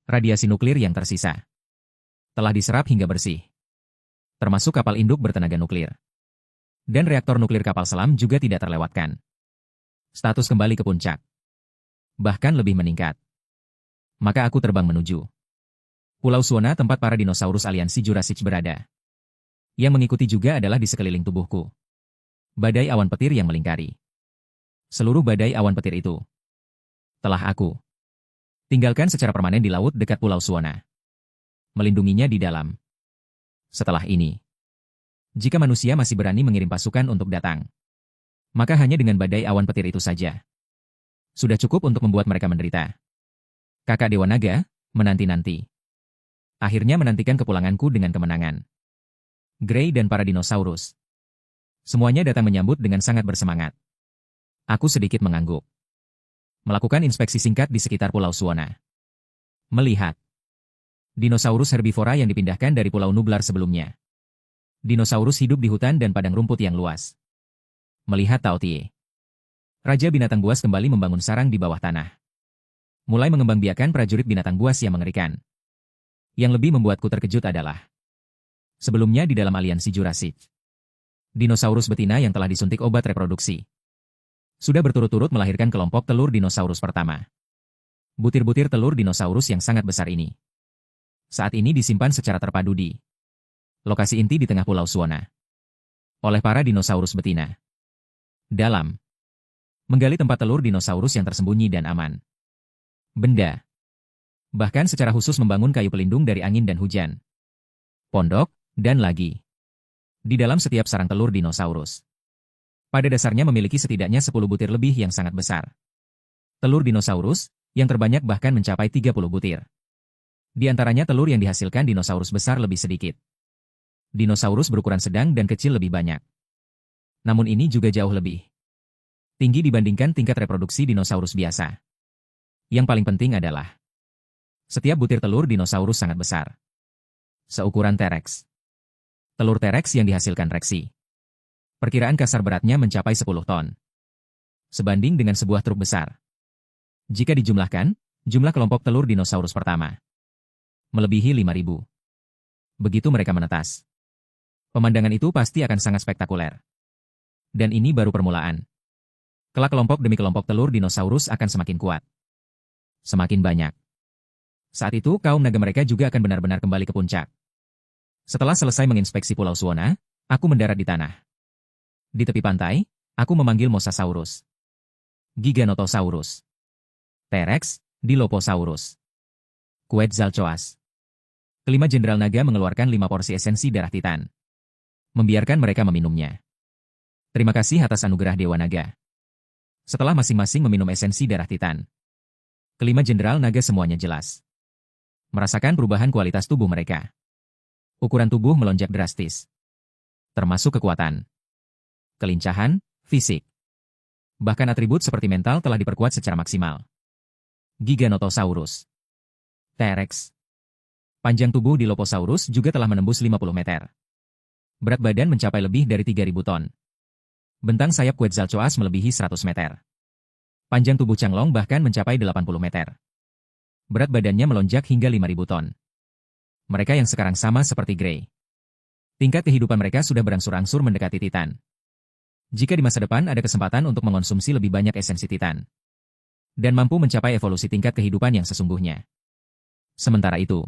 Radiasi nuklir yang tersisa telah diserap hingga bersih, termasuk kapal induk bertenaga nuklir. Dan reaktor nuklir kapal selam juga tidak terlewatkan. Status kembali ke puncak. Bahkan lebih meningkat. Maka aku terbang menuju Pulau Suona, tempat para dinosaurus aliansi Jurassic berada. Yang mengikuti juga adalah di sekeliling tubuhku badai awan petir yang melingkari. Seluruh badai awan petir itu telah aku tinggalkan secara permanen di laut dekat Pulau Suona, melindunginya di dalam. Setelah ini, jika manusia masih berani mengirim pasukan untuk datang, maka hanya dengan badai awan petir itu saja sudah cukup untuk membuat mereka menderita. Kakak Dewa Naga menanti-nanti. Akhirnya menantikan kepulanganku dengan kemenangan. Gray dan para dinosaurus semuanya datang menyambut dengan sangat bersemangat. Aku sedikit mengangguk. Melakukan inspeksi singkat di sekitar Pulau Suona. Melihat dinosaurus herbivora yang dipindahkan dari Pulau Nublar sebelumnya. Dinosaurus hidup di hutan dan padang rumput yang luas. Melihat Tao Tie, Raja Binatang Buas, kembali membangun sarang di bawah tanah. Mulai mengembangbiakan prajurit binatang buas yang mengerikan. Yang lebih membuatku terkejut adalah sebelumnya di dalam aliansi Jurassic, dinosaurus betina yang telah disuntik obat reproduksi sudah berturut-turut melahirkan kelompok telur dinosaurus pertama. Butir-butir telur dinosaurus yang sangat besar ini saat ini disimpan secara terpadu di lokasi inti di tengah Pulau Suona oleh para dinosaurus betina. Dalam menggali tempat telur dinosaurus yang tersembunyi dan aman. Benda. Bahkan secara khusus membangun kayu pelindung dari angin dan hujan. Pondok, dan lagi. Di dalam setiap sarang telur dinosaurus, pada dasarnya memiliki setidaknya 10 butir lebih yang sangat besar. Telur dinosaurus, yang terbanyak bahkan mencapai 30 butir. Di antaranya telur yang dihasilkan dinosaurus besar lebih sedikit. Dinosaurus berukuran sedang dan kecil lebih banyak. Namun ini juga jauh lebih tinggi dibandingkan tingkat reproduksi dinosaurus biasa. Yang paling penting adalah setiap butir telur dinosaurus sangat besar. Seukuran T-Rex. Telur T-Rex yang dihasilkan Rexy. Perkiraan kasar beratnya mencapai 10 ton. Sebanding dengan sebuah truk besar. Jika dijumlahkan, jumlah kelompok telur dinosaurus pertama melebihi 5.000. Begitu mereka menetas, pemandangan itu pasti akan sangat spektakuler. Dan ini baru permulaan. Kelak kelompok demi kelompok telur dinosaurus akan semakin kuat. Semakin banyak. Saat itu kaum naga mereka juga akan benar-benar kembali ke puncak. Setelah selesai menginspeksi Pulau Suona, aku mendarat di tanah. Di tepi pantai, aku memanggil Mosasaurus, Giganotosaurus, T-Rex, Dilophosaurus, Quetzalcoatl. Kelima jenderal naga mengeluarkan 5 porsi esensi darah Titan. Membiarkan mereka meminumnya. Terima kasih atas anugerah Dewa Naga. Setelah masing-masing meminum esensi darah Titan, kelima jenderal naga semuanya jelas merasakan perubahan kualitas tubuh mereka. Ukuran tubuh melonjak drastis. Termasuk kekuatan, kelincahan, fisik. Bahkan atribut seperti mental telah diperkuat secara maksimal. Giganotosaurus, T-Rex. Panjang tubuh Dilophosaurus juga telah menembus 50 meter. Berat badan mencapai lebih dari 3.000 ton. Bentang sayap Quetzalcoatl melebihi 100 meter. Panjang tubuh Changlong bahkan mencapai 80 meter. Berat badannya melonjak hingga 5.000 ton. Mereka yang sekarang sama seperti Gray. Tingkat kehidupan mereka sudah berangsur-angsur mendekati Titan. Jika di masa depan ada kesempatan untuk mengonsumsi lebih banyak esensi Titan, dan mampu mencapai evolusi tingkat kehidupan yang sesungguhnya. Sementara itu,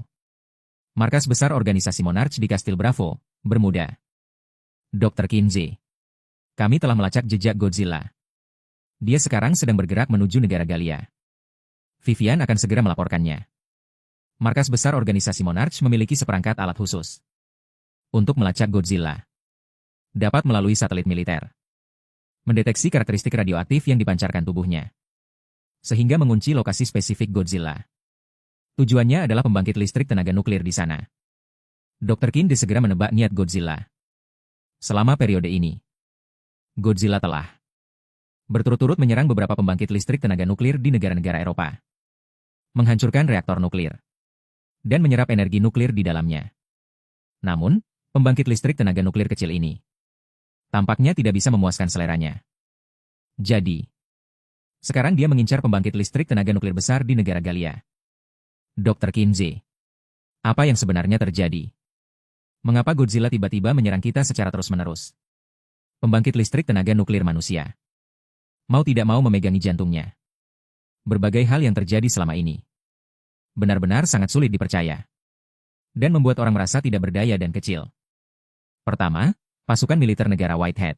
markas besar organisasi Monarch di Kastil Bravo, Bermuda. Dr. Kinsey. Kami telah melacak jejak Godzilla. Dia sekarang sedang bergerak menuju negara Galia. Vivian akan segera melaporkannya. Markas besar organisasi Monarch memiliki seperangkat alat khusus untuk melacak Godzilla. Dapat melalui satelit militer. Mendeteksi karakteristik radioaktif yang dipancarkan tubuhnya. Sehingga mengunci lokasi spesifik Godzilla. Tujuannya adalah pembangkit listrik tenaga nuklir di sana. Dr. Kinsey segera menebak niat Godzilla. Selama periode ini, Godzilla telah berturut-turut menyerang beberapa pembangkit listrik tenaga nuklir di negara-negara Eropa. Menghancurkan reaktor nuklir. Dan menyerap energi nuklir di dalamnya. Namun, pembangkit listrik tenaga nuklir kecil ini tampaknya tidak bisa memuaskan seleranya. Jadi, sekarang dia mengincar pembangkit listrik tenaga nuklir besar di negara Galia. Dr. Kinze. Apa yang sebenarnya terjadi? Mengapa Godzilla tiba-tiba menyerang kita secara terus-menerus? Pembangkit listrik tenaga nuklir manusia. Mau tidak mau memegangi jantungnya. Berbagai hal yang terjadi selama ini. Benar-benar sangat sulit dipercaya. Dan membuat orang merasa tidak berdaya dan kecil. Pertama, pasukan militer negara Whitehead.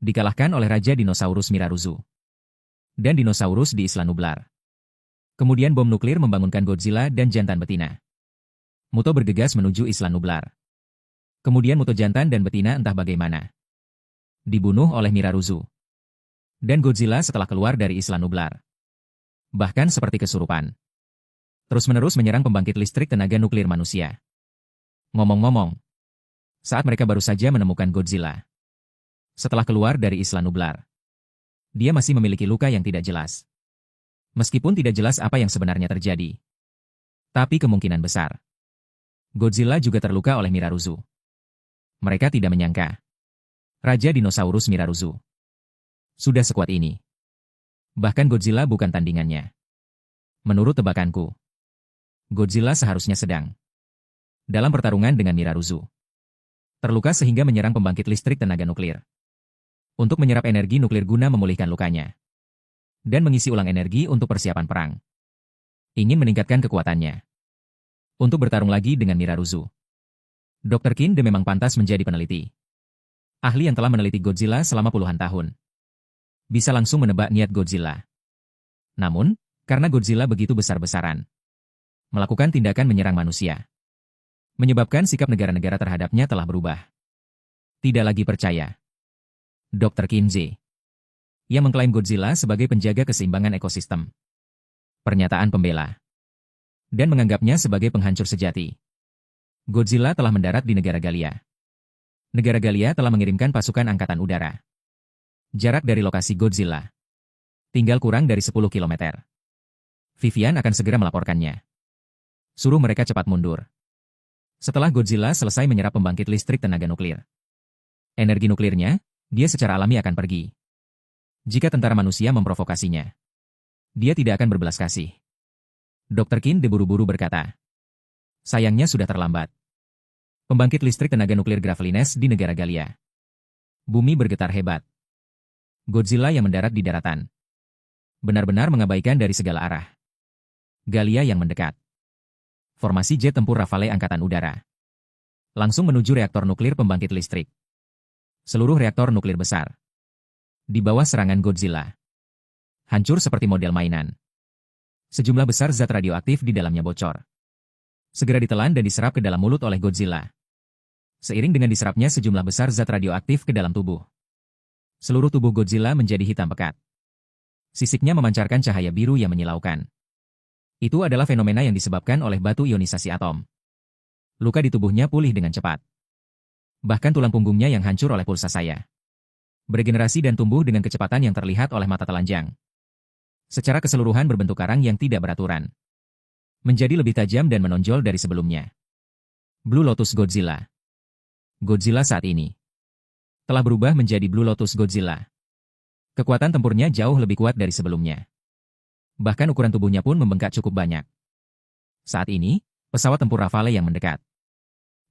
Dikalahkan oleh Raja Dinosaurus Miraruzu. Dan dinosaurus di Isla Nublar. Kemudian bom nuklir membangunkan Godzilla dan jantan betina. Muto bergegas menuju Isla Nublar. Kemudian Muto jantan dan betina entah bagaimana. Dibunuh oleh Miraruzu. Dan Godzilla setelah keluar dari Isla Nublar. Bahkan seperti kesurupan. Terus-menerus menyerang pembangkit listrik tenaga nuklir manusia. Ngomong-ngomong, saat mereka baru saja menemukan Godzilla. Setelah keluar dari Isla Nublar. Dia masih memiliki luka yang tidak jelas. Meskipun tidak jelas apa yang sebenarnya terjadi. Tapi kemungkinan besar. Godzilla juga terluka oleh Miraruzu. Mereka tidak menyangka. Raja Dinosaurus Miraruzu sudah sekuat ini. Bahkan Godzilla bukan tandingannya. Menurut tebakanku, Godzilla seharusnya sedang dalam pertarungan dengan Miraruzu. Terluka sehingga menyerang pembangkit listrik tenaga nuklir. Untuk menyerap energi nuklir guna memulihkan lukanya. Dan mengisi ulang energi untuk persiapan perang. Ingin meningkatkan kekuatannya. Untuk bertarung lagi dengan Miraruzu. Dr. Kinde memang pantas menjadi peneliti. Ahli yang telah meneliti Godzilla selama puluhan tahun. Bisa langsung menebak niat Godzilla. Namun, karena Godzilla begitu besar-besaran. Melakukan tindakan menyerang manusia. Menyebabkan sikap negara-negara terhadapnya telah berubah. Tidak lagi percaya. Dr. Kinze. Ia mengklaim Godzilla sebagai penjaga keseimbangan ekosistem. Pernyataan pembela. Dan menganggapnya sebagai penghancur sejati. Godzilla telah mendarat di negara Galia. Negara Galia telah mengirimkan pasukan angkatan udara. Jarak dari lokasi Godzilla tinggal kurang dari 10 km. Vivian akan segera melaporkannya. Suruh mereka cepat mundur. Setelah Godzilla selesai menyerap pembangkit listrik tenaga nuklir. Energi nuklirnya, dia secara alami akan pergi. Jika tentara manusia memprovokasinya, dia tidak akan berbelas kasih. Dr. Kinde buru-buru berkata. Sayangnya sudah terlambat. Pembangkit listrik tenaga nuklir Gravelines di negara Galia. Bumi bergetar hebat. Godzilla yang mendarat di daratan. Benar-benar mengabaikan dari segala arah. Galia yang mendekat. Formasi jet tempur Rafale Angkatan Udara. Langsung menuju reaktor nuklir pembangkit listrik. Seluruh reaktor nuklir besar. Di bawah serangan Godzilla. Hancur seperti model mainan. Sejumlah besar zat radioaktif di dalamnya bocor. Segera ditelan dan diserap ke dalam mulut oleh Godzilla. Seiring dengan diserapnya sejumlah besar zat radioaktif ke dalam tubuh. Seluruh tubuh Godzilla menjadi hitam pekat. Sisiknya memancarkan cahaya biru yang menyilaukan. Itu adalah fenomena yang disebabkan oleh batu ionisasi atom. Luka di tubuhnya pulih dengan cepat. Bahkan tulang punggungnya yang hancur oleh pulsa saya. Beregenerasi dan tumbuh dengan kecepatan yang terlihat oleh mata telanjang. Secara keseluruhan berbentuk karang yang tidak beraturan. Menjadi lebih tajam dan menonjol dari sebelumnya. Blue Lotus Godzilla. Godzilla saat ini telah berubah menjadi Blue Lotus Godzilla. Kekuatan tempurnya jauh lebih kuat dari sebelumnya. Bahkan ukuran tubuhnya pun membengkak cukup banyak. Saat ini, pesawat tempur Rafale yang mendekat.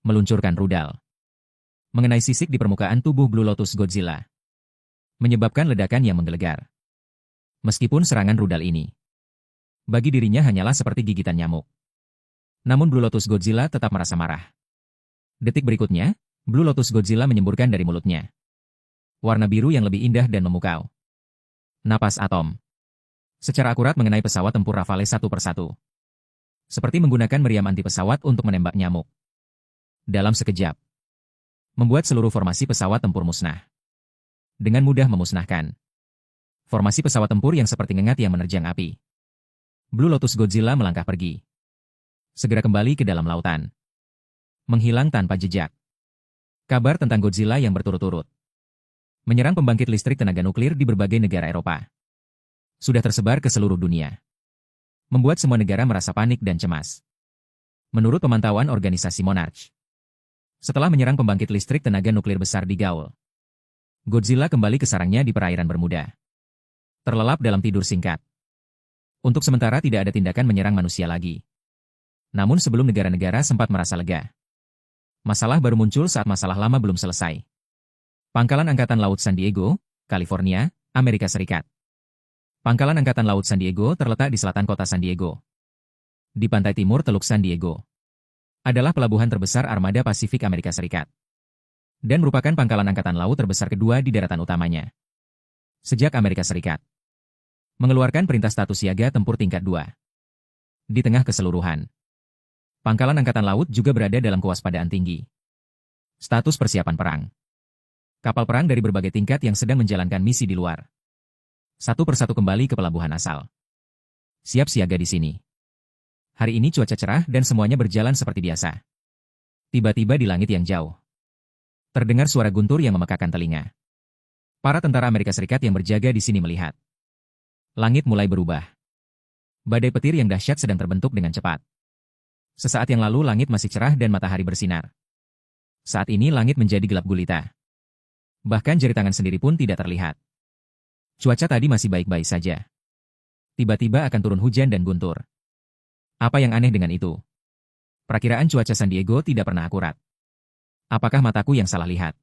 Meluncurkan rudal. Mengenai sisik di permukaan tubuh Blue Lotus Godzilla. Menyebabkan ledakan yang menggelegar. Meskipun serangan rudal ini, bagi dirinya hanyalah seperti gigitan nyamuk. Namun Blue Lotus Godzilla tetap merasa marah. Detik berikutnya, Blue Lotus Godzilla menyemburkan dari mulutnya. Warna biru yang lebih indah dan memukau. Napas atom. Secara akurat mengenai pesawat tempur Rafale satu persatu. Seperti menggunakan meriam anti pesawat untuk menembak nyamuk. Dalam sekejap. Membuat seluruh formasi pesawat tempur musnah. Dengan mudah memusnahkan. Formasi pesawat tempur yang seperti ngengat yang menerjang api. Blue Lotus Godzilla melangkah pergi. Segera kembali ke dalam lautan. Menghilang tanpa jejak. Kabar tentang Godzilla yang berturut-turut. Menyerang pembangkit listrik tenaga nuklir di berbagai negara Eropa. Sudah tersebar ke seluruh dunia. Membuat semua negara merasa panik dan cemas. Menurut pemantauan organisasi Monarch. Setelah menyerang pembangkit listrik tenaga nuklir besar di Gaul. Godzilla kembali ke sarangnya di perairan Bermuda. Terlelap dalam tidur singkat. Untuk sementara tidak ada tindakan menyerang manusia lagi. Namun sebelum negara-negara sempat merasa lega, masalah baru muncul saat masalah lama belum selesai. Pangkalan Angkatan Laut San Diego, California, Amerika Serikat. Pangkalan Angkatan Laut San Diego terletak di selatan kota San Diego. Di pantai timur Teluk San Diego. Adalah pelabuhan terbesar armada Pasifik Amerika Serikat. Dan merupakan pangkalan angkatan laut terbesar kedua di daratan utamanya. Sejak Amerika Serikat mengeluarkan perintah status siaga tempur tingkat 2. Di tengah keseluruhan, Pangkalan Angkatan Laut juga berada dalam kewaspadaan tinggi. Status persiapan perang. Kapal perang dari berbagai tingkat yang sedang menjalankan misi di luar. Satu persatu kembali ke pelabuhan asal. Siap siaga di sini. Hari ini cuaca cerah dan semuanya berjalan seperti biasa. Tiba-tiba di langit yang jauh, terdengar suara guntur yang memekakan telinga. Para tentara Amerika Serikat yang berjaga di sini melihat. Langit mulai berubah. Badai petir yang dahsyat sedang terbentuk dengan cepat. Sesaat yang lalu langit masih cerah dan matahari bersinar. Saat ini langit menjadi gelap gulita. Bahkan jari tangan sendiri pun tidak terlihat. Cuaca tadi masih baik-baik saja. Tiba-tiba akan turun hujan dan guntur. Apa yang aneh dengan itu? Perakiraan cuaca San Diego tidak pernah akurat. Apakah mataku yang salah lihat?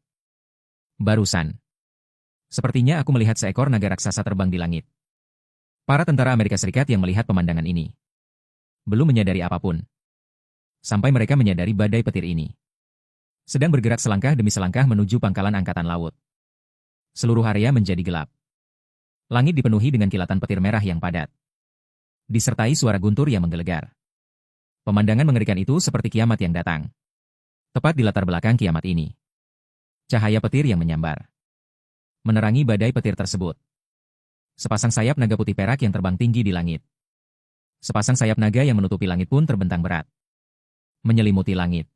Barusan. Sepertinya aku melihat seekor naga raksasa terbang di langit. Para tentara Amerika Serikat yang melihat pemandangan ini belum menyadari apapun. Sampai mereka menyadari badai petir ini sedang bergerak selangkah demi selangkah menuju pangkalan angkatan laut. Seluruh area menjadi gelap. Langit dipenuhi dengan kilatan petir merah yang padat, disertai suara guntur yang menggelegar. Pemandangan mengerikan itu seperti kiamat yang datang. Tepat di latar belakang kiamat ini, cahaya petir yang menyambar menerangi badai petir tersebut. Sepasang sayap naga putih perak yang terbang tinggi di langit. Sepasang sayap naga yang menutupi langit pun terbentang berat, menyelimuti langit,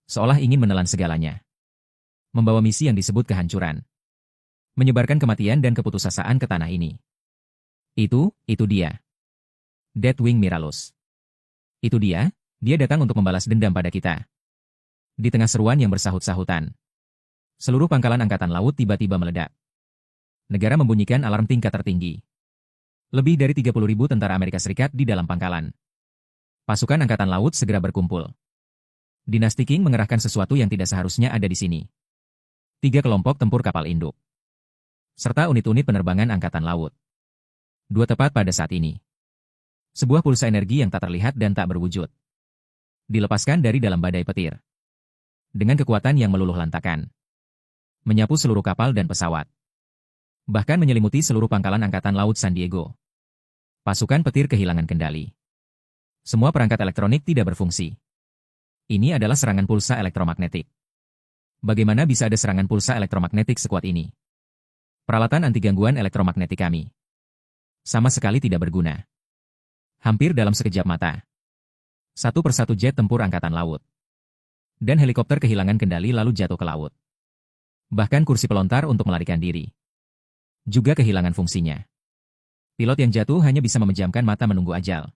seolah ingin menelan segalanya. Membawa misi yang disebut kehancuran. Menyebarkan kematian dan keputusasaan ke tanah ini. Itu dia. Deathwing Miralos. Itu dia datang untuk membalas dendam pada kita. Di tengah seruan yang bersahut-sahutan, seluruh pangkalan angkatan laut tiba-tiba meledak. Negara membunyikan alarm tingkat tertinggi. Lebih dari 30.000 tentara Amerika Serikat di dalam pangkalan. Pasukan Angkatan Laut segera berkumpul. Dinasti Qing mengerahkan sesuatu yang tidak seharusnya ada di sini. 3 kelompok tempur kapal induk, serta unit-unit penerbangan Angkatan Laut. 2 tepat pada saat ini. Sebuah pulsa energi yang tak terlihat dan tak berwujud dilepaskan dari dalam badai petir. Dengan kekuatan yang meluluh lantakan, menyapu seluruh kapal dan pesawat. Bahkan menyelimuti seluruh pangkalan Angkatan Laut San Diego. Pasukan petir kehilangan kendali. Semua perangkat elektronik tidak berfungsi. Ini adalah serangan pulsa elektromagnetik. Bagaimana bisa ada serangan pulsa elektromagnetik sekuat ini? Peralatan anti gangguan elektromagnetik kami sama sekali tidak berguna. Hampir dalam sekejap mata, satu persatu jet tempur Angkatan Laut dan helikopter kehilangan kendali lalu jatuh ke laut. Bahkan kursi pelontar untuk melarikan diri juga kehilangan fungsinya. Pilot yang jatuh hanya bisa memejamkan mata menunggu ajal.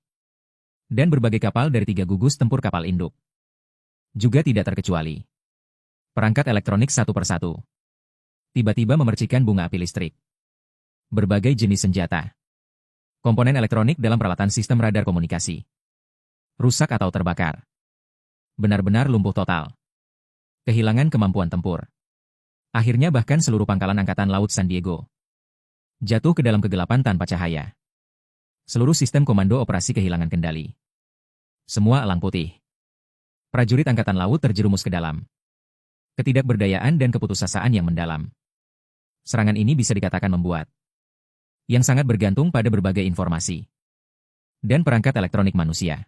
Dan berbagai kapal dari 3 gugus tempur kapal induk juga tidak terkecuali. Perangkat elektronik satu persatu tiba-tiba memercikan bunga api listrik. Berbagai jenis senjata, komponen elektronik dalam peralatan sistem radar komunikasi rusak atau terbakar. Benar-benar lumpuh total. Kehilangan kemampuan tempur. Akhirnya bahkan seluruh pangkalan Angkatan Laut San Diego jatuh ke dalam kegelapan tanpa cahaya. Seluruh sistem komando operasi kehilangan kendali. Semua elang putih. Prajurit Angkatan Laut terjerumus ke dalam ketidakberdayaan dan keputusasaan yang mendalam. Serangan ini bisa dikatakan membuat yang sangat bergantung pada berbagai informasi dan perangkat elektronik manusia.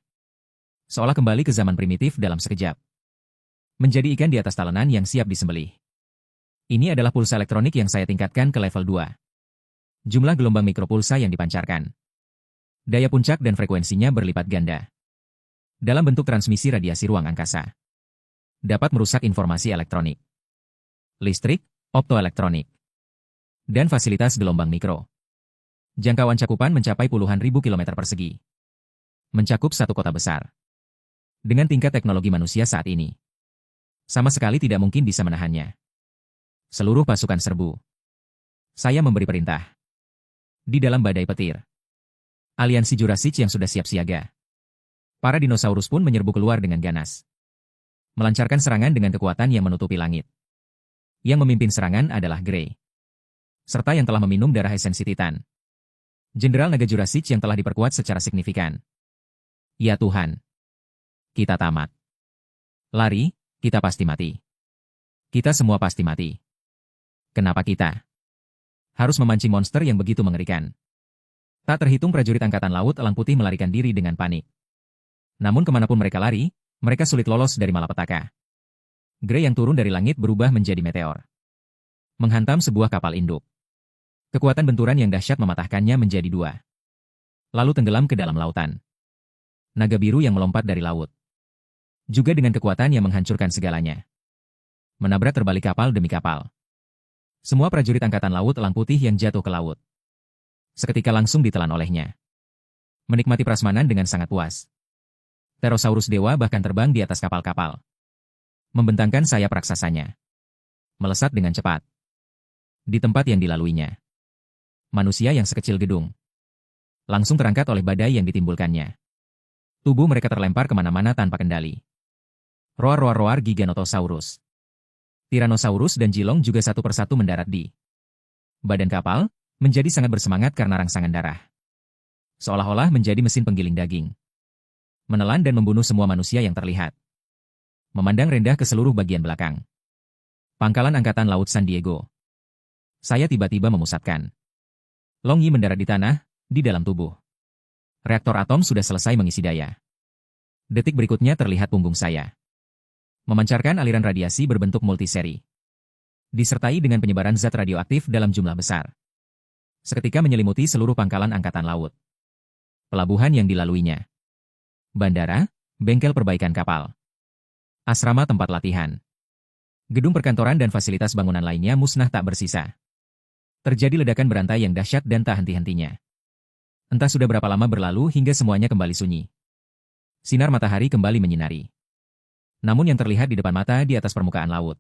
Seolah kembali ke zaman primitif dalam sekejap. Menjadi ikan di atas talenan yang siap disembelih. Ini adalah pulsa elektronik yang saya tingkatkan ke level 2. Jumlah gelombang mikropulsa yang dipancarkan, daya puncak dan frekuensinya berlipat ganda. Dalam bentuk transmisi radiasi ruang angkasa. Dapat merusak informasi elektronik, listrik, optoelektronik, dan fasilitas gelombang mikro. Jangkauan cakupan mencapai puluhan ribu kilometer persegi. Mencakup satu kota besar. Dengan tingkat teknologi manusia saat ini, sama sekali tidak mungkin bisa menahannya. Seluruh pasukan serbu. Saya memberi perintah. Di dalam badai petir. Aliansi Jurassic yang sudah siap siaga. Para dinosaurus pun menyerbu keluar dengan ganas, melancarkan serangan dengan kekuatan yang menutupi langit. Yang memimpin serangan adalah Grey, serta yang telah meminum darah esensi Titan. Jenderal Naga Jurassic yang telah diperkuat secara signifikan. Ya Tuhan. Kita tamat. Lari, kita pasti mati. Kita semua pasti mati. Kenapa kita harus memancing monster yang begitu mengerikan? Tak terhitung prajurit Angkatan Laut Elang Putih melarikan diri dengan panik. Namun kemanapun mereka lari, mereka sulit lolos dari malapetaka. Grey yang turun dari langit berubah menjadi meteor, menghantam sebuah kapal induk. Kekuatan benturan yang dahsyat mematahkannya menjadi dua, lalu tenggelam ke dalam lautan. Naga biru yang melompat dari laut, juga dengan kekuatan yang menghancurkan segalanya, menabrak terbalik kapal demi kapal. Semua prajurit Angkatan Laut Elang Putih yang jatuh ke laut, seketika langsung ditelan olehnya. Menikmati prasmanan dengan sangat puas. Pterosaurus dewa bahkan terbang di atas kapal-kapal, membentangkan sayap raksasanya, melesat dengan cepat di tempat yang dilaluinya. Manusia yang sekecil gedung langsung terangkat oleh badai yang ditimbulkannya. Tubuh mereka terlempar kemana-mana tanpa kendali. Roar-roar-roar Giganotosaurus, Tyrannosaurus dan Jilong juga satu persatu mendarat di badan kapal, menjadi sangat bersemangat karena rangsangan darah. Seolah-olah menjadi mesin penggiling daging, menelan dan membunuh semua manusia yang terlihat. Memandang rendah ke seluruh bagian belakang pangkalan Angkatan Laut San Diego, saya tiba-tiba memusatkan. Long Yi mendarat di tanah, di dalam tubuh. Reaktor atom sudah selesai mengisi daya. Detik berikutnya terlihat punggung saya memancarkan aliran radiasi berbentuk multiseri, disertai dengan penyebaran zat radioaktif dalam jumlah besar. Seketika menyelimuti seluruh pangkalan Angkatan Laut. Pelabuhan yang dilaluinya, bandara, bengkel perbaikan kapal, asrama tempat latihan, gedung perkantoran dan fasilitas bangunan lainnya musnah tak bersisa. Terjadi ledakan berantai yang dahsyat dan tak henti-hentinya. Entah sudah berapa lama berlalu hingga semuanya kembali sunyi. Sinar matahari kembali menyinari. Namun yang terlihat di depan mata di atas permukaan laut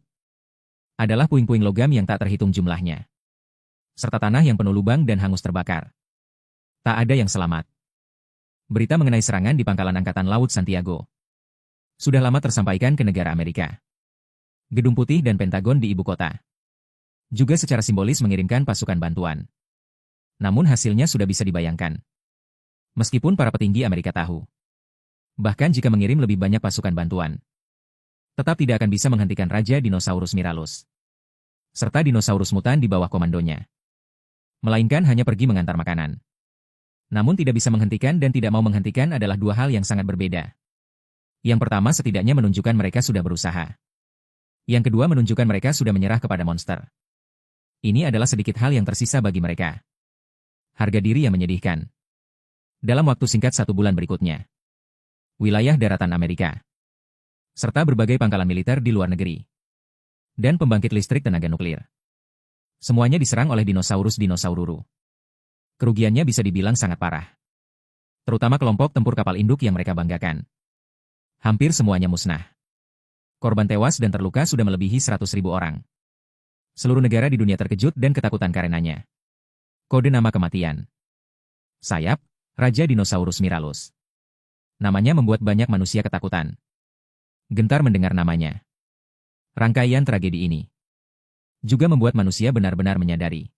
adalah puing-puing logam yang tak terhitung jumlahnya, serta tanah yang penuh lubang dan hangus terbakar. Tak ada yang selamat. Berita mengenai serangan di pangkalan Angkatan Laut Santiago sudah lama tersampaikan ke negara Amerika. Gedung Putih dan Pentagon di ibu kota juga secara simbolis mengirimkan pasukan bantuan. Namun hasilnya sudah bisa dibayangkan. Meskipun para petinggi Amerika tahu, bahkan jika mengirim lebih banyak pasukan bantuan, tetap tidak akan bisa menghentikan Raja Dinosaurus Miralus, serta dinosaurus mutan di bawah komandonya. Melainkan hanya pergi mengantar makanan. Namun tidak bisa menghentikan dan tidak mau menghentikan adalah dua hal yang sangat berbeda. Yang pertama setidaknya menunjukkan mereka sudah berusaha. Yang kedua menunjukkan mereka sudah menyerah kepada monster. Ini adalah sedikit hal yang tersisa bagi mereka. Harga diri yang menyedihkan. Dalam waktu singkat 1 bulan berikutnya, wilayah daratan Amerika, serta berbagai pangkalan militer di luar negeri, dan pembangkit listrik tenaga nuklir, semuanya diserang oleh dinosaurus-dinosaururu. Kerugiannya bisa dibilang sangat parah. Terutama kelompok tempur kapal induk yang mereka banggakan. Hampir semuanya musnah. Korban tewas dan terluka sudah melebihi 100.000 orang. Seluruh negara di dunia terkejut dan ketakutan karenanya. Kode nama kematian. Sayap, Raja Dinosaurus Miralus. Namanya membuat banyak manusia ketakutan. Gentar mendengar namanya. Rangkaian tragedi ini juga membuat manusia benar-benar menyadari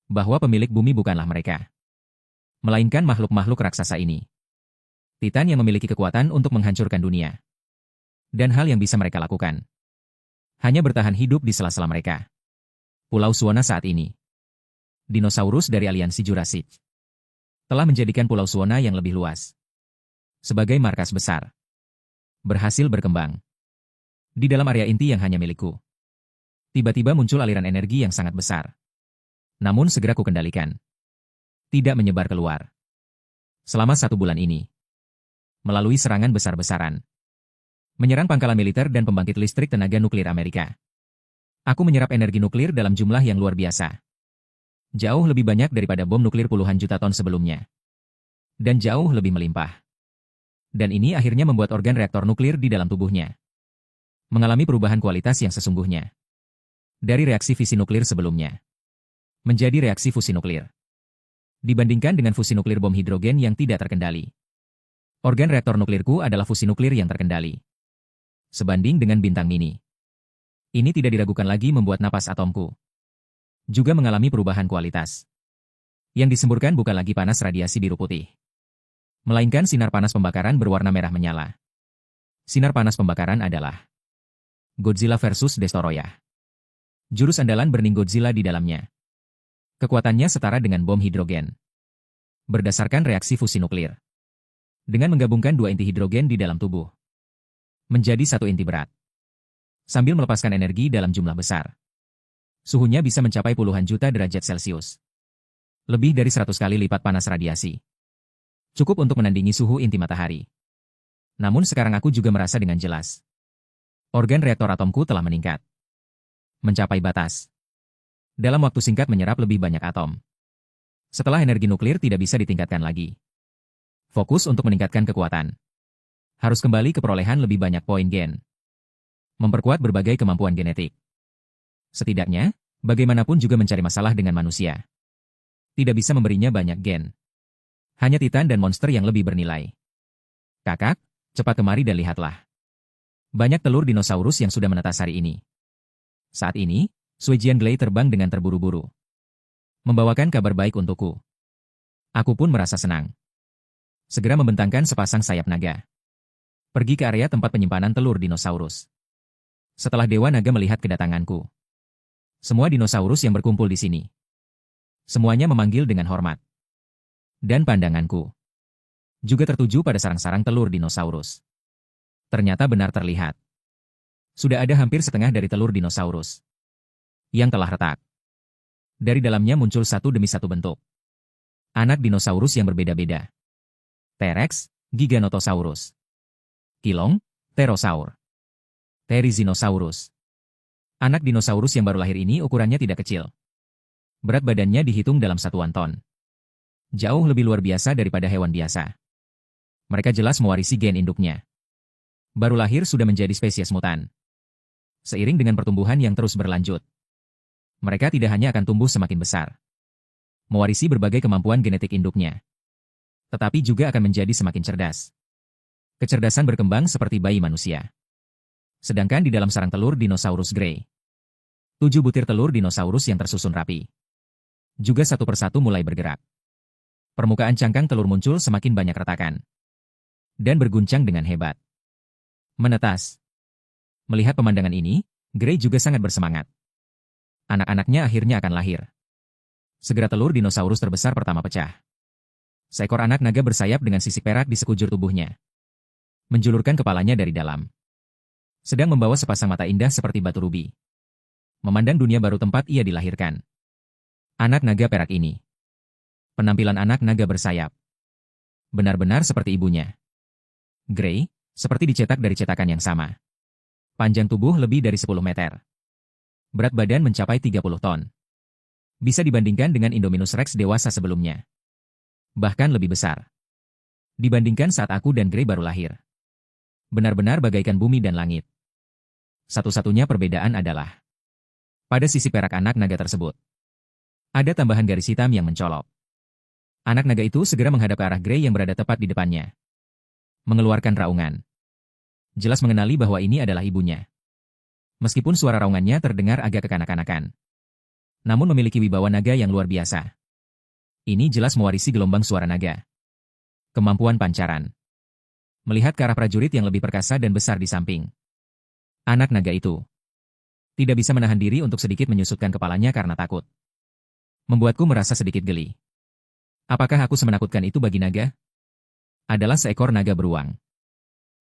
bahwa pemilik bumi bukanlah mereka, melainkan makhluk-makhluk raksasa ini. Titan yang memiliki kekuatan untuk menghancurkan dunia. Dan hal yang bisa mereka lakukan hanya bertahan hidup di sela-sela mereka. Pulau Suona saat ini, dinosaurus dari aliansi Jurassic telah menjadikan Pulau Suona yang lebih luas sebagai markas besar. Berhasil berkembang di dalam area inti yang hanya milikku. Tiba-tiba muncul aliran energi yang sangat besar. Namun segera kukendalikan. Tidak menyebar keluar. Selama 1 bulan ini, melalui serangan besar-besaran, menyerang pangkalan militer dan pembangkit listrik tenaga nuklir Amerika. Aku menyerap energi nuklir dalam jumlah yang luar biasa. Jauh lebih banyak daripada bom nuklir puluhan juta ton sebelumnya. Dan jauh lebih melimpah. Dan ini akhirnya membuat organ reaktor nuklir di dalam tubuhnya mengalami perubahan kualitas yang sesungguhnya. Dari reaksi fisi nuklir sebelumnya menjadi reaksi fusi nuklir. Dibandingkan dengan fusi nuklir bom hidrogen yang tidak terkendali. Organ reaktor nuklirku adalah fusi nuklir yang terkendali. Sebanding dengan bintang mini. Ini tidak diragukan lagi membuat napas atomku juga mengalami perubahan kualitas. Yang disemburkan bukan lagi panas radiasi biru putih, melainkan sinar panas pembakaran berwarna merah menyala. Sinar panas pembakaran adalah Godzilla versus Destoroyah. Jurus andalan Burning Godzilla di dalamnya. Kekuatannya setara dengan bom hidrogen. Berdasarkan reaksi fusi nuklir. Dengan menggabungkan dua inti hidrogen di dalam tubuh. Menjadi satu inti berat. Sambil melepaskan energi dalam jumlah besar. Suhunya bisa mencapai puluhan juta derajat Celcius. Lebih dari 100 kali lipat panas radiasi. Cukup untuk menandingi suhu inti matahari. Namun sekarang aku juga merasa dengan jelas. Organ reaktor atomku telah meningkat. Mencapai batas. Dalam waktu singkat menyerap lebih banyak atom. Setelah energi nuklir tidak bisa ditingkatkan lagi. Fokus untuk meningkatkan kekuatan. Harus kembali ke perolehan lebih banyak poin gen. Memperkuat berbagai kemampuan genetik. Setidaknya, bagaimanapun juga mencari masalah dengan manusia. Tidak bisa memberinya banyak gen. Hanya titan dan monster yang lebih bernilai. Kakak, cepat kemari dan lihatlah. Banyak telur dinosaurus yang sudah menetas hari ini. Saat ini, Suijian Glei terbang dengan terburu-buru. Membawakan kabar baik untukku. Aku pun merasa senang. Segera membentangkan sepasang sayap naga. Pergi ke area tempat penyimpanan telur dinosaurus. Setelah Dewa Naga melihat kedatanganku. Semua dinosaurus yang berkumpul di sini. Semuanya memanggil dengan hormat. Dan pandanganku juga tertuju pada sarang-sarang telur dinosaurus. Ternyata benar terlihat. Sudah ada hampir setengah dari telur dinosaurus yang telah retak. Dari dalamnya muncul satu demi satu bentuk. Anak dinosaurus yang berbeda-beda. T-Rex, Giganotosaurus. Kilong, Pterosaur. Therizinosaurus. Anak dinosaurus yang baru lahir ini ukurannya tidak kecil. Berat badannya dihitung dalam satuan ton. Jauh lebih luar biasa daripada hewan biasa. Mereka jelas mewarisi gen induknya. Baru lahir sudah menjadi spesies mutan. Seiring dengan pertumbuhan yang terus berlanjut. Mereka tidak hanya akan tumbuh semakin besar. Mewarisi berbagai kemampuan genetik induknya. Tetapi juga akan menjadi semakin cerdas. Kecerdasan berkembang seperti bayi manusia. Sedangkan di dalam sarang telur dinosaurus Grey, 7 butir telur dinosaurus yang tersusun rapi. Juga satu persatu mulai bergerak. Permukaan cangkang telur muncul semakin banyak retakan. Dan berguncang dengan hebat. Menetas. Melihat pemandangan ini, Grey juga sangat bersemangat. Anak-anaknya akhirnya akan lahir. Segera telur dinosaurus terbesar pertama pecah. Seekor anak naga bersayap dengan sisik perak di sekujur tubuhnya. Menjulurkan kepalanya dari dalam. Sedang membawa sepasang mata indah seperti batu rubi. Memandang dunia baru tempat ia dilahirkan. Anak naga perak ini. Penampilan anak naga bersayap. Benar-benar seperti ibunya. Grey, seperti dicetak dari cetakan yang sama. Panjang tubuh lebih dari 10 meter. Berat badan mencapai 30 ton. Bisa dibandingkan dengan Indominus Rex dewasa sebelumnya. Bahkan lebih besar. Dibandingkan saat aku dan Grey baru lahir. Benar-benar bagaikan bumi dan langit. Satu-satunya perbedaan adalah pada sisi perak anak naga tersebut. Ada tambahan garis hitam yang mencolok. Anak naga itu segera menghadap ke arah Grey yang berada tepat di depannya. Mengeluarkan raungan. Jelas mengenali bahwa ini adalah ibunya. Meskipun suara raungannya terdengar agak kekanak-kanakan. Namun memiliki wibawa naga yang luar biasa. Ini jelas mewarisi gelombang suara naga. Kemampuan pancaran. Melihat ke arah prajurit yang lebih perkasa dan besar di samping. Anak naga itu tidak bisa menahan diri untuk sedikit menyusutkan kepalanya karena takut. Membuatku merasa sedikit geli. Apakah aku semenakutkan itu bagi naga? Adalah seekor naga beruang.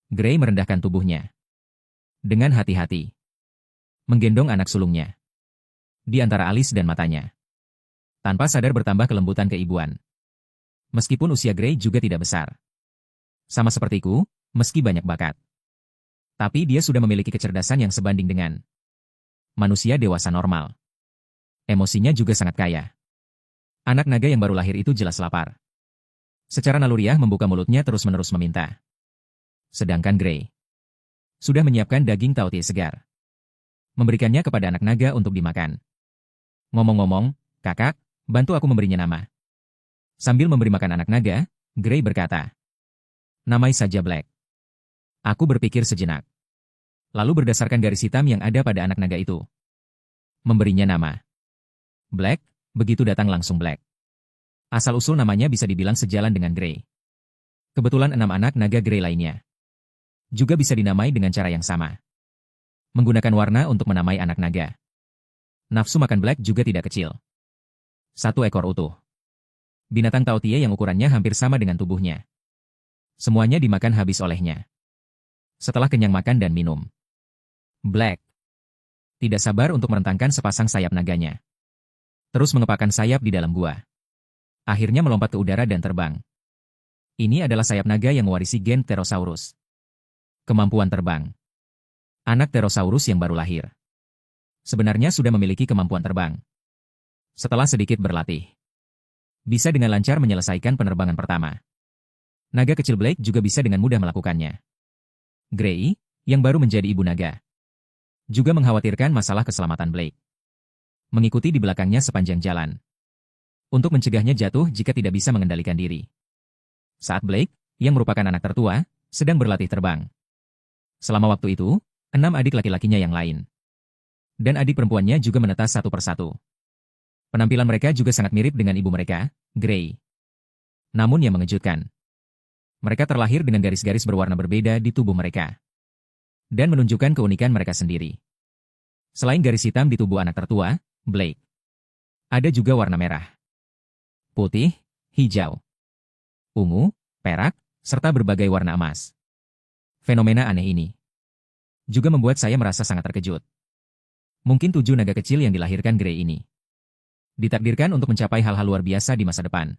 Grey merendahkan tubuhnya. Dengan hati-hati. Menggendong anak sulungnya. Di antara alis dan matanya. Tanpa sadar bertambah kelembutan keibuan. Meskipun usia Grey juga tidak besar. Sama sepertiku, meski banyak bakat. Tapi dia sudah memiliki kecerdasan yang sebanding dengan manusia dewasa normal. Emosinya juga sangat kaya. Anak naga yang baru lahir itu jelas lapar. Secara naluriah membuka mulutnya terus-menerus meminta. Sedangkan Grey sudah menyiapkan daging tautie segar. Memberikannya kepada anak naga untuk dimakan. Ngomong-ngomong, kakak, bantu aku memberinya nama. Sambil memberi makan anak naga, Grey berkata. Namai saja Black. Aku berpikir sejenak. Lalu berdasarkan garis hitam yang ada pada anak naga itu, memberinya nama Black, begitu datang langsung Black. Asal-usul namanya bisa dibilang sejalan dengan Grey. Kebetulan 6 anak naga Grey lainnya juga bisa dinamai dengan cara yang sama. Menggunakan warna untuk menamai anak naga. Nafsu makan Black juga tidak kecil. 1 ekor utuh. Binatang Tao-Tie yang ukurannya hampir sama dengan tubuhnya. Semuanya dimakan habis olehnya. Setelah kenyang makan dan minum, Black tidak sabar untuk merentangkan sepasang sayap naganya. Terus mengepakkan sayap di dalam gua. Akhirnya melompat ke udara dan terbang. Ini adalah sayap naga yang mewarisi gen Pterosaurus. Kemampuan terbang. Anak Pterosaurus yang baru lahir sebenarnya sudah memiliki kemampuan terbang. Setelah sedikit berlatih, bisa dengan lancar menyelesaikan penerbangan pertama. Naga kecil Blake juga bisa dengan mudah melakukannya. Grey, yang baru menjadi ibu naga, juga mengkhawatirkan masalah keselamatan Blake. Mengikuti di belakangnya sepanjang jalan, untuk mencegahnya jatuh jika tidak bisa mengendalikan diri. Saat Blake, yang merupakan anak tertua, sedang berlatih terbang. Selama waktu itu, 6 adik laki-lakinya yang lain dan adik perempuannya juga menetas satu persatu. Penampilan mereka juga sangat mirip dengan ibu mereka, Grey. Namun yang mengejutkan, mereka terlahir dengan garis-garis berwarna berbeda di tubuh mereka dan menunjukkan keunikan mereka sendiri. Selain garis hitam di tubuh anak tertua, Blake, ada juga warna merah, putih, hijau, ungu, perak, serta berbagai warna emas. Fenomena aneh ini juga membuat saya merasa sangat terkejut. Mungkin 7 naga kecil yang dilahirkan Grey ini ditakdirkan untuk mencapai hal-hal luar biasa di masa depan.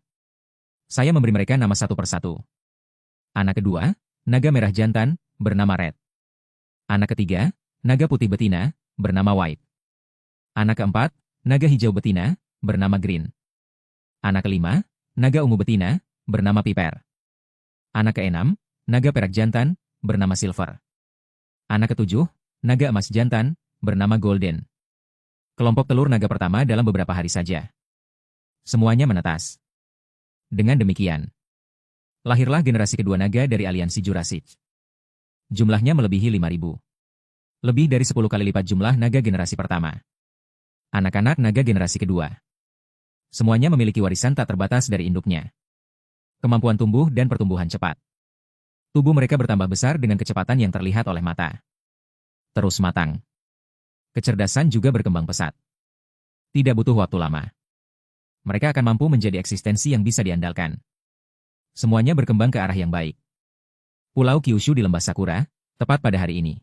Saya memberi mereka nama satu persatu. Anak kedua, naga merah jantan, bernama Red. Anak ketiga, naga putih betina, bernama White. Anak keempat, naga hijau betina, bernama Green. Anak kelima, naga ungu betina, bernama Piper. Anak keenam, naga perak jantan, bernama Silver. Anak ketujuh, naga emas jantan, bernama Golden. Kelompok telur naga pertama dalam beberapa hari saja. Semuanya menetas. Dengan demikian, lahirlah generasi kedua naga dari aliansi Jurassic. Jumlahnya melebihi 5.000. Lebih dari 10 kali lipat jumlah naga generasi pertama. Anak-anak naga generasi kedua. Semuanya memiliki warisan tak terbatas dari induknya. Kemampuan tumbuh dan pertumbuhan cepat. Tubuh mereka bertambah besar dengan kecepatan yang terlihat oleh mata. Terus matang. Kecerdasan juga berkembang pesat. Tidak butuh waktu lama. Mereka akan mampu menjadi eksistensi yang bisa diandalkan. Semuanya berkembang ke arah yang baik. Pulau Kyushu di Lembah Sakura, tepat pada hari ini.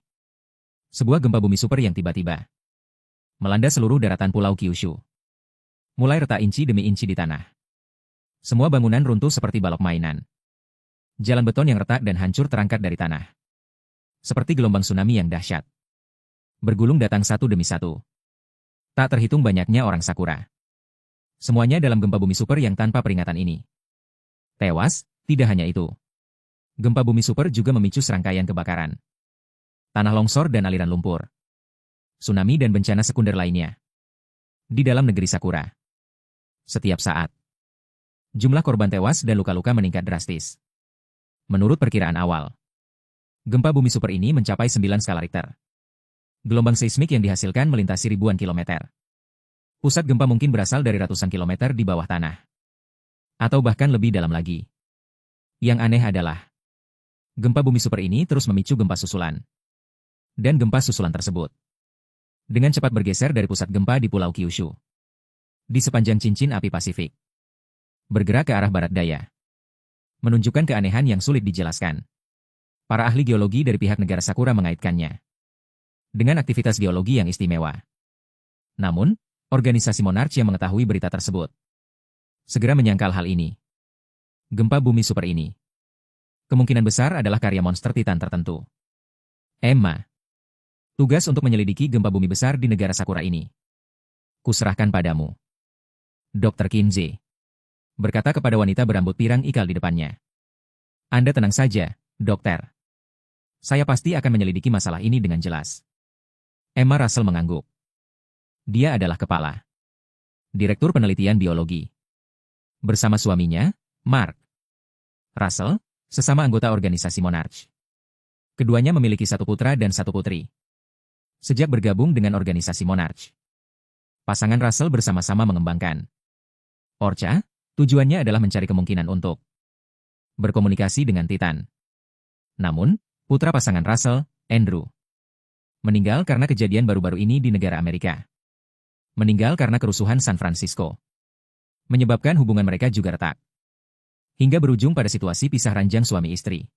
Sebuah gempa bumi super yang tiba-tiba melanda seluruh daratan Pulau Kyushu. Mulai retak inci demi inci di tanah. Semua bangunan runtuh seperti balok mainan. Jalan beton yang retak dan hancur terangkat dari tanah. Seperti gelombang tsunami yang dahsyat. Bergulung datang satu demi satu. Tak terhitung banyaknya orang Sakura. Semuanya dalam gempa bumi super yang tanpa peringatan ini. Tewas, tidak hanya itu. Gempa bumi super juga memicu serangkaian kebakaran. Tanah longsor dan aliran lumpur. Tsunami dan bencana sekunder lainnya. Di dalam negeri Sakura. Setiap saat. Jumlah korban tewas dan luka-luka meningkat drastis. Menurut perkiraan awal, gempa bumi super ini mencapai 9 skala Richter. Gelombang seismik yang dihasilkan melintasi ribuan kilometer. Pusat gempa mungkin berasal dari ratusan kilometer di bawah tanah. Atau bahkan lebih dalam lagi. Yang aneh adalah, gempa bumi super ini terus memicu gempa susulan. Dan gempa susulan tersebut dengan cepat bergeser dari pusat gempa di Pulau Kyushu. Di sepanjang cincin api Pasifik. Bergerak ke arah barat daya. Menunjukkan keanehan yang sulit dijelaskan. Para ahli geologi dari pihak negara Sakura mengaitkannya dengan aktivitas geologi yang istimewa. Namun, organisasi monarki yang mengetahui berita tersebut segera menyangkal hal ini. Gempa bumi super ini kemungkinan besar adalah karya monster Titan tertentu. Emma, tugas untuk menyelidiki gempa bumi besar di negara Sakura ini kuserahkan padamu. Dr. Kinze berkata kepada wanita berambut pirang ikal di depannya. Anda tenang saja, dokter. Saya pasti akan menyelidiki masalah ini dengan jelas. Emma Russell mengangguk. Dia adalah kepala Direktur Penelitian Biologi. Bersama suaminya, Mark Russell, Sesama anggota organisasi Monarch. Keduanya memiliki satu putra dan satu putri. Sejak bergabung dengan organisasi Monarch, pasangan Russell bersama-sama mengembangkan Orca. Tujuannya adalah mencari kemungkinan untuk berkomunikasi dengan Titan. Namun, putra pasangan Russell, Andrew, meninggal karena kejadian baru-baru ini di negara Amerika. Meninggal karena kerusuhan San Francisco. Menyebabkan hubungan mereka juga retak. Hingga berujung pada situasi pisah ranjang suami istri.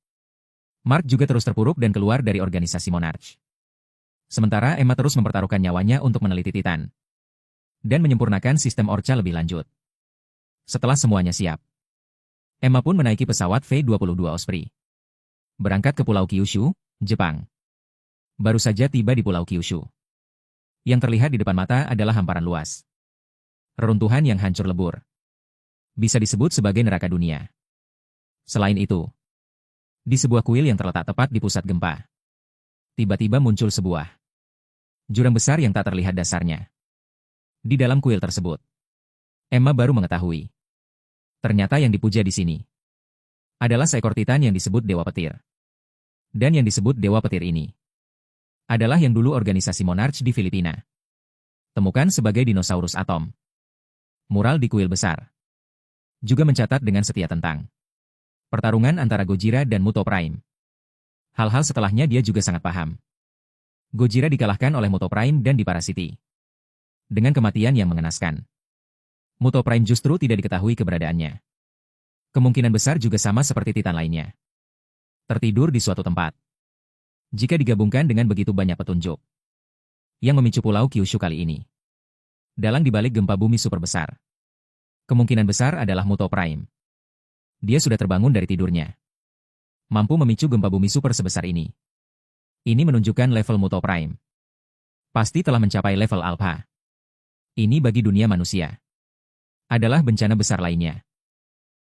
Mark juga terus terpuruk dan keluar dari organisasi Monarch. Sementara Emma terus mempertaruhkan nyawanya untuk meneliti Titan dan menyempurnakan sistem Orca lebih lanjut. Setelah semuanya siap, Emma pun menaiki pesawat V-22 Osprey. Berangkat ke Pulau Kyushu, Jepang. Baru saja tiba di Pulau Kyushu. Yang terlihat di depan mata adalah hamparan luas. Reruntuhan yang hancur lebur. Bisa disebut sebagai neraka dunia. Selain itu, di sebuah kuil yang terletak tepat di pusat gempa, tiba-tiba muncul sebuah jurang besar yang tak terlihat dasarnya. Di dalam kuil tersebut, Emma baru mengetahui. Ternyata yang dipuja di sini adalah seekor Titan yang disebut Dewa Petir. Dan yang disebut Dewa Petir ini adalah yang dulu organisasi Monarch di Filipina temukan sebagai dinosaurus atom. Mural di kuil besar juga mencatat dengan setia tentang pertarungan antara Gojira dan Muto Prime. Hal-hal setelahnya dia juga sangat paham. Gojira dikalahkan oleh Muto Prime dan diparasiti dengan kematian yang mengenaskan. Muto Prime justru tidak diketahui keberadaannya. Kemungkinan besar juga sama seperti Titan lainnya. Tertidur di suatu tempat. Jika digabungkan dengan begitu banyak petunjuk yang memicu Pulau Kyushu kali ini, dalang dibalik gempa bumi super besar, kemungkinan besar adalah Muto Prime. Dia sudah terbangun dari tidurnya, mampu memicu gempa bumi super sebesar ini. Ini menunjukkan level Muto Prime pasti telah mencapai level Alpha. Ini bagi dunia manusia adalah bencana besar lainnya.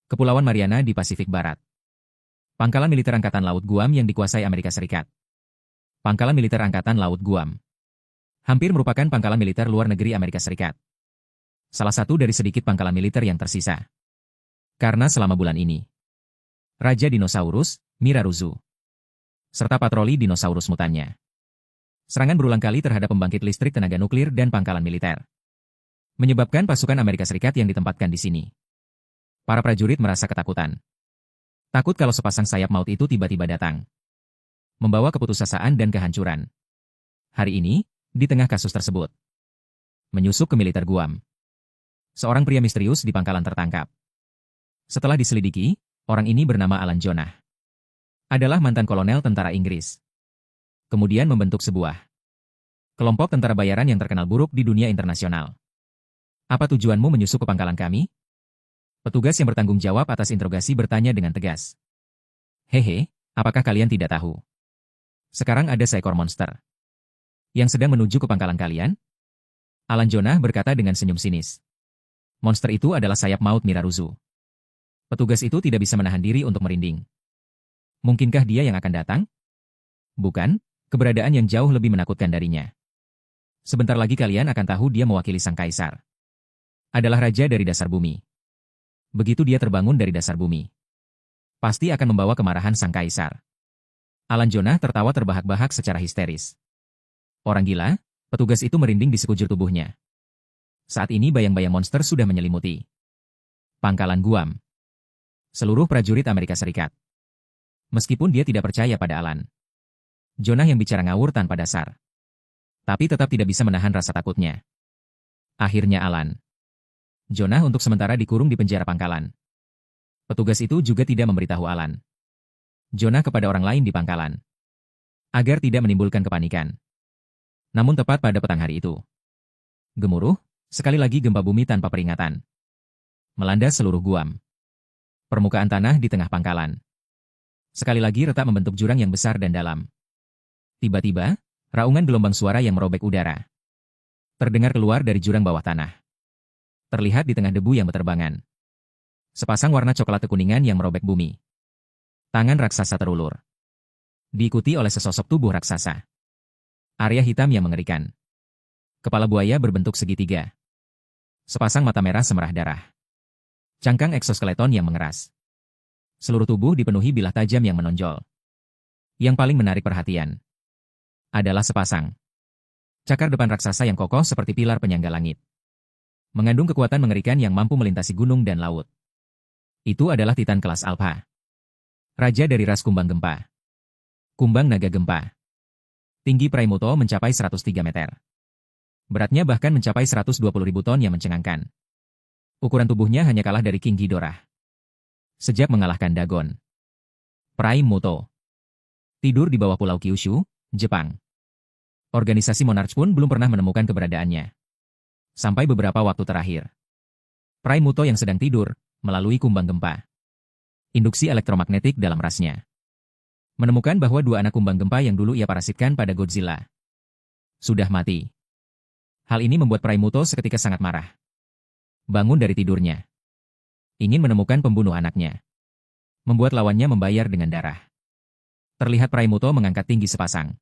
Kepulauan Mariana di Pasifik Barat. Pangkalan militer Angkatan Laut Guam yang dikuasai Amerika Serikat. Pangkalan militer Angkatan Laut Guam hampir merupakan pangkalan militer luar negeri Amerika Serikat. Salah satu dari sedikit pangkalan militer yang tersisa. Karena selama bulan ini, Raja Dinosaurus, Miraruzu, serta patroli dinosaurus mutannya, serangan berulang kali terhadap pembangkit listrik tenaga nuklir dan pangkalan militer, menyebabkan pasukan Amerika Serikat yang ditempatkan di sini. Para prajurit merasa ketakutan. Takut kalau sepasang sayap maut itu tiba-tiba datang, membawa keputusasaan dan kehancuran. Hari ini, di tengah kasus tersebut, menyusup ke militer Guam, seorang pria misterius di pangkalan tertangkap. Setelah diselidiki, orang ini bernama Alan Jonah. Adalah mantan kolonel tentara Inggris. Kemudian membentuk sebuah kelompok tentara bayaran yang terkenal buruk di dunia internasional. Apa tujuanmu menyusup ke pangkalan kami? Petugas yang bertanggung jawab atas interogasi bertanya dengan tegas. Hehe, apakah kalian tidak tahu? Sekarang ada seekor monster yang sedang menuju ke pangkalan kalian? Alan Jonah berkata dengan senyum sinis. Monster itu adalah sayap maut Miraruzu. Petugas itu tidak bisa menahan diri untuk merinding. Mungkinkah dia yang akan datang? Bukan, keberadaan yang jauh lebih menakutkan darinya. Sebentar lagi kalian akan tahu dia mewakili sang kaisar. Adalah raja dari dasar bumi. Begitu dia terbangun dari dasar bumi, pasti akan membawa kemarahan sang kaisar. Alan Jonah tertawa terbahak-bahak secara histeris. Orang gila, petugas itu merinding di sekujur tubuhnya. Saat ini bayang-bayang monster sudah menyelimuti pangkalan Guam. Seluruh prajurit Amerika Serikat. Meskipun dia tidak percaya pada Alan Jonah yang bicara ngawur tanpa dasar, tapi tetap tidak bisa menahan rasa takutnya. Akhirnya Alan Jonah untuk sementara dikurung di penjara pangkalan. Petugas itu juga tidak memberitahu Alan Jonah kepada orang lain di pangkalan, agar tidak menimbulkan kepanikan. Namun tepat pada petang hari itu, gemuruh, sekali lagi gempa bumi tanpa peringatan melanda seluruh Guam. Permukaan tanah di tengah pangkalan sekali lagi retak membentuk jurang yang besar dan dalam. Tiba-tiba, raungan gelombang suara yang merobek udara terdengar keluar dari jurang bawah tanah. Terlihat di tengah debu yang berterbangan. Sepasang warna coklat kekuningan yang merobek bumi. Tangan raksasa terulur. Diikuti oleh sesosok tubuh raksasa. Area hitam yang mengerikan. Kepala buaya berbentuk segitiga. Sepasang mata merah semerah darah. Cangkang eksoskeleton yang mengeras. Seluruh tubuh dipenuhi bilah tajam yang menonjol. Yang paling menarik perhatian adalah sepasang cakar depan raksasa yang kokoh seperti pilar penyangga langit. Mengandung kekuatan mengerikan yang mampu melintasi gunung dan laut. Itu adalah Titan kelas Alpha. Raja dari ras kumbang gempa. Kumbang naga gempa. Tinggi Praimoto mencapai 103 meter. Beratnya bahkan mencapai 120.000 ton yang mencengangkan. Ukuran tubuhnya hanya kalah dari King Ghidorah. Sejak mengalahkan Dagon. Praimoto tidur di bawah Pulau Kyushu, Jepang. Organisasi Monarch pun belum pernah menemukan keberadaannya. Sampai beberapa waktu terakhir. Praimoto yang sedang tidur, melalui kumbang gempa. Induksi elektromagnetik dalam rasnya. Menemukan bahwa dua anak kumbang gempa yang dulu ia parasitkan pada Godzilla sudah mati. Hal ini membuat Praimoto seketika sangat marah. Bangun dari tidurnya. Ingin menemukan pembunuh anaknya. Membuat lawannya membayar dengan darah. Terlihat Praimoto mengangkat tinggi sepasang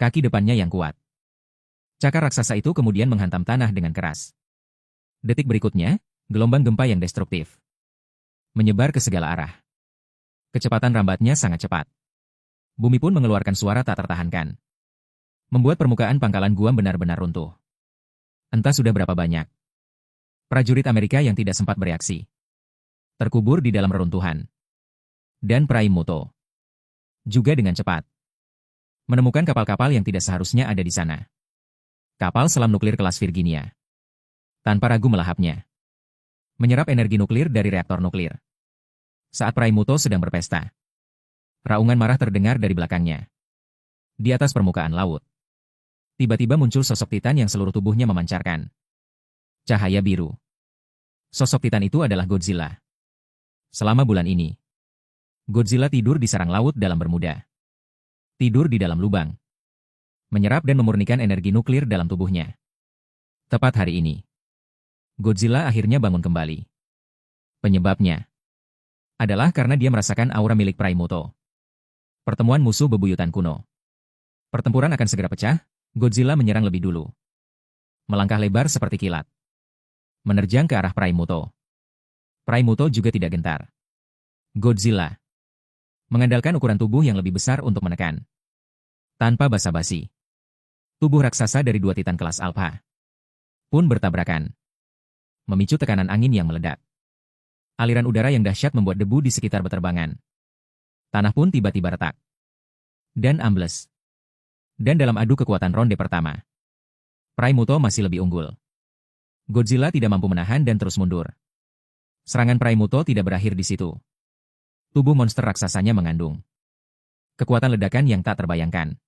kaki depannya yang kuat. Cakar raksasa itu kemudian menghantam tanah dengan keras. Detik berikutnya, gelombang gempa yang destruktif menyebar ke segala arah. Kecepatan rambatnya sangat cepat. Bumi pun mengeluarkan suara tak tertahankan. Membuat permukaan pangkalan Guam benar-benar runtuh. Entah sudah berapa banyak prajurit Amerika yang tidak sempat bereaksi. Terkubur di dalam reruntuhan. Dan Praimoto juga dengan cepat menemukan kapal-kapal yang tidak seharusnya ada di sana. Kapal selam nuklir kelas Virginia. Tanpa ragu melahapnya. Menyerap energi nuklir dari reaktor nuklir. Saat Praimoto sedang berpesta. Raungan marah terdengar dari belakangnya. Di atas permukaan laut. Tiba-tiba muncul sosok Titan yang seluruh tubuhnya memancarkan cahaya biru. Sosok Titan itu adalah Godzilla. Selama bulan ini, Godzilla tidur di sarang laut dalam bermuda. Tidur di dalam lubang. Menyerap dan memurnikan energi nuklir dalam tubuhnya. Tepat hari ini, Godzilla akhirnya bangun kembali. Penyebabnya adalah karena dia merasakan aura milik Praimoto. Pertemuan musuh bebuyutan kuno. Pertempuran akan segera pecah, Godzilla menyerang lebih dulu. Melangkah lebar seperti kilat. Menerjang ke arah Praimoto. Praimoto juga tidak gentar. Godzilla mengandalkan ukuran tubuh yang lebih besar untuk menekan. Tanpa basa-basi. Tubuh raksasa dari dua Titan kelas Alpha pun bertabrakan. Memicu tekanan angin yang meledak. Aliran udara yang dahsyat membuat debu di sekitar beterbangan. Tanah pun tiba-tiba retak. Dan ambles. Dan dalam adu kekuatan ronde pertama, Praimoto masih lebih unggul. Godzilla tidak mampu menahan dan terus mundur. Serangan Praimoto tidak berakhir di situ. Tubuh monster raksasanya mengandung kekuatan ledakan yang tak terbayangkan.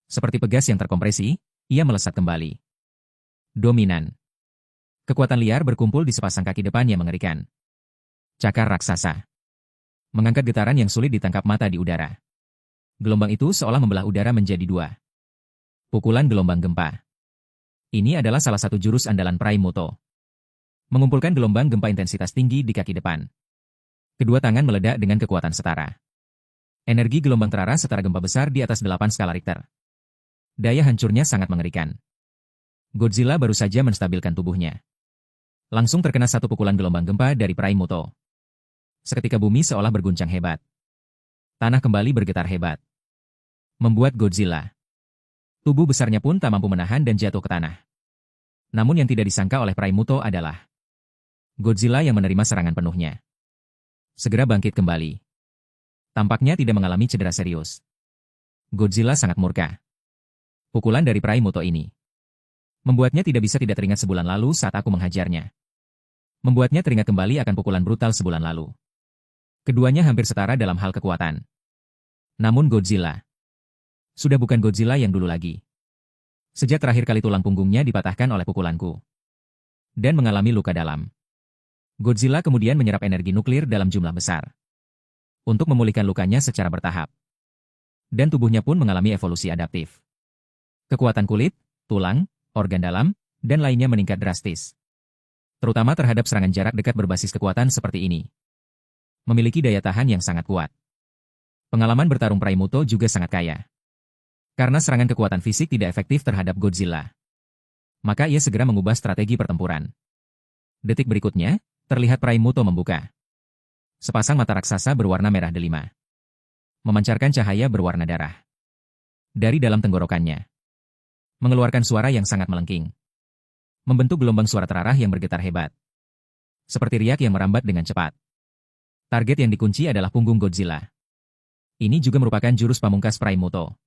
Seperti pegas yang terkompresi, ia melesat kembali. Dominan. Kekuatan liar berkumpul di sepasang kaki depan yang mengerikan. Cakar raksasa. Mengangkat getaran yang sulit ditangkap mata di udara. Gelombang itu seolah membelah udara menjadi dua. Pukulan gelombang gempa. Ini adalah salah satu jurus andalan Praimoto. Mengumpulkan gelombang gempa intensitas tinggi di kaki depan. Kedua tangan meledak dengan kekuatan setara. Energi gelombang terarah setara gempa besar di atas 8 skala Richter. Daya hancurnya sangat mengerikan. Godzilla baru saja menstabilkan tubuhnya. Langsung terkena satu pukulan gelombang gempa dari Praimoto. Seketika bumi seolah berguncang hebat. Tanah kembali bergetar hebat. Membuat Godzilla. Tubuh besarnya pun tak mampu menahan dan jatuh ke tanah. Namun yang tidak disangka oleh Praimoto adalah Godzilla yang menerima serangan penuhnya. Segera bangkit kembali. Tampaknya tidak mengalami cedera serius. Godzilla sangat murka. Pukulan dari Praimoto ini membuatnya tidak bisa tidak teringat sebulan lalu saat aku menghajarnya. Membuatnya teringat kembali akan pukulan brutal sebulan lalu. Keduanya hampir setara dalam hal kekuatan. Namun Godzilla sudah bukan Godzilla yang dulu lagi. Sejak terakhir kali tulang punggungnya dipatahkan oleh pukulanku. Dan mengalami luka dalam. Godzilla kemudian menyerap energi nuklir dalam jumlah besar. Untuk memulihkan lukanya secara bertahap. Dan tubuhnya pun mengalami evolusi adaptif. Kekuatan kulit, tulang, organ dalam, dan lainnya meningkat drastis. Terutama terhadap serangan jarak dekat berbasis kekuatan seperti ini. Memiliki daya tahan yang sangat kuat. Pengalaman bertarung Praimoto juga sangat kaya. Karena serangan kekuatan fisik tidak efektif terhadap Godzilla. Maka ia segera mengubah strategi pertempuran. Detik berikutnya, terlihat Praimoto membuka Sepasang mata raksasa berwarna merah delima, memancarkan cahaya berwarna darah. Dari dalam tenggorokannya, mengeluarkan suara yang sangat melengking. Membentuk gelombang suara terarah yang bergetar hebat. Seperti riak yang merambat dengan cepat. Target yang dikunci adalah punggung Godzilla. Ini juga merupakan jurus pamungkas Prime Muto.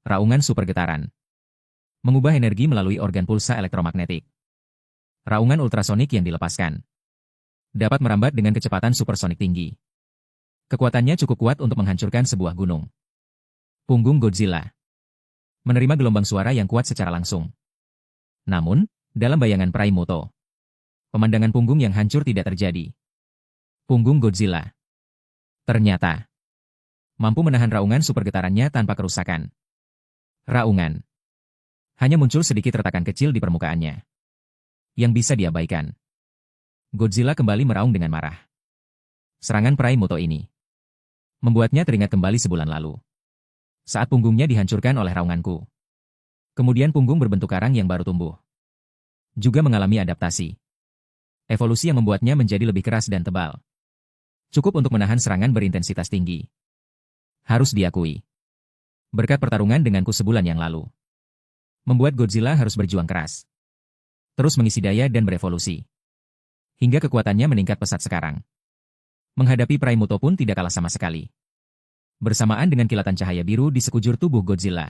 Raungan super getaran. Mengubah energi melalui organ pulsa elektromagnetik. Raungan ultrasonik yang dilepaskan dapat merambat dengan kecepatan supersonik tinggi. Kekuatannya cukup kuat untuk menghancurkan sebuah gunung. Punggung Godzilla menerima gelombang suara yang kuat secara langsung. Namun, dalam bayangan Prime Muto, pemandangan punggung yang hancur tidak terjadi. Punggung Godzilla ternyata mampu menahan raungan super getarannya tanpa kerusakan. Raungan hanya muncul sedikit retakan kecil di permukaannya yang bisa diabaikan. Godzilla kembali meraung dengan marah. Serangan Prime Muto ini membuatnya teringat kembali sebulan lalu, saat punggungnya dihancurkan oleh raunganku. Kemudian punggung berbentuk karang yang baru tumbuh juga mengalami adaptasi. Evolusi yang membuatnya menjadi lebih keras dan tebal. Cukup untuk menahan serangan berintensitas tinggi. Harus diakui, berkat pertarungan denganku sebulan yang lalu, membuat Godzilla harus berjuang keras, terus mengisi daya dan berevolusi, hingga kekuatannya meningkat pesat sekarang. Menghadapi Prime Muto pun tidak kalah sama sekali. Bersamaan dengan kilatan cahaya biru di sekujur tubuh Godzilla,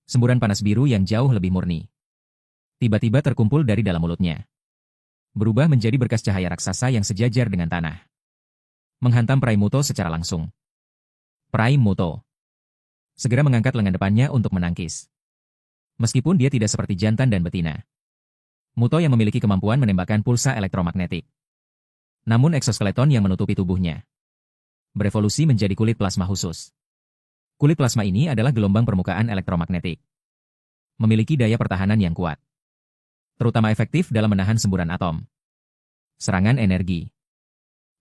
semburan panas biru yang jauh lebih murni tiba-tiba terkumpul dari dalam mulutnya, berubah menjadi berkas cahaya raksasa yang sejajar dengan tanah, menghantam Prime Muto secara langsung. Prime Muto segera mengangkat lengan depannya untuk menangkis. Meskipun dia tidak seperti jantan dan betina, Muto yang memiliki kemampuan menembakkan pulsa elektromagnetik. Namun eksoskeleton yang menutupi tubuhnya berevolusi menjadi kulit plasma khusus. Kulit plasma ini adalah gelombang permukaan elektromagnetik. Memiliki daya pertahanan yang kuat, terutama efektif dalam menahan semburan atom, serangan energi.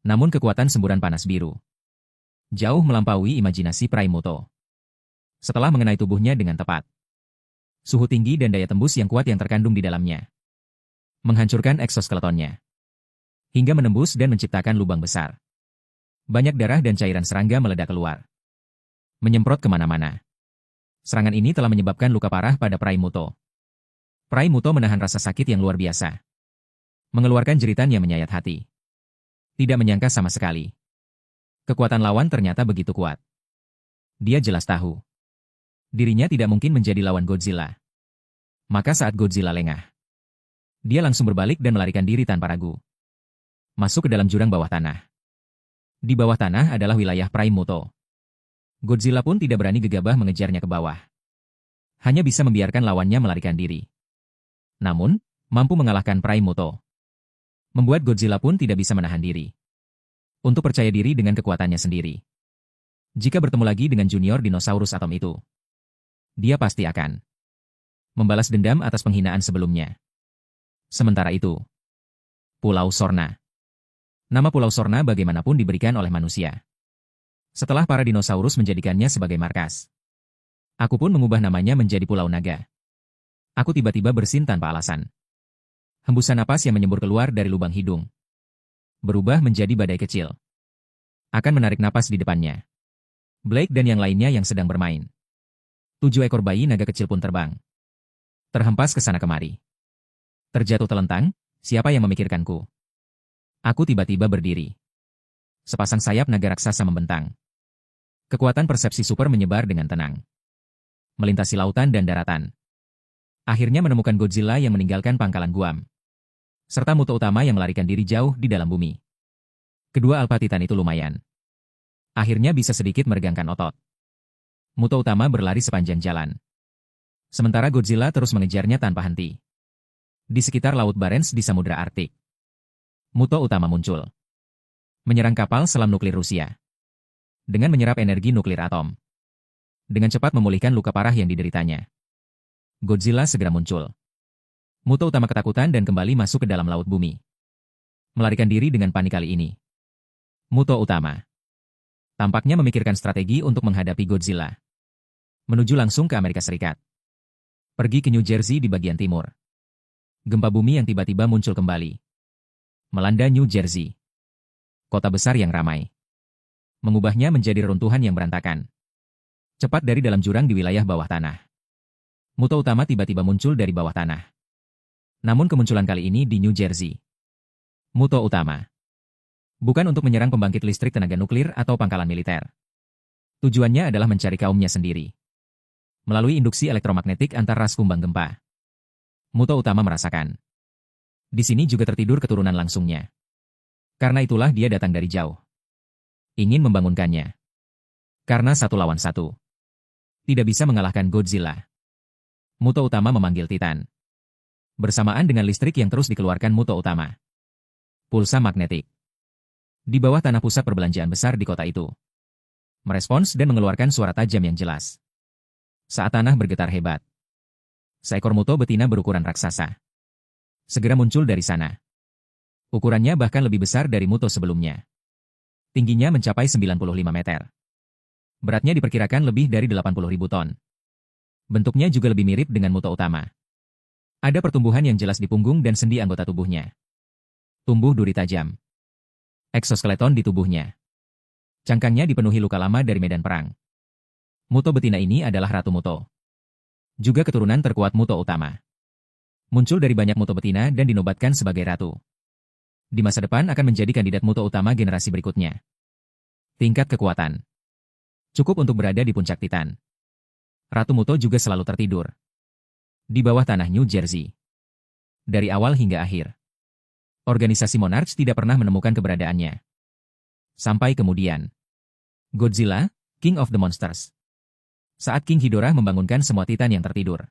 Namun kekuatan semburan panas biru jauh melampaui imajinasi Prime Muto. Setelah mengenai tubuhnya dengan tepat, suhu tinggi dan daya tembus yang kuat yang terkandung di dalamnya menghancurkan eksoskeletonnya hingga menembus dan menciptakan lubang besar. Banyak darah dan cairan serangga meledak keluar, menyemprot kemana-mana. Serangan ini telah menyebabkan luka parah pada Prime Muto. Prime Muto menahan rasa sakit yang luar biasa, mengeluarkan jeritan yang menyayat hati. Tidak menyangka sama sekali, kekuatan lawan ternyata begitu kuat. Dia jelas tahu, dirinya tidak mungkin menjadi lawan Godzilla. Maka saat Godzilla lengah, dia langsung berbalik dan melarikan diri tanpa ragu, masuk ke dalam jurang bawah tanah. Di bawah tanah adalah wilayah Prime Muto. Godzilla pun tidak berani gegabah mengejarnya ke bawah. Hanya bisa membiarkan lawannya melarikan diri. Namun, mampu mengalahkan Prime Muto, membuat Godzilla pun tidak bisa menahan diri untuk percaya diri dengan kekuatannya sendiri. Jika bertemu lagi dengan junior dinosaurus atom itu, dia pasti akan membalas dendam atas penghinaan sebelumnya. Sementara itu, Pulau Sorna. Nama Pulau Sorna bagaimanapun diberikan oleh manusia setelah para dinosaurus menjadikannya sebagai markas. Aku pun mengubah namanya menjadi Pulau Naga. Aku tiba-tiba bersin tanpa alasan. Hembusan napas yang menyembur keluar dari lubang hidung berubah menjadi badai kecil, akan menarik napas di depannya. Blake dan yang lainnya yang sedang bermain. 7 ekor bayi naga kecil pun terbang, terhempas ke sana kemari. Terjatuh telentang, siapa yang memikirkanku? Aku tiba-tiba berdiri. Sepasang sayap naga raksasa membentang. Kekuatan persepsi super menyebar dengan tenang, melintasi lautan dan daratan. Akhirnya menemukan Godzilla yang meninggalkan pangkalan Guam, serta Muto utama yang melarikan diri jauh di dalam bumi. Kedua Alpha Titan itu lumayan. Akhirnya bisa sedikit meregangkan otot. Muto utama berlari sepanjang jalan, sementara Godzilla terus mengejarnya tanpa henti. Di sekitar Laut Barents di Samudra Arktik, Muto utama muncul, menyerang kapal selam nuklir Rusia dengan menyerap energi nuklir atom. Dengan cepat memulihkan luka parah yang dideritanya, Godzilla segera muncul. Muto utama ketakutan dan kembali masuk ke dalam laut bumi, melarikan diri dengan panik kali ini. Muto utama tampaknya memikirkan strategi untuk menghadapi Godzilla. Menuju langsung ke Amerika Serikat. Pergi ke New Jersey di bagian timur. Gempa bumi yang tiba-tiba muncul kembali melanda New Jersey. Kota besar yang ramai. Mengubahnya menjadi reruntuhan yang berantakan. Cepat dari dalam jurang di wilayah bawah tanah. Muto utama tiba-tiba muncul dari bawah tanah. Namun kemunculan kali ini di New Jersey. Muto utama. Bukan untuk menyerang pembangkit listrik tenaga nuklir atau pangkalan militer. Tujuannya adalah mencari kaumnya sendiri. Melalui induksi elektromagnetik antar ras kumbang gempa. Muto utama merasakan. Di sini juga tertidur keturunan langsungnya. Karena itulah dia datang dari jauh. Ingin membangunkannya. Karena 1 lawan 1. Tidak bisa mengalahkan Godzilla. Muto utama memanggil Titan. Bersamaan dengan listrik yang terus dikeluarkan Muto utama. Pulsa magnetik. Di bawah tanah pusat perbelanjaan besar di kota itu. Merespons dan mengeluarkan suara tajam yang jelas. Saat tanah bergetar hebat. Seekor Muto betina berukuran raksasa. Segera muncul dari sana. Ukurannya bahkan lebih besar dari Muto sebelumnya. Tingginya mencapai 95 meter. Beratnya diperkirakan lebih dari 80.000 ton. Bentuknya juga lebih mirip dengan Muto utama. Ada pertumbuhan yang jelas di punggung dan sendi anggota tubuhnya. Tumbuh duri tajam. Eksoskeleton di tubuhnya. Cangkangnya dipenuhi luka lama dari medan perang. Muto betina ini adalah Ratu Muto. Juga keturunan terkuat Muto utama. Muncul dari banyak Muto betina dan dinobatkan sebagai ratu. Di masa depan akan menjadi kandidat Muto utama generasi berikutnya. Tingkat kekuatan. Cukup untuk berada di puncak Titan. Ratu Muto juga selalu tertidur. Di bawah tanah New Jersey. Dari awal hingga akhir. Organisasi Monarch tidak pernah menemukan keberadaannya. Sampai kemudian. Godzilla, King of the Monsters. Saat King Ghidorah membangunkan semua Titan yang tertidur.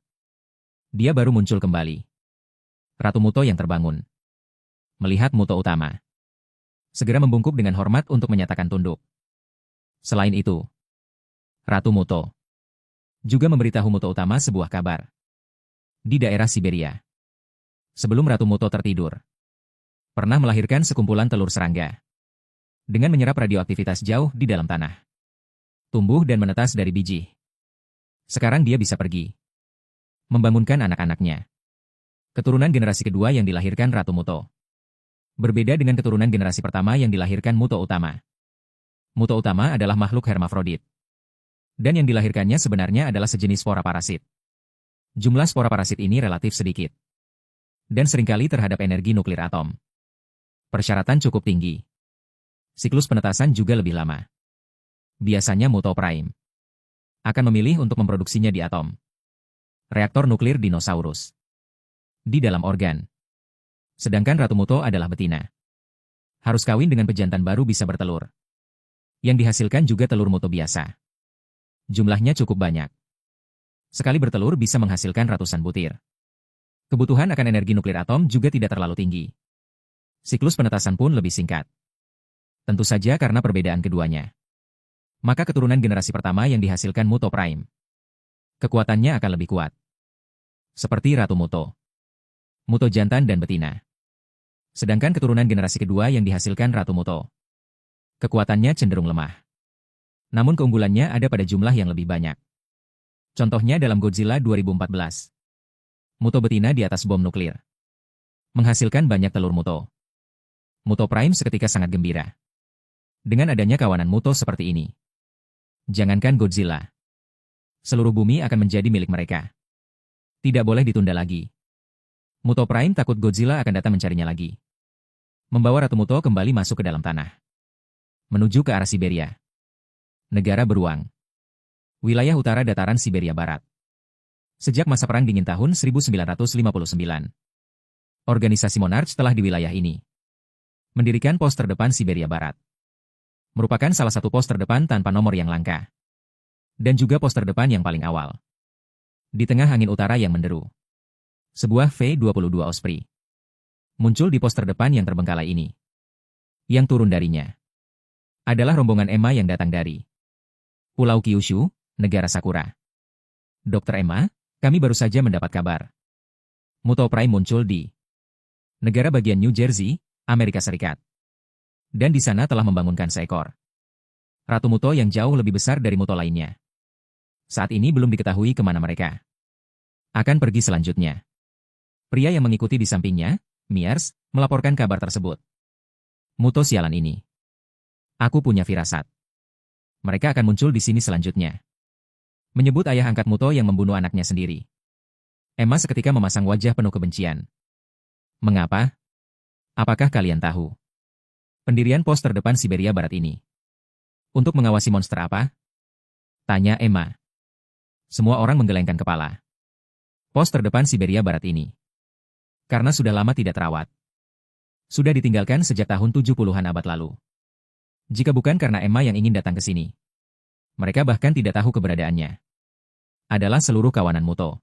Dia baru muncul kembali. Ratu Muto yang terbangun. Melihat Muto utama. Segera membungkuk dengan hormat untuk menyatakan tunduk. Selain itu, Ratu Muto juga memberitahu Muto utama sebuah kabar. Di daerah Siberia. Sebelum Ratu Muto tertidur. Pernah melahirkan sekumpulan telur serangga. Dengan menyerap radioaktivitas jauh di dalam tanah. Tumbuh dan menetas dari biji. Sekarang dia bisa pergi. Membangunkan anak-anaknya. Keturunan generasi kedua yang dilahirkan Ratu Muto. Berbeda dengan keturunan generasi pertama yang dilahirkan Muto utama. Muto utama adalah makhluk hermafrodit. Dan yang dilahirkannya sebenarnya adalah sejenis spora parasit. Jumlah spora parasit ini relatif sedikit. Dan seringkali terhadap energi nuklir atom. Persyaratan cukup tinggi. Siklus penetasan juga lebih lama. Biasanya Muto Prime akan memilih untuk memproduksinya di atom. Reaktor nuklir dinosaurus. Di dalam organ. Sedangkan Ratu Muto adalah betina. Harus kawin dengan pejantan baru bisa bertelur. Yang dihasilkan juga telur Muto biasa. Jumlahnya cukup banyak. Sekali bertelur bisa menghasilkan ratusan butir. Kebutuhan akan energi nuklir atom juga tidak terlalu tinggi. Siklus penetasan pun lebih singkat. Tentu saja karena perbedaan keduanya. Maka keturunan generasi pertama yang dihasilkan Muto Prime. Kekuatannya akan lebih kuat. Seperti Ratu Muto. Muto jantan dan betina. Sedangkan keturunan generasi kedua yang dihasilkan Ratu Muto. Kekuatannya cenderung lemah. Namun keunggulannya ada pada jumlah yang lebih banyak. Contohnya dalam Godzilla 2014. Muto betina di atas bom nuklir. Menghasilkan banyak telur Muto. Muto Prime seketika sangat gembira. Dengan adanya kawanan Muto seperti ini. Jangankan Godzilla. Seluruh bumi akan menjadi milik mereka. Tidak boleh ditunda lagi. Muto Prime takut Godzilla akan datang mencarinya lagi. Membawa Ratu Muto kembali masuk ke dalam tanah. Menuju ke arah Siberia. Negara beruang. Wilayah utara dataran Siberia Barat. Sejak masa Perang Dingin tahun 1959. Organisasi Monarch telah di wilayah ini. Mendirikan pos terdepan Siberia Barat. Merupakan salah satu pos terdepan tanpa nomor yang langka. Dan juga pos terdepan yang paling awal. Di tengah angin utara yang menderu. Sebuah V-22 Osprey. Muncul di pos terdepan yang terbengkalai ini. Yang turun darinya. Adalah rombongan Emma yang datang dari Pulau Kyushu, negara Sakura. Dokter Emma, kami baru saja mendapat kabar. Muto Prime muncul di negara bagian New Jersey, Amerika Serikat. Dan di sana telah membangunkan seekor Ratu Muto yang jauh lebih besar dari Muto lainnya. Saat ini belum diketahui kemana mereka akan pergi selanjutnya. Pria yang mengikuti di sampingnya, Mears, melaporkan kabar tersebut. Muto sialan ini Aku punya firasat. Mereka akan muncul di sini selanjutnya. Menyebut ayah angkat Muto yang membunuh anaknya sendiri. Emma seketika memasang wajah penuh kebencian. Mengapa? Apakah kalian tahu? Pendirian pos terdepan Siberia Barat ini. Untuk mengawasi monster apa? Tanya Emma. Semua orang menggelengkan kepala. Pos terdepan Siberia Barat ini. Karena sudah lama tidak terawat. Sudah ditinggalkan sejak tahun 70-an abad lalu. Jika bukan karena Emma yang ingin datang ke sini. Mereka bahkan tidak tahu keberadaannya. Adalah seluruh kawanan Muto.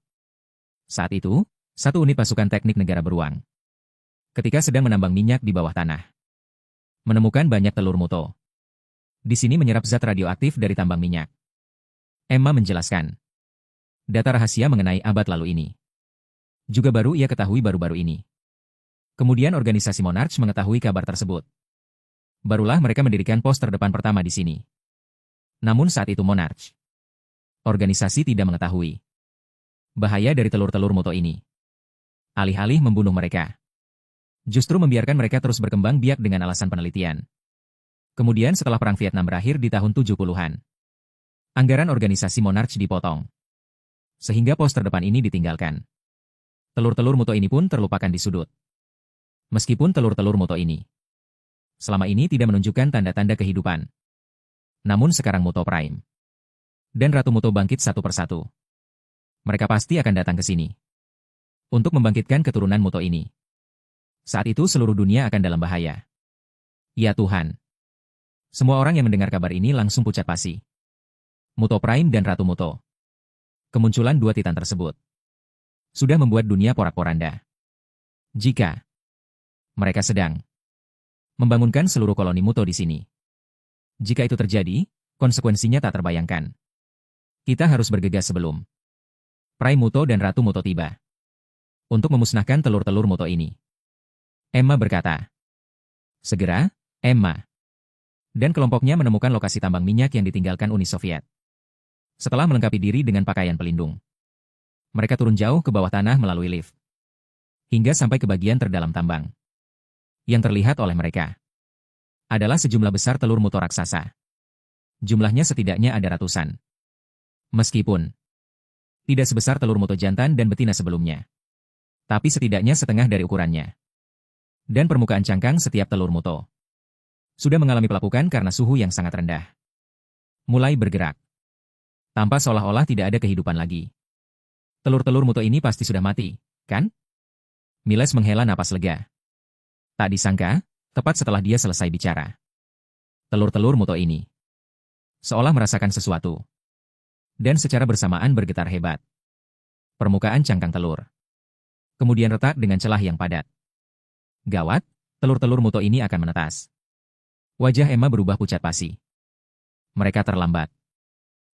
Saat itu, satu unit pasukan teknik negara beruang. Ketika sedang menambang minyak di bawah tanah. Menemukan banyak telur Muto. Di sini menyerap zat radioaktif dari tambang minyak. Emma menjelaskan. Data rahasia mengenai abad lalu ini. Juga baru ia ketahui baru-baru ini. Kemudian organisasi Monarch mengetahui kabar tersebut. Barulah mereka mendirikan pos terdepan pertama di sini. Namun saat itu Monarch. Organisasi tidak mengetahui bahaya dari telur-telur Muto ini. Alih-alih membunuh mereka. Justru membiarkan mereka terus berkembang biak dengan alasan penelitian. Kemudian setelah Perang Vietnam berakhir di tahun 70-an. Anggaran organisasi Monarch dipotong. Sehingga pos terdepan ini ditinggalkan. Telur-telur Muto ini pun terlupakan di sudut. Meskipun telur-telur Muto ini selama ini tidak menunjukkan tanda-tanda kehidupan. Namun sekarang Muto Prime dan Ratu Muto bangkit satu persatu. Mereka pasti akan datang ke sini untuk membangkitkan keturunan Muto ini. Saat itu seluruh dunia akan dalam bahaya. Ya Tuhan. Semua orang yang mendengar kabar ini langsung pucat pasi. Muto Prime dan Ratu Muto. Kemunculan dua titan tersebut sudah membuat dunia porak-poranda. Jika mereka sedang membangunkan seluruh koloni Muto di sini. Jika itu terjadi, konsekuensinya tak terbayangkan. Kita harus bergegas sebelum Prime Muto dan Ratu Muto tiba. Untuk memusnahkan telur-telur Muto ini. Emma berkata. Segera, Emma dan kelompoknya menemukan lokasi tambang minyak yang ditinggalkan Uni Soviet. Setelah melengkapi diri dengan pakaian pelindung. Mereka turun jauh ke bawah tanah melalui lift. Hingga sampai ke bagian terdalam tambang. Yang terlihat oleh mereka adalah sejumlah besar telur Muto raksasa. Jumlahnya setidaknya ada ratusan. Meskipun tidak sebesar telur Muto jantan dan betina sebelumnya. Tapi setidaknya setengah dari ukurannya. Dan permukaan cangkang setiap telur Muto sudah mengalami pelapukan karena suhu yang sangat rendah. Mulai bergerak. Tanpa seolah-olah tidak ada kehidupan lagi. Telur-telur Muto ini pasti sudah mati, kan? Miles menghela napas lega. Tak disangka, tepat setelah dia selesai bicara. Telur-telur Muto ini seolah merasakan sesuatu. Dan secara bersamaan bergetar hebat. Permukaan cangkang telur kemudian retak dengan celah yang padat. Gawat, telur-telur Muto ini akan menetas. Wajah Emma berubah pucat pasi. Mereka terlambat.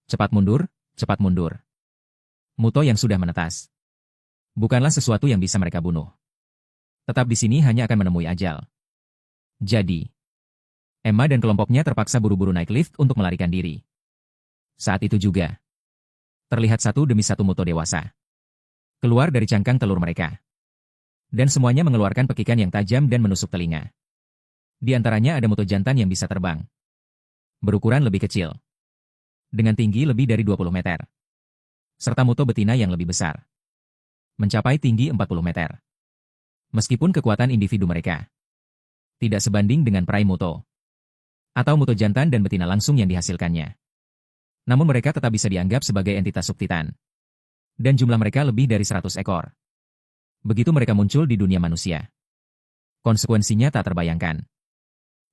Cepat mundur, cepat mundur. Muto yang sudah menetas bukanlah sesuatu yang bisa mereka bunuh. Tetap di sini hanya akan menemui ajal. Jadi, Emma dan kelompoknya terpaksa buru-buru naik lift untuk melarikan diri. Saat itu juga, terlihat satu demi satu Muto dewasa keluar dari cangkang telur mereka. Dan semuanya mengeluarkan pekikan yang tajam dan menusuk telinga. Di antaranya ada Muto jantan yang bisa terbang. Berukuran lebih kecil. Dengan tinggi lebih dari 20 meter. Serta Muto betina yang lebih besar. Mencapai tinggi 40 meter. Meskipun kekuatan individu mereka tidak sebanding dengan Prime Muto atau Muto jantan dan betina langsung yang dihasilkannya. Namun mereka tetap bisa dianggap sebagai entitas subtitan. Dan jumlah mereka lebih dari 100 ekor. Begitu mereka muncul di dunia manusia. Konsekuensinya tak terbayangkan.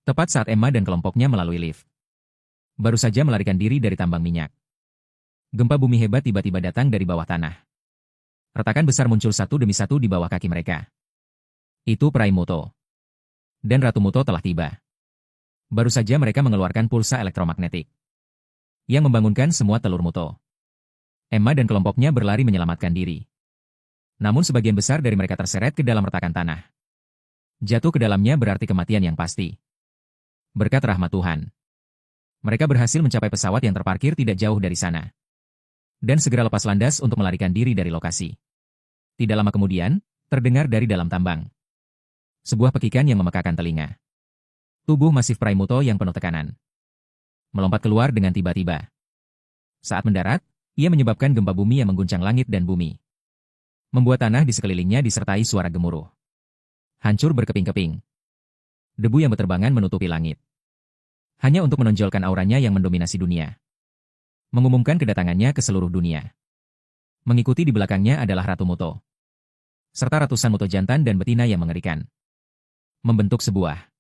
Tepat saat Emma dan kelompoknya melalui lift. Baru saja melarikan diri dari tambang minyak. Gempa bumi hebat tiba-tiba datang dari bawah tanah. Retakan besar muncul satu demi satu di bawah kaki mereka. Itu Prime Muto. Dan Ratu Muto telah tiba. Baru saja mereka mengeluarkan pulsa elektromagnetik yang membangunkan semua telur Muto. Emma dan kelompoknya berlari menyelamatkan diri. Namun sebagian besar dari mereka terseret ke dalam retakan tanah. Jatuh ke dalamnya berarti kematian yang pasti. Berkat rahmat Tuhan, mereka berhasil mencapai pesawat yang terparkir tidak jauh dari sana. Dan segera lepas landas untuk melarikan diri dari lokasi. Tidak lama kemudian, terdengar dari dalam tambang sebuah pekikan yang memekakan telinga. Tubuh masif Prime Muto yang penuh tekanan. Melompat keluar dengan tiba-tiba. Saat mendarat, ia menyebabkan gempa bumi yang mengguncang langit dan bumi. Membuat tanah di sekelilingnya disertai suara gemuruh. Hancur berkeping-keping. Debu yang berterbangan menutupi langit. Hanya untuk menonjolkan auranya yang mendominasi dunia. Mengumumkan kedatangannya ke seluruh dunia. Mengikuti di belakangnya adalah Ratu Muto. Serta ratusan Muto jantan dan betina yang mengerikan. Membentuk sebuah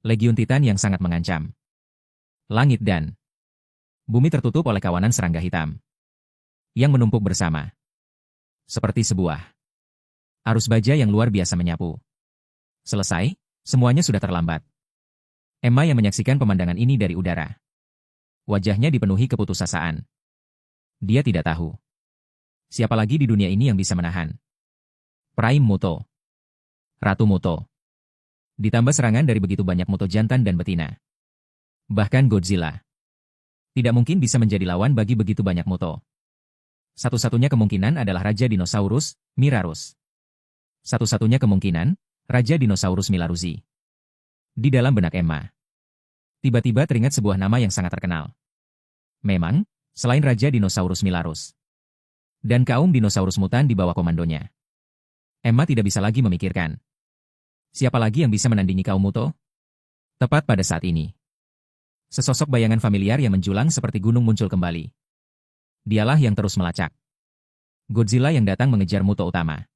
legiun Titan yang sangat mengancam. Langit dan bumi tertutup oleh kawanan serangga hitam. Yang menumpuk bersama. Seperti sebuah arus baja yang luar biasa menyapu. Selesai, semuanya sudah terlambat. Emma yang menyaksikan pemandangan ini dari udara. Wajahnya dipenuhi keputusasaan. Dia tidak tahu. Siapa lagi di dunia ini yang bisa menahan Prime Muto, Ratu Muto. Ditambah serangan dari begitu banyak Muto jantan dan betina. Bahkan Godzilla tidak mungkin bisa menjadi lawan bagi begitu banyak Muto. Satu-satunya kemungkinan adalah Raja Dinosaurus, Mirarus. Satu-satunya kemungkinan, Raja Dinosaurus Milaruzi. Di dalam benak Emma, tiba-tiba teringat sebuah nama yang sangat terkenal. Memang, selain Raja Dinosaurus Milarus dan kaum dinosaurus mutan di bawah komandonya, Emma tidak bisa lagi memikirkan siapa lagi yang bisa menandingi kaum Muto. Tepat pada saat ini, sesosok bayangan familiar yang menjulang seperti gunung muncul kembali. Dialah yang terus melacak. Godzilla yang datang mengejar Muto utama.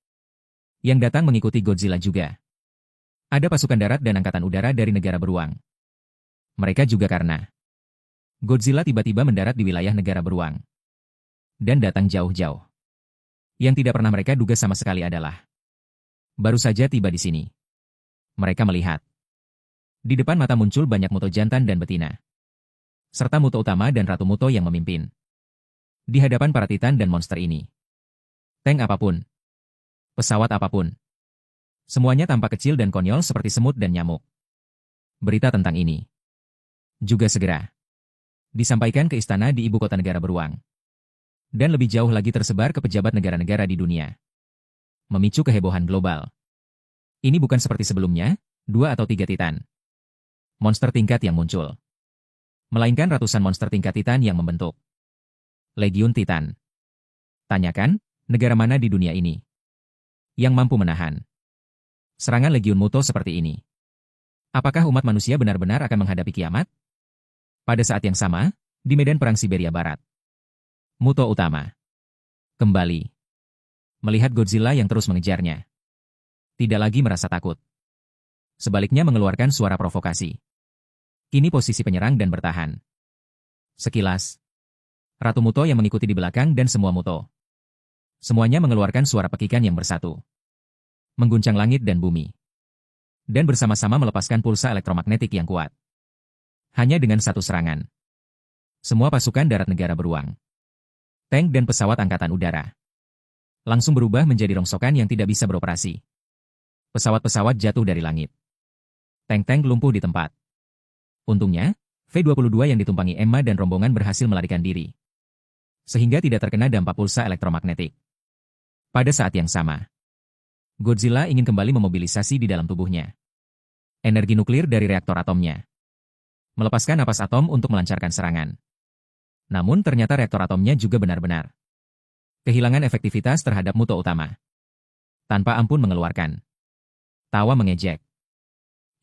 Yang datang mengikuti Godzilla juga. Ada pasukan darat dan angkatan udara dari negara beruang. Mereka juga karena Godzilla tiba-tiba mendarat di wilayah negara beruang. Dan datang jauh-jauh. Yang tidak pernah mereka duga sama sekali adalah baru saja tiba di sini. Mereka melihat di depan mata muncul banyak Muto jantan dan betina. Serta Muto utama dan Ratu Muto yang memimpin. Di hadapan para Titan dan monster ini. Tank apapun. Pesawat apapun. Semuanya tampak kecil dan konyol seperti semut dan nyamuk. Berita tentang ini juga segera disampaikan ke istana di ibu kota negara beruang. Dan lebih jauh lagi tersebar ke pejabat negara-negara di dunia. Memicu kehebohan global. Ini bukan seperti sebelumnya, 2 atau 3 Titan monster tingkat yang muncul. Melainkan ratusan monster tingkat Titan yang membentuk Legiun Titan. Tanyakan, negara mana di dunia ini yang mampu menahan serangan Legiun Muto seperti ini? Apakah umat manusia benar-benar akan menghadapi kiamat? Pada saat yang sama, di medan perang Siberia Barat, Muto utama kembali melihat Godzilla yang terus mengejarnya. Tidak lagi merasa takut. Sebaliknya mengeluarkan suara provokasi. Kini posisi penyerang dan bertahan. Sekilas, Ratu Muto yang mengikuti di belakang dan semua Muto. Semuanya mengeluarkan suara pekikan yang bersatu. Mengguncang langit dan bumi. Dan bersama-sama melepaskan pulsa elektromagnetik yang kuat. Hanya dengan satu serangan. Semua pasukan darat negara beruang, tank dan pesawat angkatan udara langsung berubah menjadi rongsokan yang tidak bisa beroperasi. Pesawat-pesawat jatuh dari langit. Tank-tank lumpuh di tempat. Untungnya, V-22 yang ditumpangi Emma dan rombongan berhasil melarikan diri. Sehingga tidak terkena dampak pulsa elektromagnetik. Pada saat yang sama, Godzilla ingin kembali memobilisasi di dalam tubuhnya energi nuklir dari reaktor atomnya. Melepaskan napas atom untuk melancarkan serangan. Namun ternyata reaktor atomnya juga benar-benar kehilangan efektivitas terhadap Muto utama. Tanpa ampun mengeluarkan tawa mengejek.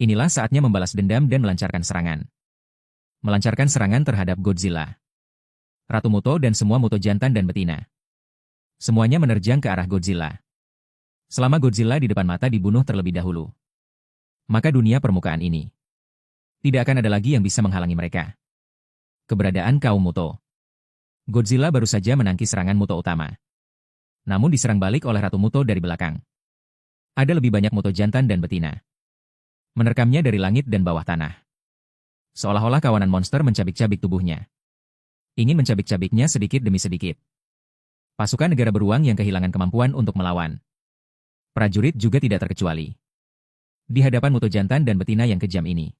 Inilah saatnya membalas dendam dan melancarkan serangan. Melancarkan serangan terhadap Godzilla, Ratu Muto dan semua Muto jantan dan betina. Semuanya menerjang ke arah Godzilla. Selama Godzilla di depan mata dibunuh terlebih dahulu, maka dunia permukaan ini tidak akan ada lagi yang bisa menghalangi mereka. Keberadaan kaum Muto. Godzilla baru saja menangkis serangan Muto utama. Namun diserang balik oleh Ratu Muto dari belakang. Ada lebih banyak Muto jantan dan betina. Menerkamnya dari langit dan bawah tanah. Seolah-olah kawanan monster mencabik-cabik tubuhnya. Ingin mencabik-cabiknya sedikit demi sedikit. Pasukan negara beruang yang kehilangan kemampuan untuk melawan. Prajurit juga tidak terkecuali. Di hadapan Muto jantan dan betina yang kejam ini,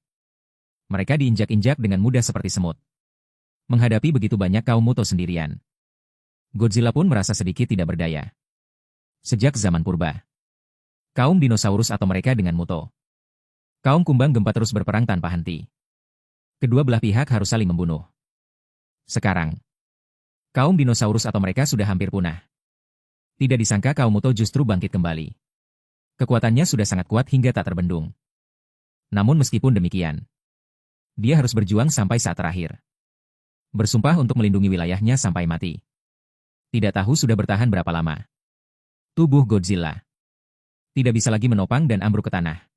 mereka diinjak-injak dengan mudah seperti semut. Menghadapi begitu banyak kaum Muto sendirian, Godzilla pun merasa sedikit tidak berdaya. Sejak zaman purba, kaum dinosaurus atau mereka dengan Muto, Kaum kumbang gempa terus berperang tanpa henti. Kedua belah pihak harus saling membunuh. Sekarang, kaum dinosaurus atau mereka sudah hampir punah. Tidak disangka kaum Muto justru bangkit kembali. Kekuatannya sudah sangat kuat hingga tak terbendung. Namun meskipun demikian, dia harus berjuang sampai saat terakhir. Bersumpah untuk melindungi wilayahnya sampai mati. Tidak tahu sudah bertahan berapa lama. Tubuh Godzilla tidak bisa lagi menopang dan ambruk ke tanah.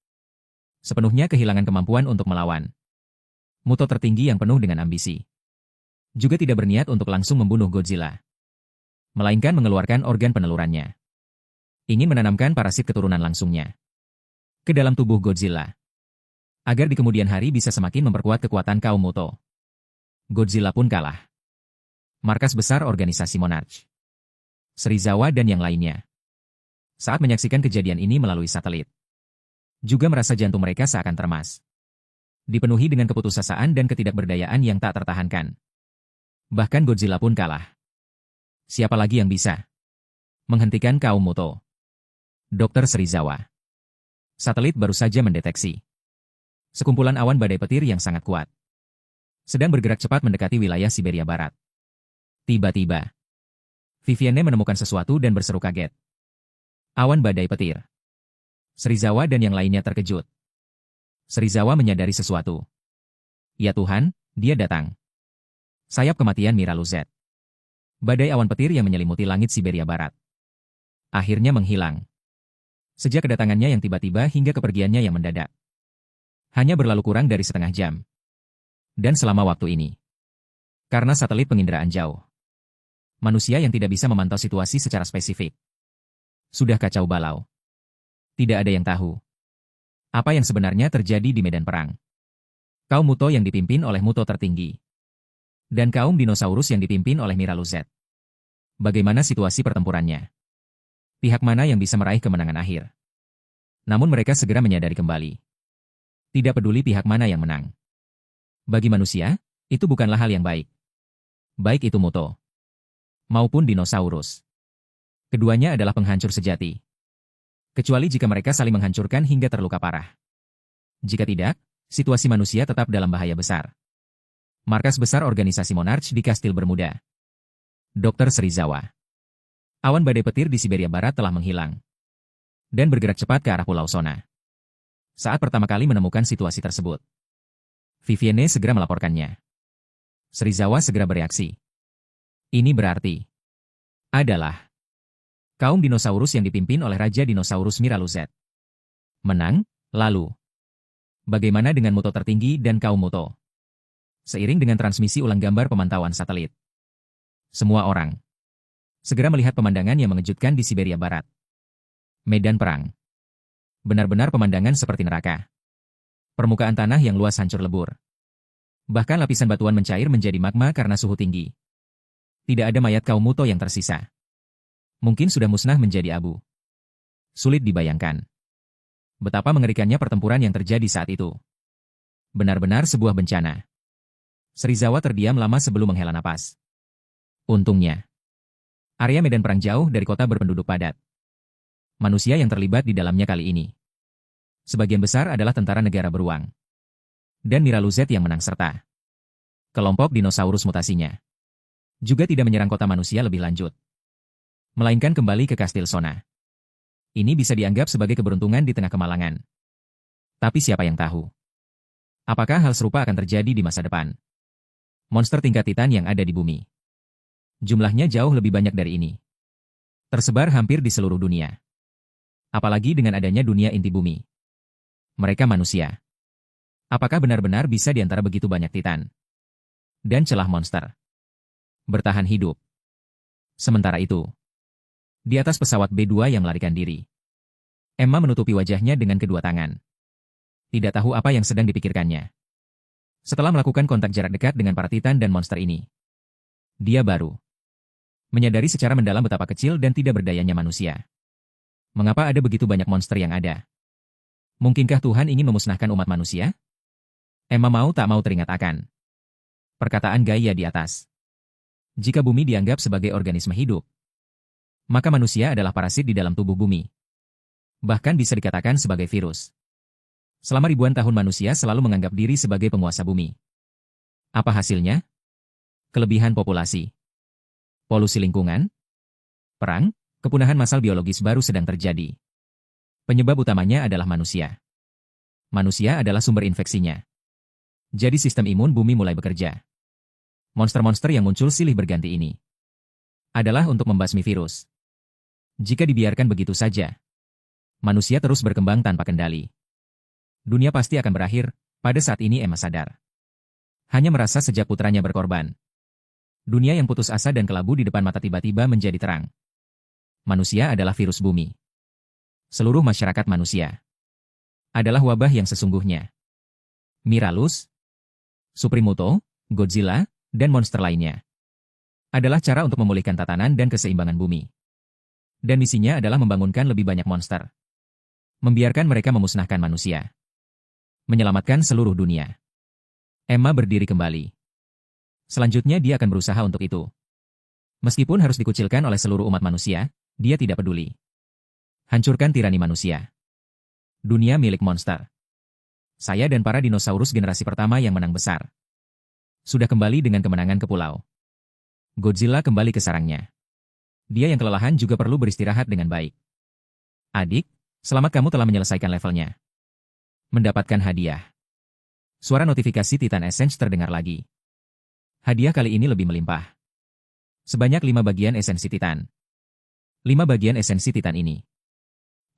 Sepenuhnya kehilangan kemampuan untuk melawan. Muto tertinggi yang penuh dengan ambisi juga tidak berniat untuk langsung membunuh Godzilla, melainkan mengeluarkan organ penelurannya. Ingin menanamkan parasit keturunan langsungnya ke dalam tubuh Godzilla, agar di kemudian hari bisa semakin memperkuat kekuatan kaum Muto. Godzilla pun kalah. Markas besar organisasi Monarch, Serizawa dan yang lainnya, saat menyaksikan kejadian ini melalui satelit, juga merasa jantung mereka seakan termas. Dipenuhi dengan keputusasaan dan ketidakberdayaan yang tak tertahankan. Bahkan Godzilla pun kalah. Siapa lagi yang bisa menghentikan kaum Muto? Dokter Serizawa. Satelit baru saja mendeteksi sekumpulan awan badai petir yang sangat kuat sedang bergerak cepat mendekati wilayah Siberia Barat. Tiba-tiba, Vivienne menemukan sesuatu dan berseru kaget. Awan badai petir. Serizawa dan yang lainnya terkejut. Serizawa menyadari sesuatu. Ya Tuhan, dia datang. Sayap kematian Miraluzet. Badai awan petir yang menyelimuti langit Siberia Barat akhirnya menghilang. Sejak kedatangannya yang tiba-tiba hingga kepergiannya yang mendadak. Hanya berlalu kurang dari setengah jam. Dan selama waktu ini, karena satelit penginderaan jauh, manusia yang tidak bisa memantau situasi secara spesifik sudah kacau balau. Tidak ada yang tahu apa yang sebenarnya terjadi di medan perang. Kaum Muto yang dipimpin oleh Muto tertinggi, dan kaum dinosaurus yang dipimpin oleh Miraluzet. Bagaimana situasi pertempurannya? Pihak mana yang bisa meraih kemenangan akhir? Namun mereka segera menyadari kembali. Tidak peduli pihak mana yang menang. Bagi manusia, itu bukanlah hal yang baik. Baik itu Muto maupun dinosaurus. Keduanya adalah penghancur sejati. Kecuali jika mereka saling menghancurkan hingga terluka parah. Jika tidak, situasi manusia tetap dalam bahaya besar. Markas besar organisasi Monarch di Kastil Bermuda. Dokter Serizawa. Awan badai petir di Siberia Barat telah menghilang dan bergerak cepat ke arah Pulau Sona. Saat pertama kali menemukan situasi tersebut, Vivienne segera melaporkannya. Serizawa segera bereaksi. Ini berarti adalah kaum dinosaurus yang dipimpin oleh Raja Dinosaurus Miraluzet menang. Lalu, bagaimana dengan Muto tertinggi dan kaum Muto? Seiring dengan transmisi ulang gambar pemantauan satelit, semua orang segera melihat pemandangan yang mengejutkan di Siberia Barat. Medan perang. Benar-benar pemandangan seperti neraka. Permukaan tanah yang luas hancur lebur. Bahkan lapisan batuan mencair menjadi magma karena suhu tinggi. Tidak ada mayat kaum Muto yang tersisa. Mungkin sudah musnah menjadi abu. Sulit dibayangkan betapa mengerikannya pertempuran yang terjadi saat itu. Benar-benar sebuah bencana. Serizawa terdiam lama sebelum menghela napas. Untungnya, area medan perang jauh dari kota berpenduduk padat. Manusia yang terlibat di dalamnya kali ini sebagian besar adalah tentara negara beruang. Dan Miraluzet yang menang serta kelompok dinosaurus mutasinya juga tidak menyerang kota manusia lebih lanjut, melainkan kembali ke Kastil Sona. Ini bisa dianggap sebagai keberuntungan di tengah kemalangan. Tapi siapa yang tahu? Apakah hal serupa akan terjadi di masa depan? Monster tingkat Titan yang ada di bumi jumlahnya jauh lebih banyak dari ini. Tersebar hampir di seluruh dunia. Apalagi dengan adanya dunia inti bumi. Mereka manusia. Apakah benar-benar bisa di antara begitu banyak Titan dan celah monster bertahan hidup? Sementara itu, di atas pesawat B2 yang melarikan diri, Emma menutupi wajahnya dengan kedua tangan. Tidak tahu apa yang sedang dipikirkannya. Setelah melakukan kontak jarak dekat dengan para Titan dan monster ini, dia baru menyadari secara mendalam betapa kecil dan tidak berdayanya manusia. Mengapa ada begitu banyak monster yang ada? Mungkinkah Tuhan ingin memusnahkan umat manusia? Emma mau tak mau teringat akan perkataan Gaia di atas. Jika bumi dianggap sebagai organisme hidup, maka manusia adalah parasit di dalam tubuh bumi. Bahkan bisa dikatakan sebagai virus. Selama ribuan tahun manusia selalu menganggap diri sebagai penguasa bumi. Apa hasilnya? Kelebihan populasi, polusi lingkungan, perang, kepunahan massal biologis baru sedang terjadi. Penyebab utamanya adalah manusia. Manusia adalah sumber infeksinya. Jadi sistem imun bumi mulai bekerja. Monster-monster yang muncul silih berganti ini adalah untuk membasmi virus. Jika dibiarkan begitu saja, manusia terus berkembang tanpa kendali. Dunia pasti akan berakhir. Pada saat ini Emma sadar. Hanya merasa sejak putranya berkorban. Dunia yang putus asa dan kelabu di depan mata tiba-tiba menjadi terang. Manusia adalah virus bumi. Seluruh masyarakat manusia adalah wabah yang sesungguhnya. Miralus, Suprimoto, Godzilla, dan monster lainnya adalah cara untuk memulihkan tatanan dan keseimbangan bumi. Dan misinya adalah membangunkan lebih banyak monster. Membiarkan mereka memusnahkan manusia. Menyelamatkan seluruh dunia. Emma berdiri kembali. Selanjutnya dia akan berusaha untuk itu. Meskipun harus dikucilkan oleh seluruh umat manusia, dia tidak peduli. Hancurkan tirani manusia. Dunia milik monster. Saya dan para dinosaurus generasi pertama yang menang besar. Sudah kembali dengan kemenangan ke pulau. Godzilla kembali ke sarangnya. Dia yang kelelahan juga perlu beristirahat dengan baik. Adik, selamat kamu telah menyelesaikan levelnya. Mendapatkan hadiah. Suara notifikasi Titan Essence terdengar lagi. Hadiah kali ini lebih melimpah. Sebanyak 5 bagian esensi Titan. 5 bagian esensi Titan ini.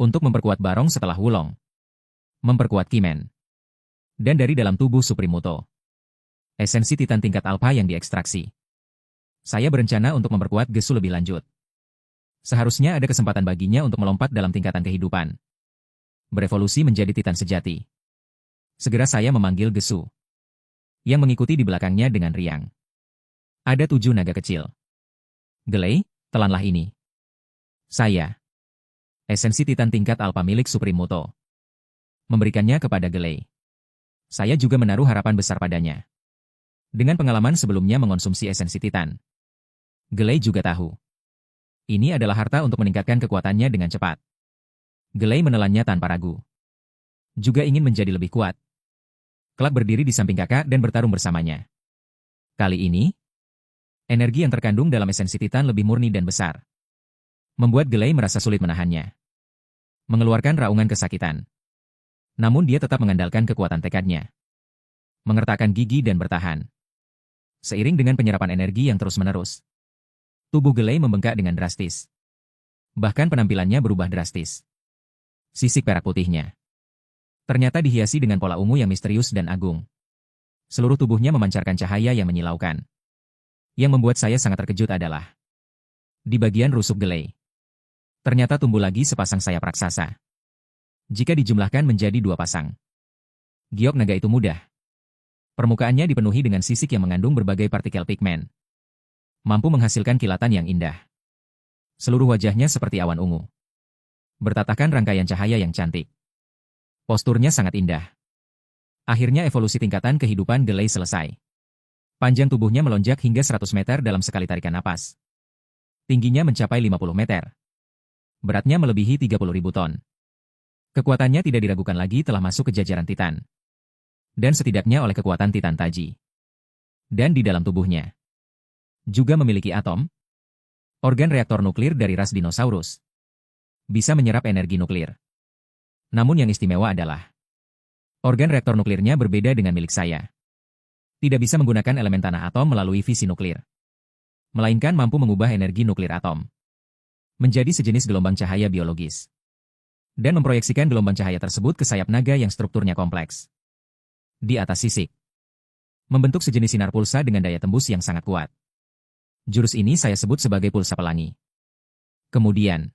Untuk memperkuat Barong setelah Wulong. Memperkuat Kimen. Dan dari dalam tubuh Suprimoto. Esensi Titan tingkat Alpha yang diekstraksi. Saya berencana untuk memperkuat Gesu lebih lanjut. Seharusnya ada kesempatan baginya untuk melompat dalam tingkatan kehidupan. Berevolusi menjadi Titan sejati. Segera saya memanggil Gesu. Yang mengikuti di belakangnya dengan riang. Ada 7 naga kecil. Gelei, telanlah ini. Saya. Esensi Titan tingkat Alpha milik Suprimoto. Memberikannya kepada Gelei. Saya juga menaruh harapan besar padanya. Dengan pengalaman sebelumnya mengonsumsi esensi Titan. Gelei juga tahu. Ini adalah harta untuk meningkatkan kekuatannya dengan cepat. Gelei menelannya tanpa ragu. Juga ingin menjadi lebih kuat. Kelak berdiri di samping kakak dan bertarung bersamanya. Kali ini, energi yang terkandung dalam esensi Titan lebih murni dan besar. Membuat Gelei merasa sulit menahannya. Mengeluarkan raungan kesakitan. Namun dia tetap mengandalkan kekuatan tekadnya. Mengertakkan gigi dan bertahan. Seiring dengan penyerapan energi yang terus-menerus. Tubuh Gelei membengkak dengan drastis. Bahkan penampilannya berubah drastis. Sisik perak putihnya ternyata dihiasi dengan pola ungu yang misterius dan agung. Seluruh tubuhnya memancarkan cahaya yang menyilaukan. Yang membuat saya sangat terkejut adalah di bagian rusuk Gelei. Ternyata tumbuh lagi sepasang sayap raksasa. Jika dijumlahkan menjadi 2 pasang. Giok naga itu mudah. Permukaannya dipenuhi dengan sisik yang mengandung berbagai partikel pigmen. Mampu menghasilkan kilatan yang indah. Seluruh wajahnya seperti awan ungu. Bertatahkan rangkaian cahaya yang cantik. Posturnya sangat indah. Akhirnya evolusi tingkatan kehidupan Gelei selesai. Panjang tubuhnya melonjak hingga 100 meter dalam sekali tarikan napas. Tingginya mencapai 50 meter. Beratnya melebihi 30.000 ton. Kekuatannya tidak diragukan lagi telah masuk ke jajaran Titan. Dan setidaknya oleh kekuatan Titan Taji. Dan di dalam tubuhnya juga memiliki atom, organ reaktor nuklir dari ras dinosaurus. Bisa menyerap energi nuklir. Namun yang istimewa adalah organ reaktor nuklirnya berbeda dengan milik saya. Tidak bisa menggunakan elemen tanah atom melalui fisi nuklir. Melainkan mampu mengubah energi nuklir atom menjadi sejenis gelombang cahaya biologis. Dan memproyeksikan gelombang cahaya tersebut ke sayap naga yang strukturnya kompleks. Di atas sisik. Membentuk sejenis sinar pulsa dengan daya tembus yang sangat kuat. Jurus ini saya sebut sebagai pulsa pelangi. Kemudian,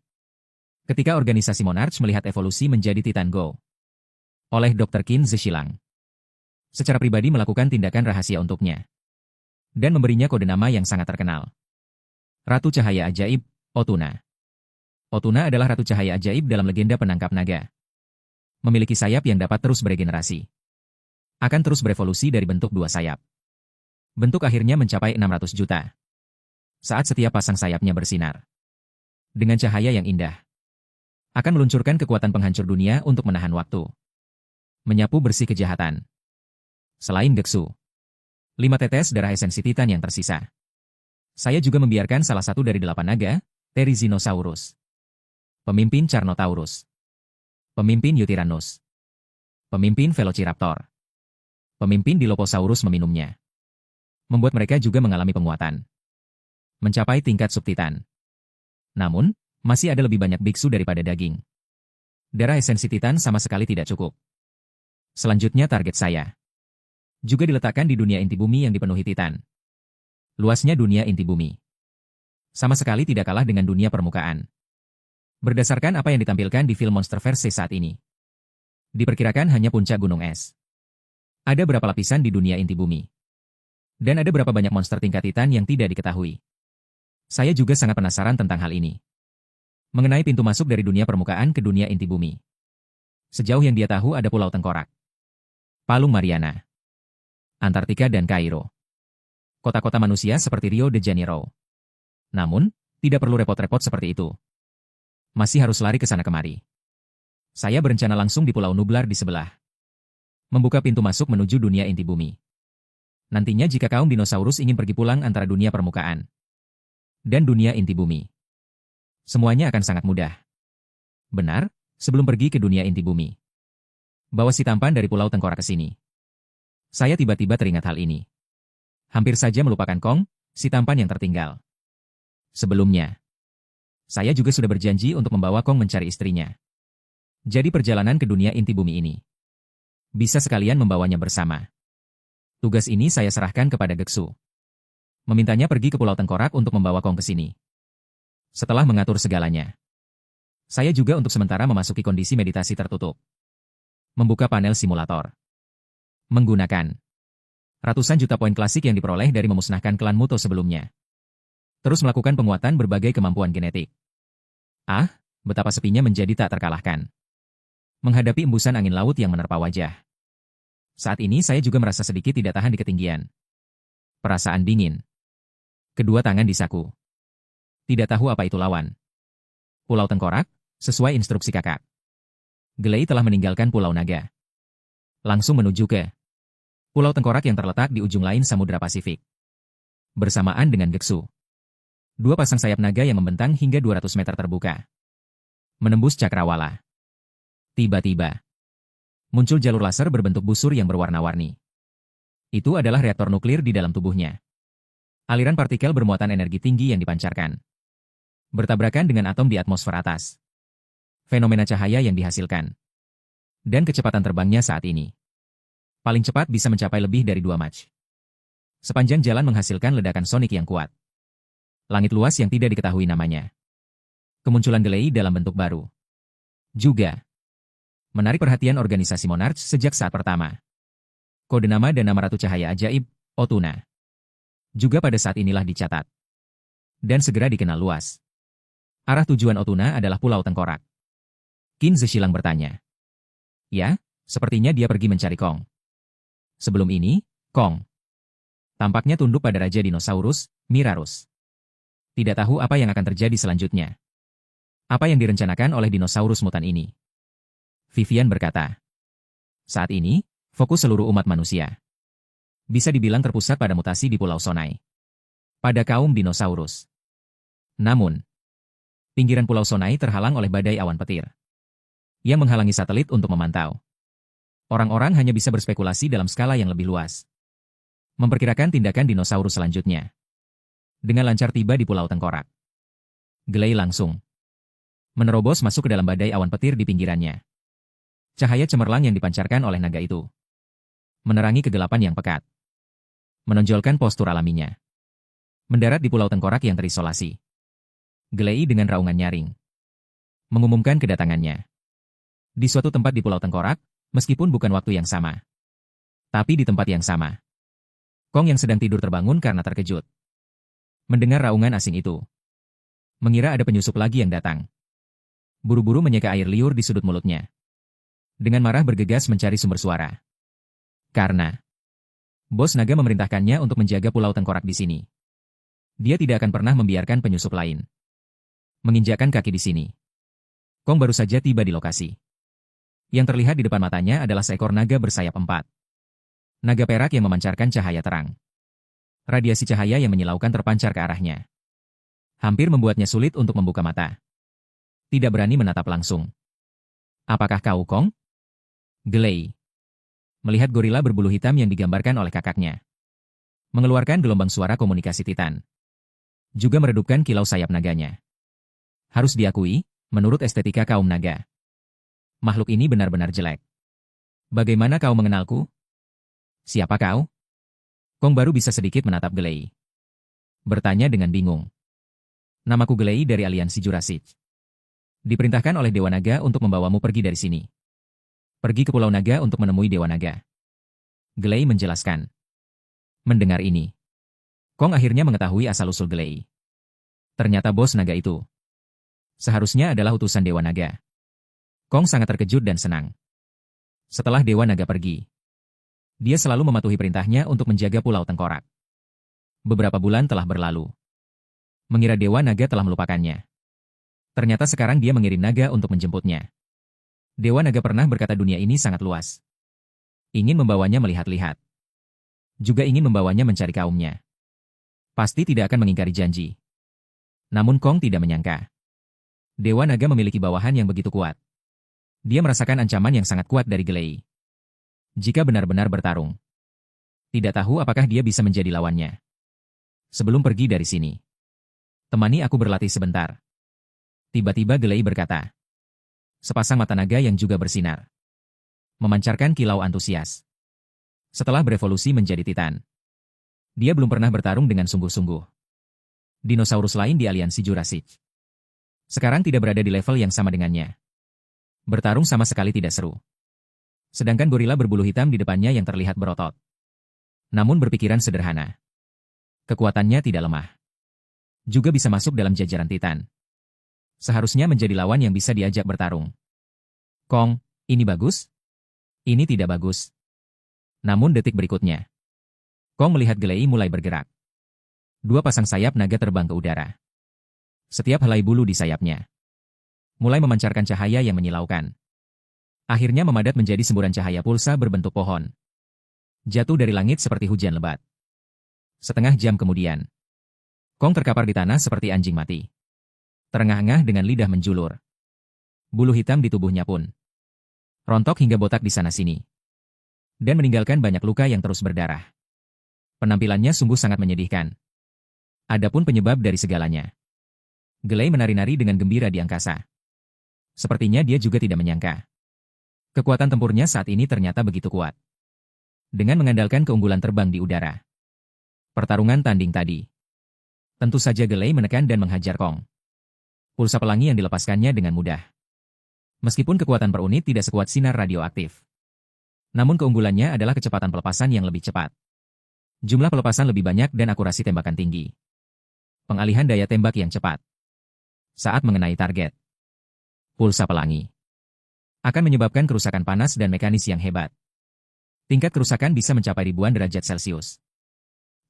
ketika organisasi Monarch melihat evolusi menjadi Titan Go oleh Dr. Qin Zhixiang, secara pribadi melakukan tindakan rahasia untuknya dan memberinya kode nama yang sangat terkenal. Ratu Cahaya Ajaib, Otuna. Otuna adalah Ratu Cahaya Ajaib dalam legenda penangkap naga. Memiliki sayap yang dapat terus beregenerasi. Akan terus berevolusi dari bentuk 2 sayap. Bentuk akhirnya mencapai 600 juta. Saat setiap pasang sayapnya bersinar. Dengan cahaya yang indah. Akan meluncurkan kekuatan penghancur dunia untuk menahan waktu. Menyapu bersih kejahatan. Selain Geksu, 5 tetes darah esensi Titan yang tersisa. Saya juga membiarkan salah satu dari 8 naga, Therizinosaurus. Pemimpin Carnotaurus. Pemimpin Yutyrannus. Pemimpin Velociraptor. Pemimpin Dilophosaurus meminumnya. Membuat mereka juga mengalami penguatan. Mencapai tingkat subtitan. Namun, masih ada lebih banyak biksu daripada daging. Darah esensi Titan sama sekali tidak cukup. Selanjutnya target saya. Juga diletakkan di dunia inti bumi yang dipenuhi Titan. Luasnya dunia inti bumi sama sekali tidak kalah dengan dunia permukaan. Berdasarkan apa yang ditampilkan di film Monsterverse saat ini, diperkirakan hanya puncak gunung es. Ada berapa lapisan di dunia inti bumi? Dan ada berapa banyak monster tingkat Titan yang tidak diketahui? Saya juga sangat penasaran tentang hal ini. Mengenai pintu masuk dari dunia permukaan ke dunia inti bumi. Sejauh yang dia tahu ada Pulau Tengkorak, Palung Mariana, Antartika dan Kairo. Kota-kota manusia seperti Rio de Janeiro. Namun, tidak perlu repot-repot seperti itu. Masih harus lari ke sana kemari. Saya berencana langsung di Pulau Nublar di sebelah. Membuka pintu masuk menuju dunia inti bumi. Nantinya jika kaum dinosaurus ingin pergi pulang antara dunia permukaan dan dunia inti bumi, semuanya akan sangat mudah. Benar, sebelum pergi ke dunia inti bumi, bawa si tampan dari Pulau Tengkorak ke sini. Saya tiba-tiba teringat hal ini. Hampir saja melupakan Kong, si tampan yang tertinggal. Sebelumnya, saya juga sudah berjanji untuk membawa Kong mencari istrinya. Jadi perjalanan ke dunia inti bumi ini bisa sekalian membawanya bersama. Tugas ini saya serahkan kepada Geksu. Memintanya pergi ke Pulau Tengkorak untuk membawa Kong ke sini. Setelah mengatur segalanya, saya juga untuk sementara memasuki kondisi meditasi tertutup. Membuka panel simulator. Menggunakan ratusan juta poin klasik yang diperoleh dari memusnahkan klan Muto sebelumnya. Terus melakukan penguatan berbagai kemampuan genetik. Ah, betapa sepinya menjadi tak terkalahkan. Menghadapi embusan angin laut yang menerpa wajah. Saat ini saya juga merasa sedikit tidak tahan di ketinggian. Perasaan dingin. Kedua tangan di saku. Tidak tahu apa itu lawan. Pulau Tengkorak, sesuai instruksi kakak. Glei telah meninggalkan Pulau Naga. Langsung menuju ke Pulau Tengkorak yang terletak di ujung lain Samudra Pasifik. Bersamaan dengan Geksu. 2 pasang sayap naga yang membentang hingga 200 meter terbuka. Menembus cakrawala. Tiba-tiba, muncul jalur laser berbentuk busur yang berwarna-warni. Itu adalah reaktor nuklir di dalam tubuhnya. Aliran partikel bermuatan energi tinggi yang dipancarkan. Bertabrakan dengan atom di atmosfer atas. Fenomena cahaya yang dihasilkan. Dan kecepatan terbangnya saat ini. Paling cepat bisa mencapai lebih dari 2 Mach. Sepanjang jalan menghasilkan ledakan sonik yang kuat. Langit luas yang tidak diketahui namanya. Kemunculan Glei dalam bentuk baru. Juga menarik perhatian organisasi Monarch sejak saat pertama. Kode nama dan nama Ratu Cahaya Ajaib, Otuna. Juga pada saat inilah dicatat. Dan segera dikenal luas. Arah tujuan Otuna adalah Pulau Tengkorak. Qin Zeshilang bertanya. Ya, sepertinya dia pergi mencari Kong. Sebelum ini, Kong tampaknya tunduk pada Raja Dinosaurus, Mirarus. Tidak tahu apa yang akan terjadi selanjutnya. Apa yang direncanakan oleh dinosaurus mutan ini? Vivian berkata. Saat ini, fokus seluruh umat manusia bisa dibilang terpusat pada mutasi di Pulau Sonai. Pada kaum dinosaurus. Namun, pinggiran Pulau Sonai terhalang oleh badai awan petir yang menghalangi satelit untuk memantau. Orang-orang hanya bisa berspekulasi dalam skala yang lebih luas. Memperkirakan tindakan dinosaurus selanjutnya. Dengan lancar tiba di Pulau Tengkorak. Glei langsung menerobos masuk ke dalam badai awan petir di pinggirannya. Cahaya cemerlang yang dipancarkan oleh naga itu menerangi kegelapan yang pekat. Menonjolkan postur alaminya. Mendarat di Pulau Tengkorak yang terisolasi. Glei dengan raungan nyaring mengumumkan kedatangannya. Di suatu tempat di Pulau Tengkorak, meskipun bukan waktu yang sama. Tapi di tempat yang sama. Kong yang sedang tidur terbangun karena terkejut. Mendengar raungan asing itu. Mengira ada penyusup lagi yang datang. Buru-buru menyeka air liur di sudut mulutnya. Dengan marah bergegas mencari sumber suara. Karena bos naga memerintahkannya untuk menjaga Pulau Tengkorak di sini. Dia tidak akan pernah membiarkan penyusup lain menginjakkan kaki di sini. Kong baru saja tiba di lokasi. Yang terlihat di depan matanya adalah seekor naga bersayap 4. Naga perak yang memancarkan cahaya terang. Radiasi cahaya yang menyilaukan terpancar ke arahnya. Hampir membuatnya sulit untuk membuka mata. Tidak berani menatap langsung. Apakah kau Kong? Gelei. Melihat gorila berbulu hitam yang digambarkan oleh kakaknya. Mengeluarkan gelombang suara komunikasi Titan. Juga meredupkan kilau sayap naganya. Harus diakui, menurut estetika kaum naga, makhluk ini benar-benar jelek. Bagaimana kau mengenalku? Siapa kau? Kong baru bisa sedikit menatap Gelei. Bertanya dengan bingung. Namaku Gelei dari Aliansi Jurassic. Diperintahkan oleh Dewa Naga untuk membawamu pergi dari sini. Pergi ke Pulau Naga untuk menemui Dewa Naga. Gelei menjelaskan. Mendengar ini, Kong akhirnya mengetahui asal-usul Gelei. Ternyata bos naga itu seharusnya adalah utusan Dewa Naga. Kong sangat terkejut dan senang. Setelah Dewa Naga pergi, dia selalu mematuhi perintahnya untuk menjaga Pulau Tengkorak. Beberapa bulan telah berlalu. Mengira Dewa Naga telah melupakannya. Ternyata sekarang dia mengirim naga untuk menjemputnya. Dewa Naga pernah berkata dunia ini sangat luas. Ingin membawanya melihat-lihat. Juga ingin membawanya mencari kaumnya. Pasti tidak akan mengingkari janji. Namun Kong tidak menyangka. Dewa Naga memiliki bawahan yang begitu kuat. Dia merasakan ancaman yang sangat kuat dari Gelei. Jika benar-benar bertarung, tidak tahu apakah dia bisa menjadi lawannya. Sebelum pergi dari sini, temani aku berlatih sebentar. Tiba-tiba Gelei berkata. Sepasang mata naga yang juga bersinar. Memancarkan kilau antusias. Setelah berevolusi menjadi Titan, dia belum pernah bertarung dengan sungguh-sungguh. Dinosaurus lain di Aliansi Jurassic sekarang tidak berada di level yang sama dengannya. Bertarung sama sekali tidak seru. Sedangkan gorila berbulu hitam di depannya yang terlihat berotot. Namun berpikiran sederhana. Kekuatannya tidak lemah. Juga bisa masuk dalam jajaran Titan. Seharusnya menjadi lawan yang bisa diajak bertarung. Kong, ini bagus? Ini tidak bagus. Namun detik berikutnya, Kong melihat Gelei mulai bergerak. Dua pasang sayap naga terbang ke udara. Setiap helai bulu di sayapnya mulai memancarkan cahaya yang menyilaukan. Akhirnya memadat menjadi semburan cahaya pulsa berbentuk pohon. Jatuh dari langit seperti hujan lebat. Setengah jam kemudian, Kong terkapar di tanah seperti anjing mati. Terengah-engah dengan lidah menjulur. Bulu hitam di tubuhnya pun rontok hingga botak di sana-sini. Dan meninggalkan banyak luka yang terus berdarah. Penampilannya sungguh sangat menyedihkan. Adapun penyebab dari segalanya, Gelei menari-nari dengan gembira di angkasa. Sepertinya dia juga tidak menyangka. Kekuatan tempurnya saat ini ternyata begitu kuat. Dengan mengandalkan keunggulan terbang di udara. Pertarungan tanding tadi. Tentu saja Gelei menekan dan menghajar Kong. Pulsa pelangi yang dilepaskannya dengan mudah. Meskipun kekuatan per unit tidak sekuat sinar radioaktif. Namun keunggulannya adalah kecepatan pelepasan yang lebih cepat. Jumlah pelepasan lebih banyak dan akurasi tembakan tinggi. Pengalihan daya tembak yang cepat. Saat mengenai target, pulsa pelangi akan menyebabkan kerusakan panas dan mekanis yang hebat. Tingkat kerusakan bisa mencapai ribuan derajat Celcius.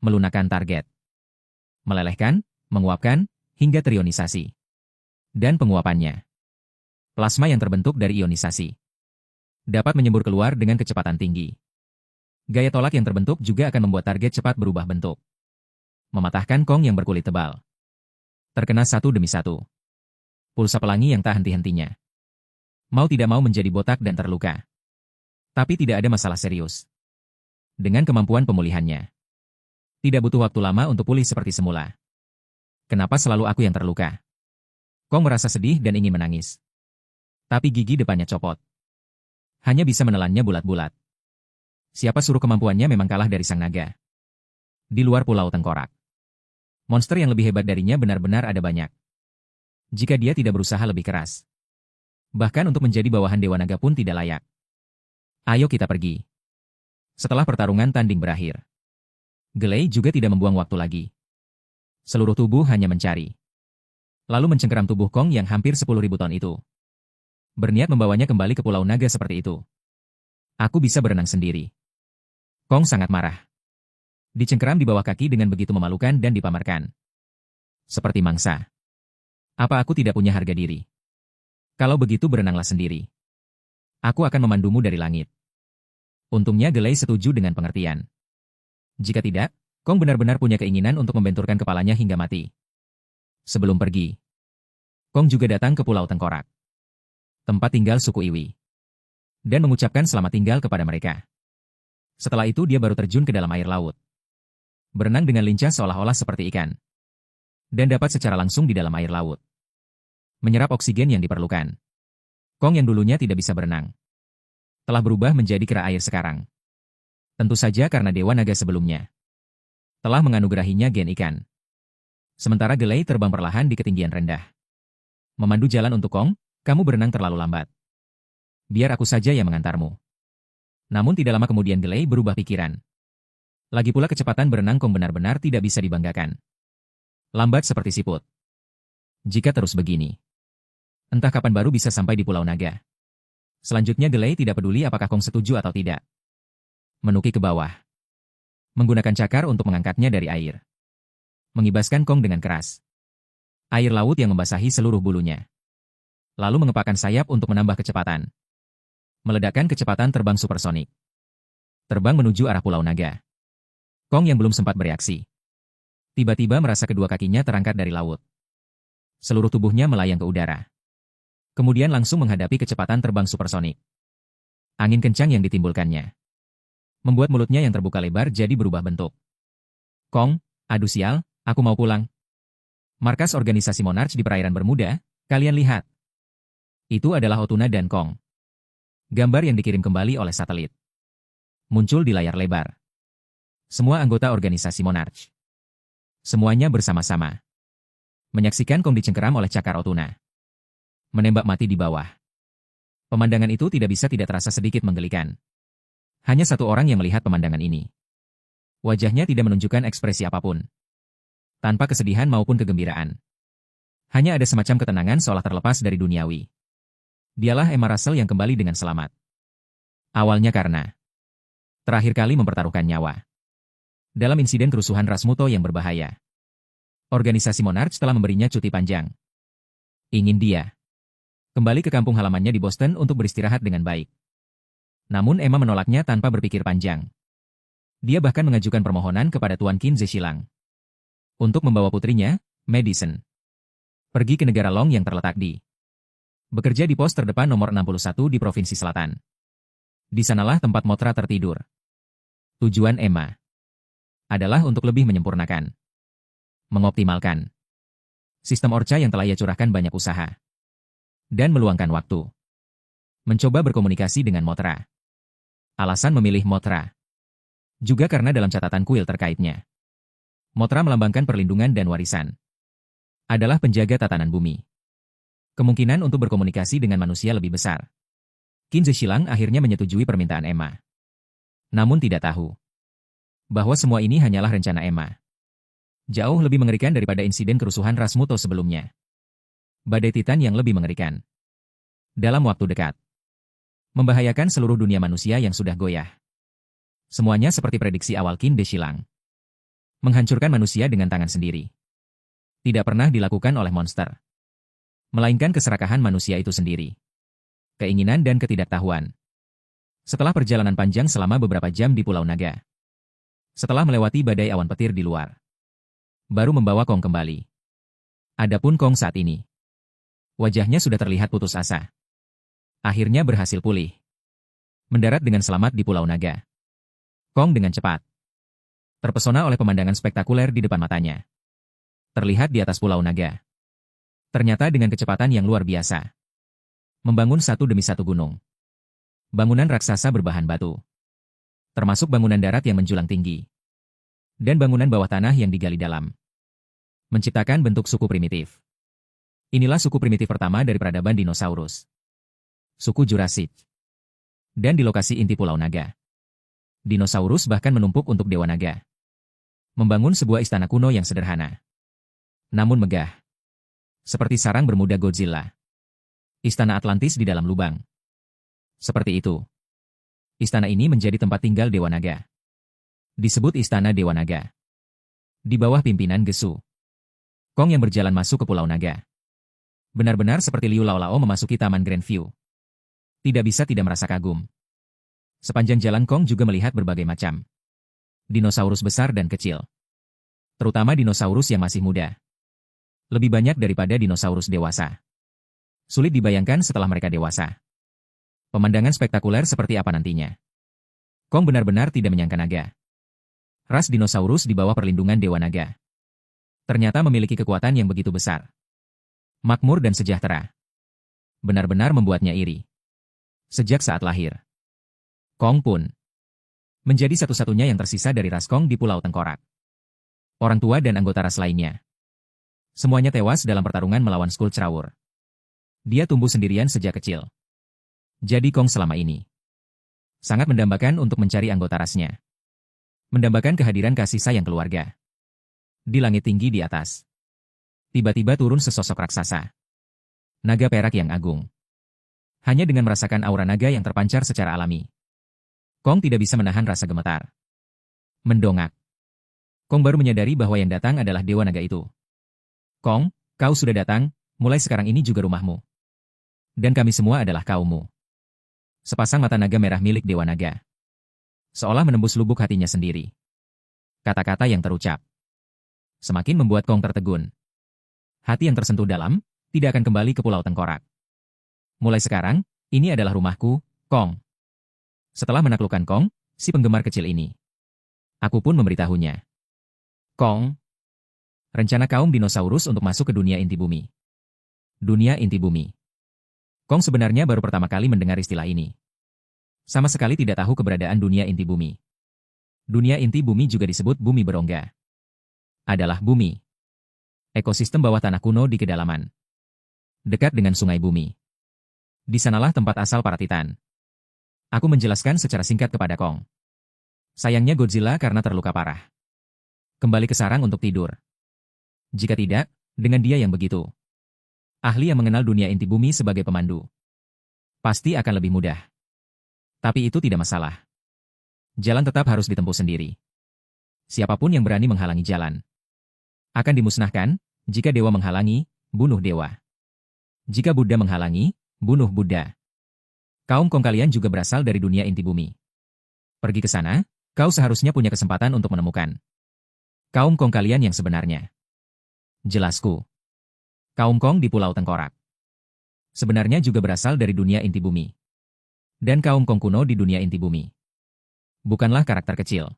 Melunakkan target. Melelehkan, menguapkan, hingga terionisasi. Dan penguapannya. Plasma yang terbentuk dari ionisasi dapat menyembur keluar dengan kecepatan tinggi. Gaya tolak yang terbentuk juga akan membuat target cepat berubah bentuk. Mematahkan Kong yang berkulit tebal. Terkena satu demi satu. Pulsa pelangi yang tak henti-hentinya. Mau tidak mau menjadi botak dan terluka. Tapi tidak ada masalah serius. Dengan kemampuan pemulihannya, tidak butuh waktu lama untuk pulih seperti semula. Kenapa selalu aku yang terluka? Kong merasa sedih dan ingin menangis. Tapi gigi depannya copot. Hanya bisa menelannya bulat-bulat. Siapa suruh kemampuannya memang kalah dari sang naga. Di luar Pulau Tengkorak, monster yang lebih hebat darinya benar-benar ada banyak. Jika dia tidak berusaha lebih keras. Bahkan untuk menjadi bawahan Dewa Naga pun tidak layak. Ayo kita pergi. Setelah pertarungan tanding berakhir, Gelei juga tidak membuang waktu lagi. Seluruh tubuh hanya mencari. Lalu mencengkeram tubuh Kong yang hampir 10.000 ton itu. Berniat membawanya kembali ke Pulau Naga seperti itu. Aku bisa berenang sendiri. Kong sangat marah. Dicengkeram di bawah kaki dengan begitu memalukan dan dipamerkan. Seperti mangsa. Apa aku tidak punya harga diri? Kalau begitu berenanglah sendiri. Aku akan memandumu dari langit. Untungnya Gelei setuju dengan pengertian. Jika tidak, Kong benar-benar punya keinginan untuk membenturkan kepalanya hingga mati. Sebelum pergi, Kong juga datang ke Pulau Tengkorak, tempat tinggal suku Iwi, dan mengucapkan selamat tinggal kepada mereka. Setelah itu dia baru terjun ke dalam air laut, berenang dengan lincah seolah-olah seperti ikan, dan dapat secara langsung di dalam air laut menyerap oksigen yang diperlukan. Kong yang dulunya tidak bisa berenang, telah berubah menjadi kera air sekarang. Tentu saja karena Dewa Naga sebelumnya telah menganugerahinya gen ikan. Sementara Gelei terbang perlahan di ketinggian rendah, memandu jalan untuk Kong. Kamu berenang terlalu lambat. Biar aku saja yang mengantarmu. Namun tidak lama kemudian Gelei berubah pikiran. Lagi pula kecepatan berenang Kong benar-benar tidak bisa dibanggakan. Lambat seperti siput. Jika terus begini, entah kapan baru bisa sampai di Pulau Naga. Selanjutnya Gelei tidak peduli apakah Kong setuju atau tidak. Menuki ke bawah, menggunakan cakar untuk mengangkatnya dari air. Mengibaskan Kong dengan keras. Air laut yang membasahi seluruh bulunya. Lalu mengepakkan sayap untuk menambah kecepatan. Meledakkan kecepatan terbang supersonik. Terbang menuju arah Pulau Naga. Kong yang belum sempat bereaksi, tiba-tiba merasa kedua kakinya terangkat dari laut. Seluruh tubuhnya melayang ke udara. Kemudian langsung menghadapi kecepatan terbang supersonik. Angin kencang yang ditimbulkannya membuat mulutnya yang terbuka lebar jadi berubah bentuk. Kong, aduh sial, aku mau pulang. Markas organisasi Monarch di perairan Bermuda, kalian lihat. Itu adalah Otuna dan Kong. Gambar yang dikirim kembali oleh satelit muncul di layar lebar. Semua anggota organisasi Monarch. Semuanya bersama-sama menyaksikan Kong dicengkeram oleh cakar Otuna. Menembak mati di bawah. Pemandangan itu tidak bisa tidak terasa sedikit menggelikan. Hanya satu orang yang melihat pemandangan ini. Wajahnya tidak menunjukkan ekspresi apapun. Tanpa kesedihan maupun kegembiraan. Hanya ada semacam ketenangan seolah terlepas dari duniawi. Dialah Emma Russell yang kembali dengan selamat. Awalnya karena terakhir kali mempertaruhkan nyawa dalam insiden kerusuhan Rasmuto yang berbahaya. Organisasi Monarch telah memberinya cuti panjang. Ingin dia kembali ke kampung halamannya di Boston untuk beristirahat dengan baik. Namun Emma menolaknya tanpa berpikir panjang. Dia bahkan mengajukan permohonan kepada Tuan Qin Zeshilang untuk membawa putrinya, Madison, pergi ke negara Long yang terletak di bekerja di pos terdepan nomor 61 di Provinsi Selatan. Di sanalah tempat Mothra tertidur. Tujuan Emma adalah untuk lebih menyempurnakan, mengoptimalkan sistem Orca yang telah ia curahkan banyak usaha dan meluangkan waktu. Mencoba berkomunikasi dengan Mothra. Alasan memilih Mothra juga karena dalam catatan kuil terkaitnya, Mothra melambangkan perlindungan dan warisan. Adalah penjaga tatanan bumi. Kemungkinan untuk berkomunikasi dengan manusia lebih besar. Qin Zeshilang akhirnya menyetujui permintaan Emma. Namun tidak tahu bahwa semua ini hanyalah rencana Emma. Jauh lebih mengerikan daripada insiden kerusuhan Rasmuto sebelumnya. Badai Titan yang lebih mengerikan. Dalam waktu dekat. Membahayakan seluruh dunia manusia yang sudah goyah. Semuanya seperti prediksi awal Qin Zeshilang. Menghancurkan manusia dengan tangan sendiri. Tidak pernah dilakukan oleh monster. Melainkan keserakahan manusia itu sendiri. Keinginan dan ketidaktahuan. Setelah perjalanan panjang selama beberapa jam di Pulau Naga. Setelah melewati badai awan petir di luar. Baru membawa Kong kembali. Adapun Kong saat ini. Wajahnya sudah terlihat putus asa. Akhirnya berhasil pulih. Mendarat dengan selamat di Pulau Naga. Kong dengan cepat terpesona oleh pemandangan spektakuler di depan matanya. Terlihat di atas Pulau Naga. Ternyata dengan kecepatan yang luar biasa. Membangun satu demi satu gunung. Bangunan raksasa berbahan batu. Termasuk bangunan darat yang menjulang tinggi. Dan bangunan bawah tanah yang digali dalam. Menciptakan bentuk suku primitif. Inilah suku primitif pertama dari peradaban dinosaurus. Suku Jurassic. Dan di lokasi inti Pulau Naga. Dinosaurus bahkan menumpuk untuk Dewa Naga. Membangun sebuah istana kuno yang sederhana. Namun megah. Seperti sarang bermuda Godzilla. Istana Atlantis di dalam lubang. Seperti itu. Istana ini menjadi tempat tinggal Dewa Naga. Disebut Istana Dewa Naga. Di bawah pimpinan Gesu. Kong yang berjalan masuk ke Pulau Naga. Benar-benar seperti Liu Laolao memasuki Taman Grandview. Tidak bisa tidak merasa kagum. Sepanjang jalan Kong juga melihat berbagai macam dinosaurus besar dan kecil. Terutama dinosaurus yang masih muda. Lebih banyak daripada dinosaurus dewasa. Sulit dibayangkan setelah mereka dewasa. Pemandangan spektakuler seperti apa nantinya. Kong benar-benar tidak menyangka naga. Ras dinosaurus di bawah perlindungan Dewa Naga. Ternyata memiliki kekuatan yang begitu besar. Makmur dan sejahtera. Benar-benar membuatnya iri. Sejak saat lahir, Kong pun menjadi satu-satunya yang tersisa dari ras Kong di Pulau Tengkorak. Orang tua dan anggota ras lainnya. Semuanya tewas dalam pertarungan melawan Skullcrawur. Dia tumbuh sendirian sejak kecil. Jadi Kong selama ini sangat mendambakan untuk mencari anggota rasnya. Mendambakan kehadiran kasih sayang keluarga. Di langit tinggi di atas, tiba-tiba turun sesosok raksasa. Naga perak yang agung. Hanya dengan merasakan aura naga yang terpancar secara alami, Kong tidak bisa menahan rasa gemetar. Mendongak. Kong baru menyadari bahwa yang datang adalah Dewa Naga itu. Kong, kau sudah datang, mulai sekarang ini juga rumahmu. Dan kami semua adalah kaummu. Sepasang mata naga merah milik Dewa Naga seolah menembus lubuk hatinya sendiri. Kata-kata yang terucap semakin membuat Kong tertegun. Hati yang tersentuh dalam, tidak akan kembali ke Pulau Tengkorak. Mulai sekarang, ini adalah rumahku, Kong. Setelah menaklukkan Kong, si penggemar kecil ini, aku pun memberitahunya. Kong, rencana kaum dinosaurus untuk masuk ke dunia inti bumi. Dunia inti bumi. Kong sebenarnya baru pertama kali mendengar istilah ini. Sama sekali tidak tahu keberadaan dunia inti bumi. Dunia inti bumi juga disebut bumi berongga. Adalah bumi. Ekosistem bawah tanah kuno di kedalaman. Dekat dengan sungai bumi. Di sanalah tempat asal para Titan. Aku menjelaskan secara singkat kepada Kong. Sayangnya Godzilla karena terluka parah. Kembali ke sarang untuk tidur. Jika tidak, dengan dia yang begitu. Ahli yang mengenal dunia inti bumi sebagai pemandu. Pasti akan lebih mudah. Tapi itu tidak masalah. Jalan tetap harus ditempuh sendiri. Siapapun yang berani menghalangi jalan akan dimusnahkan. Jika dewa menghalangi, bunuh dewa. Jika Buddha menghalangi, bunuh Buddha. Kaum Kong kalian juga berasal dari dunia inti bumi. Pergi ke sana, kau seharusnya punya kesempatan untuk menemukan kaum Kong kalian yang sebenarnya. Jelasku. Kaum Kong di Pulau Tengkorak sebenarnya juga berasal dari dunia inti bumi. Dan kaum Kong kuno di dunia inti bumi bukanlah karakter kecil.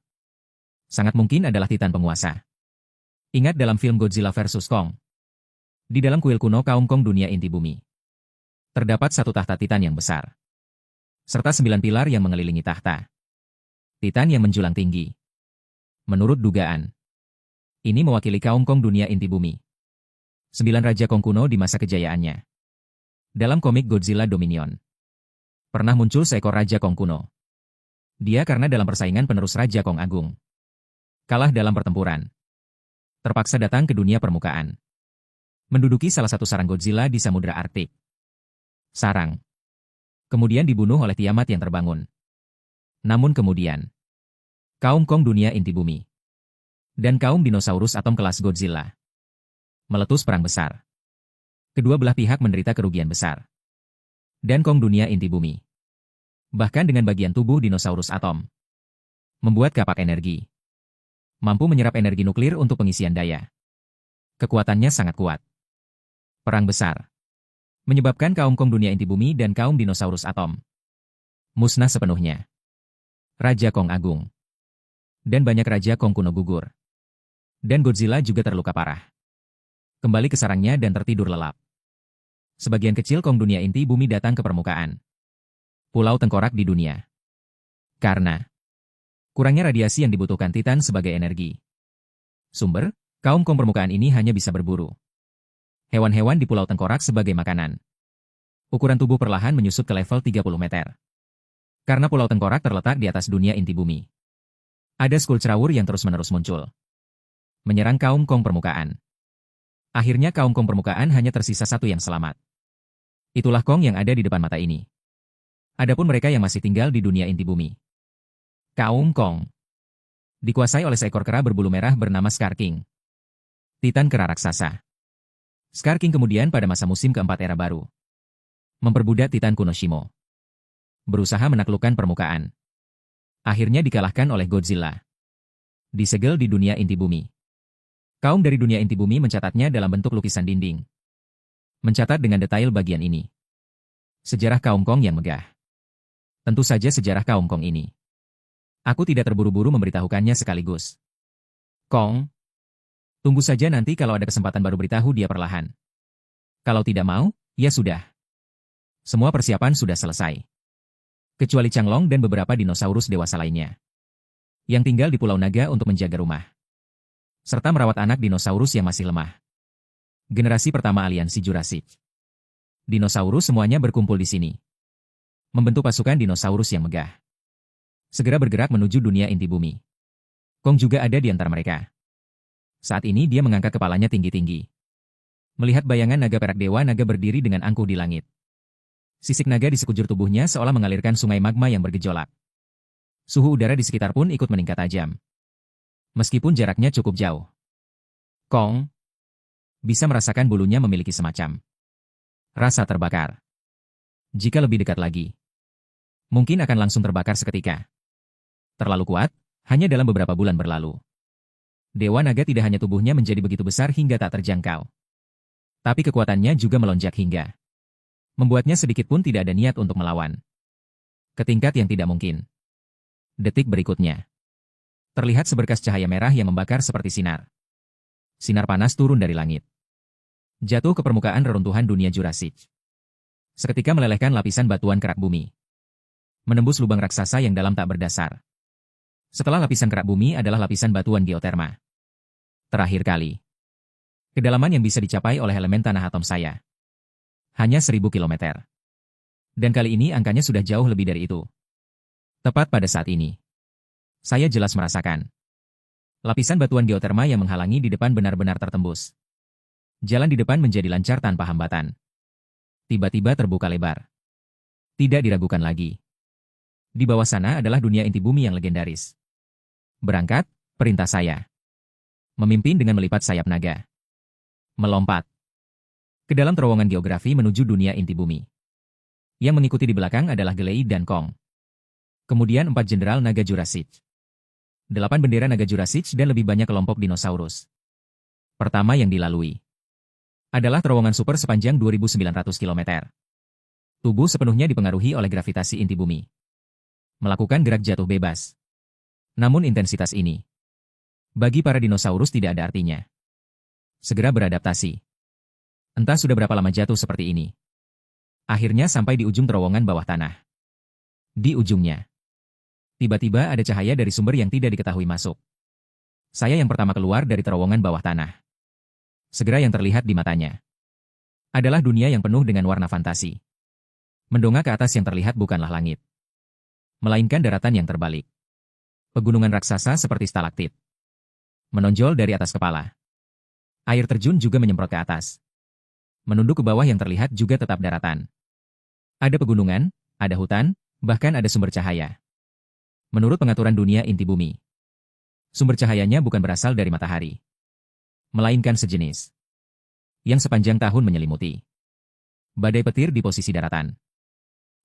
Sangat mungkin adalah Titan penguasa. Ingat dalam film Godzilla vs. Kong. Di dalam kuil kuno kaum Kong dunia inti bumi terdapat satu tahta Titan yang besar. Serta 9 pilar yang mengelilingi tahta. Titan yang menjulang tinggi. Menurut dugaan, ini mewakili kaum Kong dunia inti bumi. 9 Raja Kong kuno di masa kejayaannya. Dalam komik Godzilla Dominion, pernah muncul seekor Raja Kong kuno. Dia karena dalam persaingan penerus Raja Kong Agung kalah dalam pertempuran. Terpaksa datang ke dunia permukaan. Menduduki salah satu sarang Godzilla di Samudra Arktik. Sarang. Kemudian dibunuh oleh Tiamat yang terbangun. Namun kemudian, kaum Kong dunia inti bumi dan kaum dinosaurus atom kelas Godzilla meletus perang besar. Kedua belah pihak menderita kerugian besar. Dan Kong dunia inti bumi, bahkan dengan bagian tubuh dinosaurus atom, membuat kapak energi. Mampu menyerap energi nuklir untuk pengisian daya. Kekuatannya sangat kuat. Perang besar menyebabkan kaum Kong dunia inti bumi dan kaum dinosaurus atom musnah sepenuhnya. Raja Kong Agung dan banyak Raja Kong kuno gugur. Dan Godzilla juga terluka parah. Kembali ke sarangnya dan tertidur lelap. Sebagian kecil Kong dunia inti bumi datang ke permukaan Pulau Tengkorak di dunia. Karena kurangnya radiasi yang dibutuhkan Titan sebagai energi sumber, kaum Kong permukaan ini hanya bisa berburu hewan-hewan di Pulau Tengkorak sebagai makanan. Ukuran tubuh perlahan menyusut ke level 30 meter. Karena Pulau Tengkorak terletak di atas dunia inti bumi. Ada Skullcrawur yang terus-menerus muncul. Menyerang kaum Kong permukaan. Akhirnya kaum Kong permukaan hanya tersisa satu yang selamat. Itulah Kong yang ada di depan mata ini. Adapun mereka yang masih tinggal di dunia inti bumi. Kaum Kong dikuasai oleh seekor kera berbulu merah bernama Scar King. Titan kera raksasa. Scar King kemudian pada masa musim keempat era baru memperbudak Titan kuno Shimo. berusaha menaklukkan permukaan. Akhirnya dikalahkan oleh Godzilla. Disegel di dunia inti bumi. Kaum dari dunia inti bumi mencatatnya dalam bentuk lukisan dinding. Mencatat dengan detail bagian ini. Sejarah kaum Kong yang megah. Tentu saja sejarah kaum Kong ini. Aku tidak terburu-buru memberitahukannya sekaligus. Kong, tunggu saja nanti kalau ada kesempatan baru beritahu dia perlahan. Kalau tidak mau, ya sudah. Semua persiapan sudah selesai. Kecuali Changlong dan beberapa dinosaurus dewasa lainnya. Yang tinggal di Pulau Naga untuk menjaga rumah. Serta merawat anak dinosaurus yang masih lemah. Generasi pertama aliansi Jurassic. Dinosaurus semuanya berkumpul di sini. Membentuk pasukan dinosaurus yang megah. Segera bergerak menuju dunia inti bumi. Kong juga ada di antara mereka. Saat ini dia mengangkat kepalanya tinggi-tinggi. Melihat bayangan naga perak dewa naga berdiri dengan angkuh di langit. Sisik naga di sekujur tubuhnya seolah mengalirkan sungai magma yang bergejolak. Suhu udara di sekitar pun ikut meningkat tajam. Meskipun jaraknya cukup jauh. Kong bisa merasakan bulunya memiliki semacam rasa terbakar. Jika lebih dekat lagi, mungkin akan langsung terbakar seketika. Terlalu kuat, hanya dalam beberapa bulan berlalu. Dewa naga tidak hanya tubuhnya menjadi begitu besar hingga tak terjangkau. Tapi kekuatannya juga melonjak hingga membuatnya sedikit pun tidak ada niat untuk melawan. Ke tingkat yang tidak mungkin. Detik berikutnya. Terlihat seberkas cahaya merah yang membakar seperti sinar. Sinar panas turun dari langit. Jatuh ke permukaan reruntuhan dunia Jurassic. Seketika melelehkan lapisan batuan kerak bumi. Menembus lubang raksasa yang dalam tak berdasar. Setelah lapisan kerak bumi adalah lapisan batuan geoterma. Terakhir kali. Kedalaman yang bisa dicapai oleh elemen tanah atom saya. Hanya 1000 km. Dan kali ini angkanya sudah jauh lebih dari itu. Tepat pada saat ini. Saya jelas merasakan. Lapisan batuan geoterma yang menghalangi di depan benar-benar tertembus. Jalan di depan menjadi lancar tanpa hambatan. Tiba-tiba terbuka lebar. Tidak diragukan lagi. Di bawah sana adalah dunia inti bumi yang legendaris. Berangkat, perintah saya. Memimpin dengan melipat sayap naga. Melompat. Ke dalam terowongan geografi menuju dunia inti bumi. Yang mengikuti di belakang adalah Glei dan Kong. Kemudian 4 jenderal naga Jurassic. 8 bendera naga Jurassic dan lebih banyak kelompok dinosaurus. Pertama yang dilalui adalah terowongan super sepanjang 2.900 km. Tubuh sepenuhnya dipengaruhi oleh gravitasi inti bumi. Melakukan gerak jatuh bebas. Namun intensitas ini, bagi para dinosaurus tidak ada artinya. Segera beradaptasi. Entah sudah berapa lama jatuh seperti ini. Akhirnya sampai di ujung terowongan bawah tanah. Di ujungnya. Tiba-tiba ada cahaya dari sumber yang tidak diketahui masuk. Saya yang pertama keluar dari terowongan bawah tanah. Segera yang terlihat di matanya adalah dunia yang penuh dengan warna fantasi. Mendongak ke atas yang terlihat bukanlah langit, melainkan daratan yang terbalik. Pegunungan raksasa seperti stalaktit menonjol dari atas kepala. Air terjun juga menyemprot ke atas. Menunduk ke bawah yang terlihat juga tetap daratan. Ada pegunungan, ada hutan, bahkan ada sumber cahaya. Menurut pengaturan dunia inti bumi, sumber cahayanya bukan berasal dari matahari, melainkan sejenis yang sepanjang tahun menyelimuti badai petir di posisi daratan.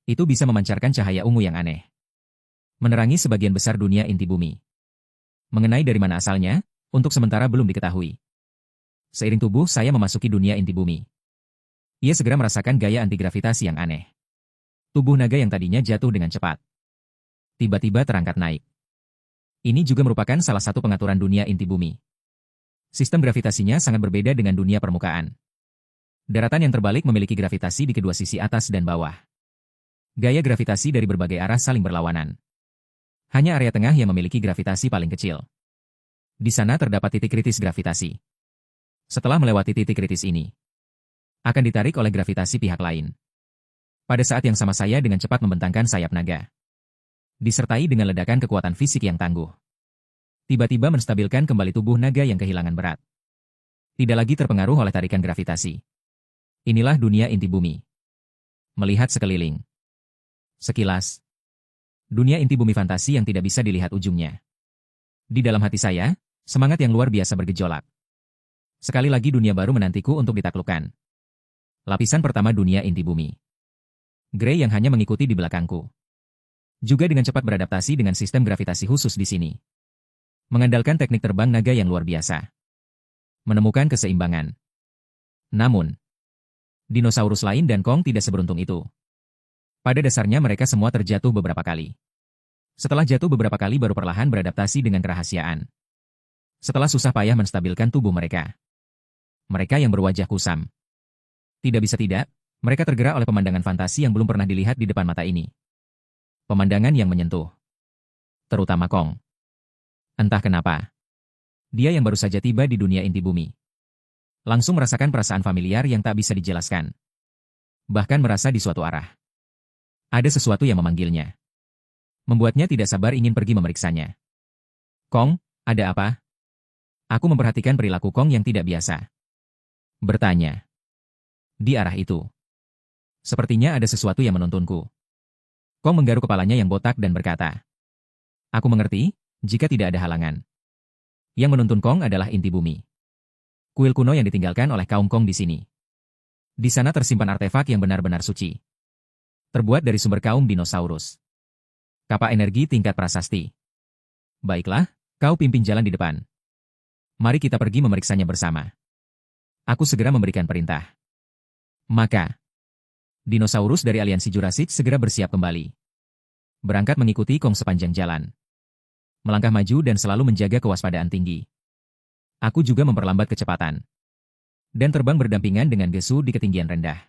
Itu bisa memancarkan cahaya ungu yang aneh, menerangi sebagian besar dunia inti bumi. Mengenai dari mana asalnya, untuk sementara belum diketahui. Seiring tubuh saya memasuki dunia inti bumi, ia segera merasakan gaya antigravitasi yang aneh. Tubuh naga yang tadinya jatuh dengan cepat tiba-tiba terangkat naik. Ini juga merupakan salah satu pengaturan dunia inti bumi. Sistem gravitasinya sangat berbeda dengan dunia permukaan. Daratan yang terbalik memiliki gravitasi di kedua sisi atas dan bawah. Gaya gravitasi dari berbagai arah saling berlawanan. Hanya area tengah yang memiliki gravitasi paling kecil. Di sana terdapat titik kritis gravitasi. Setelah melewati titik kritis ini, akan ditarik oleh gravitasi pihak lain. Pada saat yang sama saya dengan cepat membentangkan sayap naga. Disertai dengan ledakan kekuatan fisik yang tangguh. Tiba-tiba menstabilkan kembali tubuh naga yang kehilangan berat. Tidak lagi terpengaruh oleh tarikan gravitasi. Inilah dunia inti bumi. Melihat sekeliling. Sekilas. Dunia inti bumi fantasi yang tidak bisa dilihat ujungnya. Di dalam hati saya, semangat yang luar biasa bergejolak. Sekali lagi dunia baru menantiku untuk ditaklukkan. Lapisan pertama dunia inti bumi. Grey yang hanya mengikuti di belakangku. Juga dengan cepat beradaptasi dengan sistem gravitasi khusus di sini. Mengandalkan teknik terbang naga yang luar biasa. Menemukan keseimbangan. Namun, dinosaurus lain dan Kong tidak seberuntung itu. Pada dasarnya mereka semua terjatuh beberapa kali. Setelah jatuh beberapa kali baru perlahan beradaptasi dengan kerahasiaan. Setelah susah payah menstabilkan tubuh mereka. Mereka yang berwajah kusam. Tidak bisa tidak, mereka tergerak oleh pemandangan fantasi yang belum pernah dilihat di depan mata ini. Pemandangan yang menyentuh. Terutama Kong. Entah kenapa. Dia yang baru saja tiba di dunia inti bumi. Langsung merasakan perasaan familiar yang tak bisa dijelaskan. Bahkan merasa di suatu arah. Ada sesuatu yang memanggilnya. Membuatnya tidak sabar ingin pergi memeriksanya. Kong, ada apa? Aku memperhatikan perilaku Kong yang tidak biasa. Bertanya. Di arah itu. Sepertinya ada sesuatu yang menuntunku. Kong menggaruk kepalanya yang botak dan berkata. Aku mengerti, jika tidak ada halangan. Yang menuntun Kong adalah inti bumi. Kuil kuno yang ditinggalkan oleh kaum Kong di sini. Di sana tersimpan artefak yang benar-benar suci. Terbuat dari sumber kaum dinosaurus. Kapak energi tingkat prasasti. Baiklah, kau pimpin jalan di depan. Mari kita pergi memeriksanya bersama. Aku segera memberikan perintah. Maka, dinosaurus dari aliansi Jurassic segera bersiap kembali. Berangkat mengikuti Kong sepanjang jalan. Melangkah maju dan selalu menjaga kewaspadaan tinggi. Aku juga memperlambat kecepatan. Dan terbang berdampingan dengan Gesu di ketinggian rendah.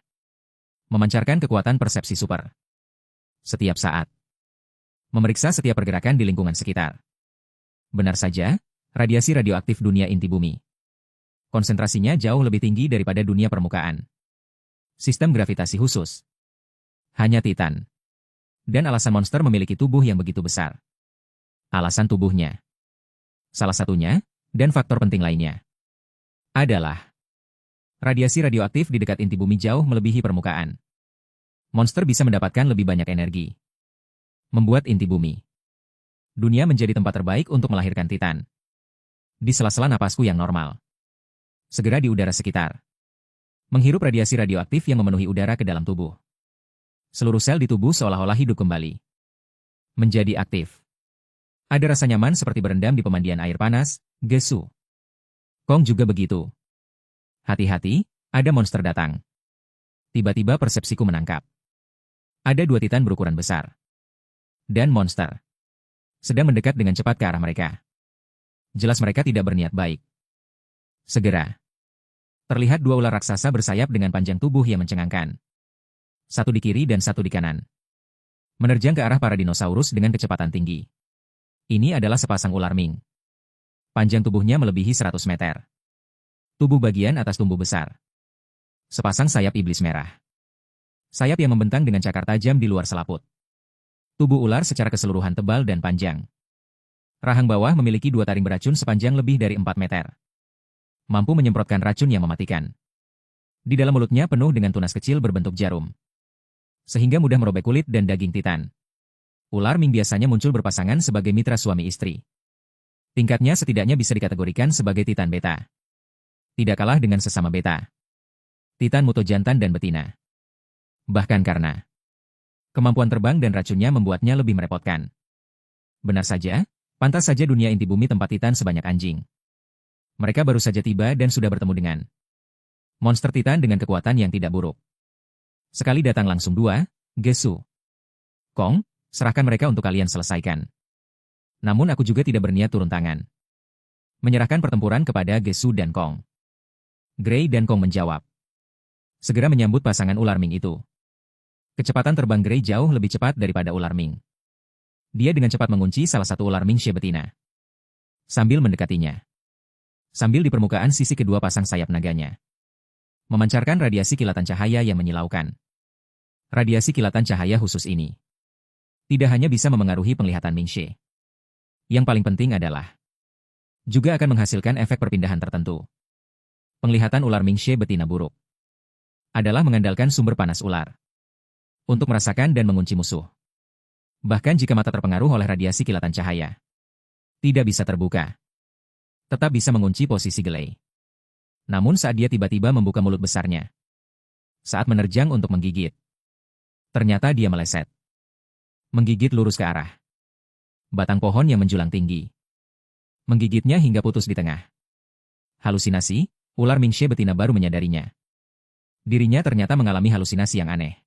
Memancarkan kekuatan persepsi super. Setiap saat. Memeriksa setiap pergerakan di lingkungan sekitar. Benar saja, radiasi radioaktif dunia inti bumi. Konsentrasinya jauh lebih tinggi daripada dunia permukaan. Sistem gravitasi khusus. Hanya Titan. Dan alasan monster memiliki tubuh yang begitu besar. Alasan tubuhnya. Salah satunya, dan faktor penting lainnya, adalah radiasi radioaktif di dekat inti bumi jauh melebihi permukaan. Monster bisa mendapatkan lebih banyak energi. Membuat inti bumi. Dunia menjadi tempat terbaik untuk melahirkan Titan. Di sela-sela napasku yang normal. Segera di udara sekitar. Menghirup radiasi radioaktif yang memenuhi udara ke dalam tubuh. Seluruh sel di tubuh seolah-olah hidup kembali. Menjadi aktif. Ada rasa nyaman seperti berendam di pemandian air panas, Gesu. Kong juga begitu. Hati-hati, ada monster datang. Tiba-tiba persepsiku menangkap. Ada dua Titan berukuran besar. Dan monster. Sedang mendekat dengan cepat ke arah mereka. Jelas mereka tidak berniat baik. Segera. Terlihat dua ular raksasa bersayap dengan panjang tubuh yang mencengangkan. Satu di kiri dan satu di kanan. Menerjang ke arah para dinosaurus dengan kecepatan tinggi. Ini adalah sepasang ular Ming. Panjang tubuhnya melebihi 100 meter. Tubuh bagian atas tumbuh besar. Sepasang sayap iblis merah. Sayap yang membentang dengan cakar tajam di luar selaput. Tubuh ular secara keseluruhan tebal dan panjang. Rahang bawah memiliki dua taring beracun sepanjang lebih dari 4 meter. Mampu menyemprotkan racun yang mematikan. Di dalam mulutnya penuh dengan tunas kecil berbentuk jarum. Sehingga mudah merobek kulit dan daging Titan. Ular Ming biasanya muncul berpasangan sebagai mitra suami istri. Tingkatnya setidaknya bisa dikategorikan sebagai Titan beta. Tidak kalah dengan sesama beta. Titan muto jantan dan betina. Bahkan karena kemampuan terbang dan racunnya membuatnya lebih merepotkan. Benar saja, pantas saja dunia inti bumi tempat Titan sebanyak anjing. Mereka baru saja tiba dan sudah bertemu dengan monster Titan dengan kekuatan yang tidak buruk. Sekali datang langsung dua, Gesu. Kong, serahkan mereka untuk kalian selesaikan. Namun aku juga tidak berniat turun tangan. Menyerahkan pertempuran kepada Gesu dan Kong. Gray dan Kong menjawab. Segera menyambut pasangan ular Ming itu. Kecepatan terbang Gray jauh lebih cepat daripada ular Ming. Dia dengan cepat mengunci salah satu ular Ming betina. Sambil mendekatinya. Sambil di permukaan sisi kedua pasang sayap naganya. Memancarkan radiasi kilatan cahaya yang menyilaukan. Radiasi kilatan cahaya khusus ini tidak hanya bisa memengaruhi penglihatan Ming-She. Yang paling penting adalah juga akan menghasilkan efek perpindahan tertentu. Penglihatan ular Ming-She betina buruk adalah mengandalkan sumber panas ular untuk merasakan dan mengunci musuh. Bahkan jika mata terpengaruh oleh radiasi kilatan cahaya, tidak bisa terbuka. Tetap bisa mengunci posisi Glay. Namun saat dia tiba-tiba membuka mulut besarnya, saat menerjang untuk menggigit, ternyata dia meleset. menggigit lurus ke arah batang pohon yang menjulang tinggi. Menggigitnya hingga putus di tengah. Halusinasi, ular Mingxie betina baru menyadarinya. Dirinya ternyata mengalami halusinasi yang aneh.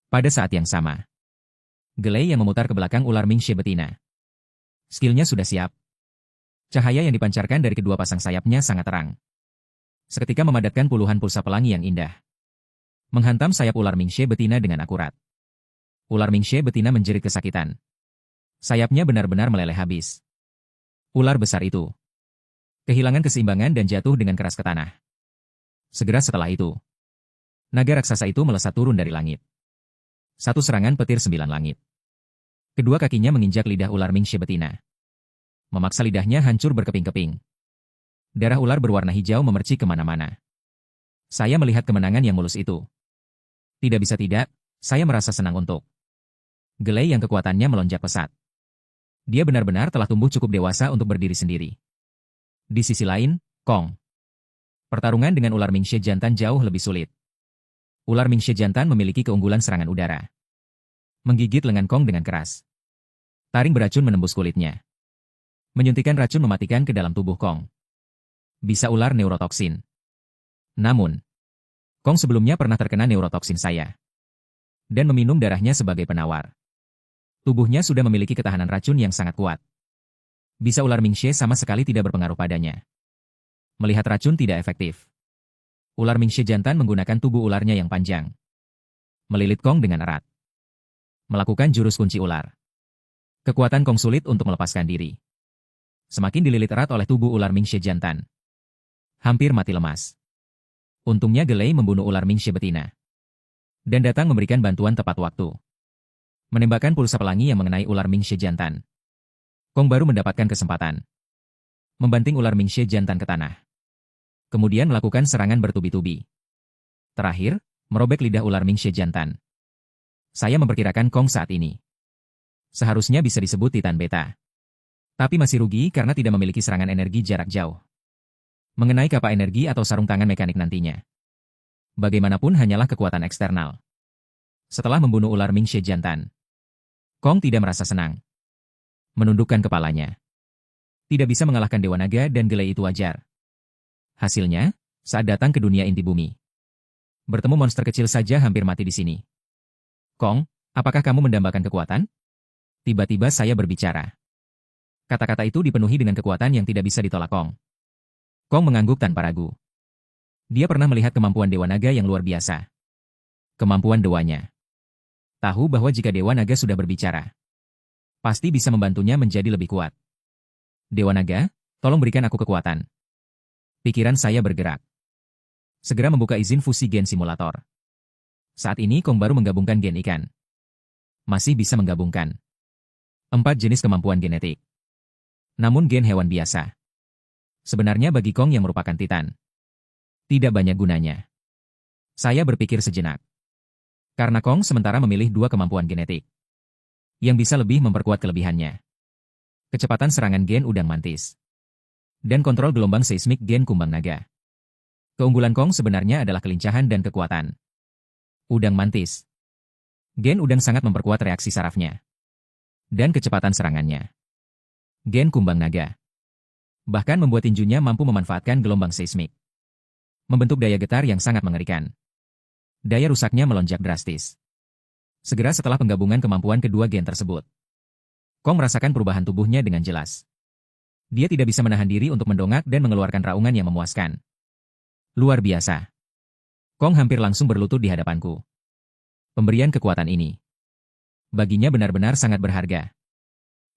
Pada saat yang sama, Gelei yang memutar ke belakang ular Mingxie betina. Skillnya sudah siap. Cahaya yang dipancarkan dari kedua pasang sayapnya sangat terang. Seketika memadatkan puluhan pulsa pelangi yang indah. Menghantam sayap ular Mingxie betina dengan akurat. Ular Mingxie betina menjerit kesakitan. Sayapnya benar-benar meleleh habis. Ular besar itu kehilangan keseimbangan dan jatuh dengan keras ke tanah. Segera setelah itu, naga raksasa itu melesat turun dari langit. Satu serangan petir 9 langit. Kedua kakinya menginjak lidah ular Mingxie betina. Memaksa lidahnya hancur berkeping-keping. Darah ular berwarna hijau memercik kemana-mana. Saya melihat kemenangan yang mulus itu. Tidak bisa tidak, saya merasa senang untuk Gelei yang kekuatannya melonjak pesat. Dia benar-benar telah tumbuh cukup dewasa untuk berdiri sendiri. Di sisi lain, Kong. Pertarungan dengan ular Mingxie jantan jauh lebih sulit. Ular Mingxie jantan memiliki keunggulan serangan udara. Menggigit lengan Kong dengan keras. Taring beracun menembus kulitnya. Menyuntikkan racun mematikan ke dalam tubuh Kong. Bisa ular neurotoksin. Namun, Kong sebelumnya pernah terkena neurotoksin saya. Dan meminum darahnya sebagai penawar. Tubuhnya sudah memiliki ketahanan racun yang sangat kuat. Bisa ular Mingxie sama sekali tidak berpengaruh padanya. Melihat racun tidak efektif. Ular Mingxie jantan menggunakan tubuh ularnya yang panjang. Melilit Kong dengan erat. Melakukan jurus kunci ular. Kekuatan Kong sulit untuk melepaskan diri. Semakin dililit erat oleh tubuh ular Mingxie jantan. Hampir mati lemas. Untungnya Gelei membunuh ular Mingxie betina. Dan datang memberikan bantuan tepat waktu. Menembakkan pulsa pelangi yang mengenai ular Mingxie jantan. Kong baru mendapatkan kesempatan. Membanting ular Mingxie jantan ke tanah. Kemudian melakukan serangan bertubi-tubi. Terakhir, merobek lidah ular Mingxie jantan. Saya memperkirakan Kong saat ini seharusnya bisa disebut Titan Beta. Tapi masih rugi karena tidak memiliki serangan energi jarak jauh. Mengenai kapal energi atau sarung tangan mekanik nantinya. Bagaimanapun hanyalah kekuatan eksternal. Setelah membunuh ular Mingxie jantan, Kong tidak merasa senang. Menundukkan kepalanya. Tidak bisa mengalahkan Dewa Naga dan Gelei itu wajar. Hasilnya, saat datang ke dunia inti bumi. Bertemu monster kecil saja hampir mati di sini. Kong, apakah kamu mendambakan kekuatan? Tiba-tiba saya berbicara. Kata-kata itu dipenuhi dengan kekuatan yang tidak bisa ditolak Kong. Kong mengangguk tanpa ragu. Dia pernah melihat kemampuan Dewa Naga yang luar biasa. Kemampuan dewanya. Tahu bahwa jika Dewa Naga sudah berbicara, pasti bisa membantunya menjadi lebih kuat. Dewa Naga, tolong berikan aku kekuatan. Pikiran saya bergerak. Segera membuka izin fusi gen simulator. Saat ini Kong baru menggabungkan gen ikan. Masih bisa menggabungkan 4 jenis kemampuan genetik. Namun gen hewan biasa. Sebenarnya bagi Kong yang merupakan Titan, tidak banyak gunanya. Saya berpikir sejenak. Karena Kong sementara memilih 2 kemampuan genetik. Yang bisa lebih memperkuat kelebihannya. Kecepatan serangan gen udang mantis. Dan kontrol gelombang seismik gen kumbang naga. Keunggulan Kong sebenarnya adalah kelincahan dan kekuatan. Udang mantis. Gen udang sangat memperkuat reaksi sarafnya. Dan kecepatan serangannya. Gen kumbang naga. Bahkan membuat tinjunya mampu memanfaatkan gelombang seismik. Membentuk daya getar yang sangat mengerikan. Daya rusaknya melonjak drastis. Segera setelah penggabungan kemampuan kedua gen tersebut, Kong merasakan perubahan tubuhnya dengan jelas. Dia tidak bisa menahan diri untuk mendongak dan mengeluarkan raungan yang memuaskan. Luar biasa. Kong hampir langsung berlutut di hadapanku. Pemberian kekuatan ini baginya benar-benar sangat berharga.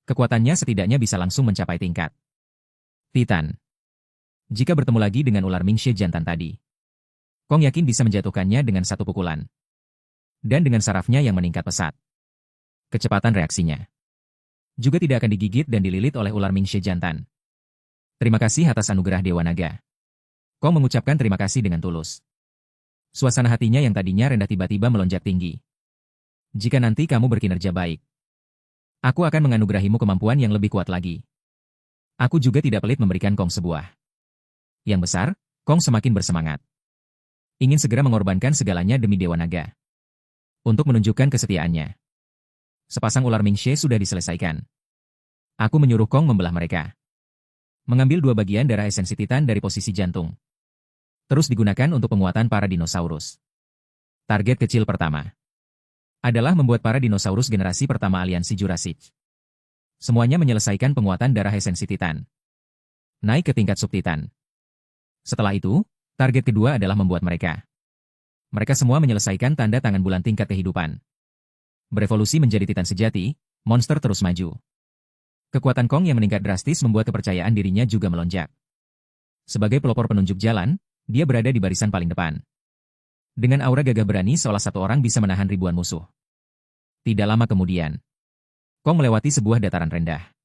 Kekuatannya setidaknya bisa langsung mencapai tingkat Titan. Jika bertemu lagi dengan ular Mingxie jantan tadi, Kong yakin bisa menjatuhkannya dengan satu pukulan. Dan dengan sarafnya yang meningkat pesat. Kecepatan reaksinya juga tidak akan digigit dan dililit oleh ular Mingxie jantan. Terima kasih atas anugerah Dewa Naga. Kong mengucapkan terima kasih dengan tulus. Suasana hatinya yang tadinya rendah tiba-tiba melonjak tinggi. Jika nanti kamu berkinerja baik, aku akan menganugerahimu kemampuan yang lebih kuat lagi. Aku juga tidak pelit memberikan Kong sebuah. Yang besar, Kong semakin bersemangat. Ingin segera mengorbankan segalanya demi Dewa Naga. Untuk menunjukkan kesetiaannya. Sepasang ular Mingxie sudah diselesaikan. Aku menyuruh Kong membelah mereka. Mengambil 2 bagian darah esensi Titan dari posisi jantung. Terus digunakan untuk penguatan para dinosaurus. Target kecil pertama adalah membuat para dinosaurus generasi pertama aliansi Jurassic. Semuanya menyelesaikan penguatan darah esensi Titan. Naik ke tingkat subtitan. Setelah itu, target kedua adalah membuat mereka. Mereka semua menyelesaikan tanda tangan bulan tingkat kehidupan. Berevolusi menjadi Titan sejati, monster terus maju. Kekuatan Kong yang meningkat drastis membuat kepercayaan dirinya juga melonjak. Sebagai pelopor penunjuk jalan, dia berada di barisan paling depan. Dengan aura gagah berani seolah satu orang bisa menahan ribuan musuh. Tidak lama kemudian, Kong melewati sebuah dataran rendah.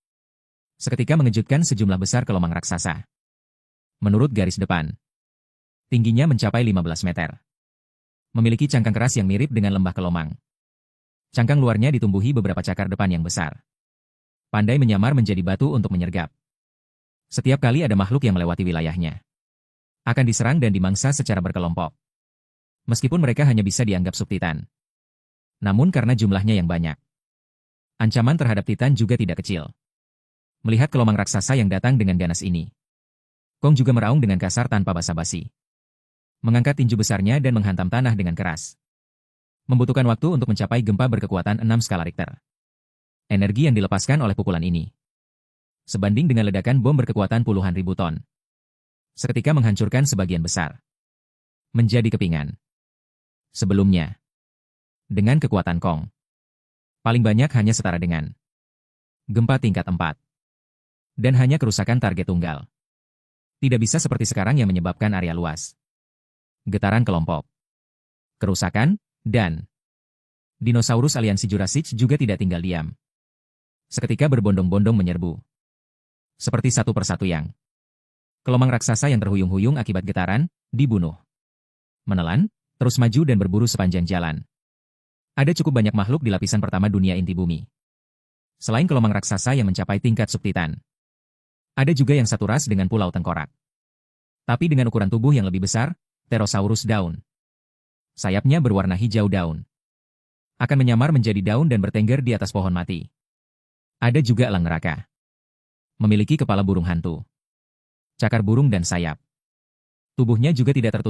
Seketika mengejutkan sejumlah besar kelomang raksasa. Menurut garis depan, tingginya mencapai 15 meter. Memiliki cangkang keras yang mirip dengan lembah kelomang. Cangkang luarnya ditumbuhi beberapa cakar depan yang besar. Pandai menyamar menjadi batu untuk menyergap. Setiap kali ada makhluk yang melewati wilayahnya, akan diserang dan dimangsa secara berkelompok. Meskipun mereka hanya bisa dianggap subtitan. Namun karena jumlahnya yang banyak, ancaman terhadap Titan juga tidak kecil. Melihat kelomang raksasa yang datang dengan ganas ini, Kong juga meraung dengan kasar tanpa basa-basi. Mengangkat tinju besarnya dan menghantam tanah dengan keras. Membutuhkan waktu untuk mencapai gempa berkekuatan 6 skala Richter. Energi yang dilepaskan oleh pukulan ini sebanding dengan ledakan bom berkekuatan puluhan ribu ton. Seketika menghancurkan sebagian besar. Menjadi kepingan. Sebelumnya, dengan kekuatan Kong, paling banyak hanya setara dengan gempa tingkat 4. Dan hanya kerusakan target tunggal. Tidak bisa seperti sekarang yang menyebabkan area luas. Getaran kelompok, kerusakan, dan dinosaurus aliansi Jurassic juga tidak tinggal diam. Seketika berbondong-bondong menyerbu. Seperti satu persatu yang kelomang raksasa yang terhuyung-huyung akibat getaran, dibunuh. Menelan, terus maju dan berburu sepanjang jalan. Ada cukup banyak makhluk di lapisan pertama dunia inti bumi. Selain kelomang raksasa yang mencapai tingkat subtitan, ada juga yang satu ras dengan pulau tengkorak. Tapi dengan ukuran tubuh yang lebih besar, Pterosaurus daun. Sayapnya berwarna hijau daun. Akan menyamar menjadi daun dan bertengger di atas pohon mati. Ada juga elang neraka. Memiliki kepala burung hantu, cakar burung dan sayap. Tubuhnya juga tidak tertutup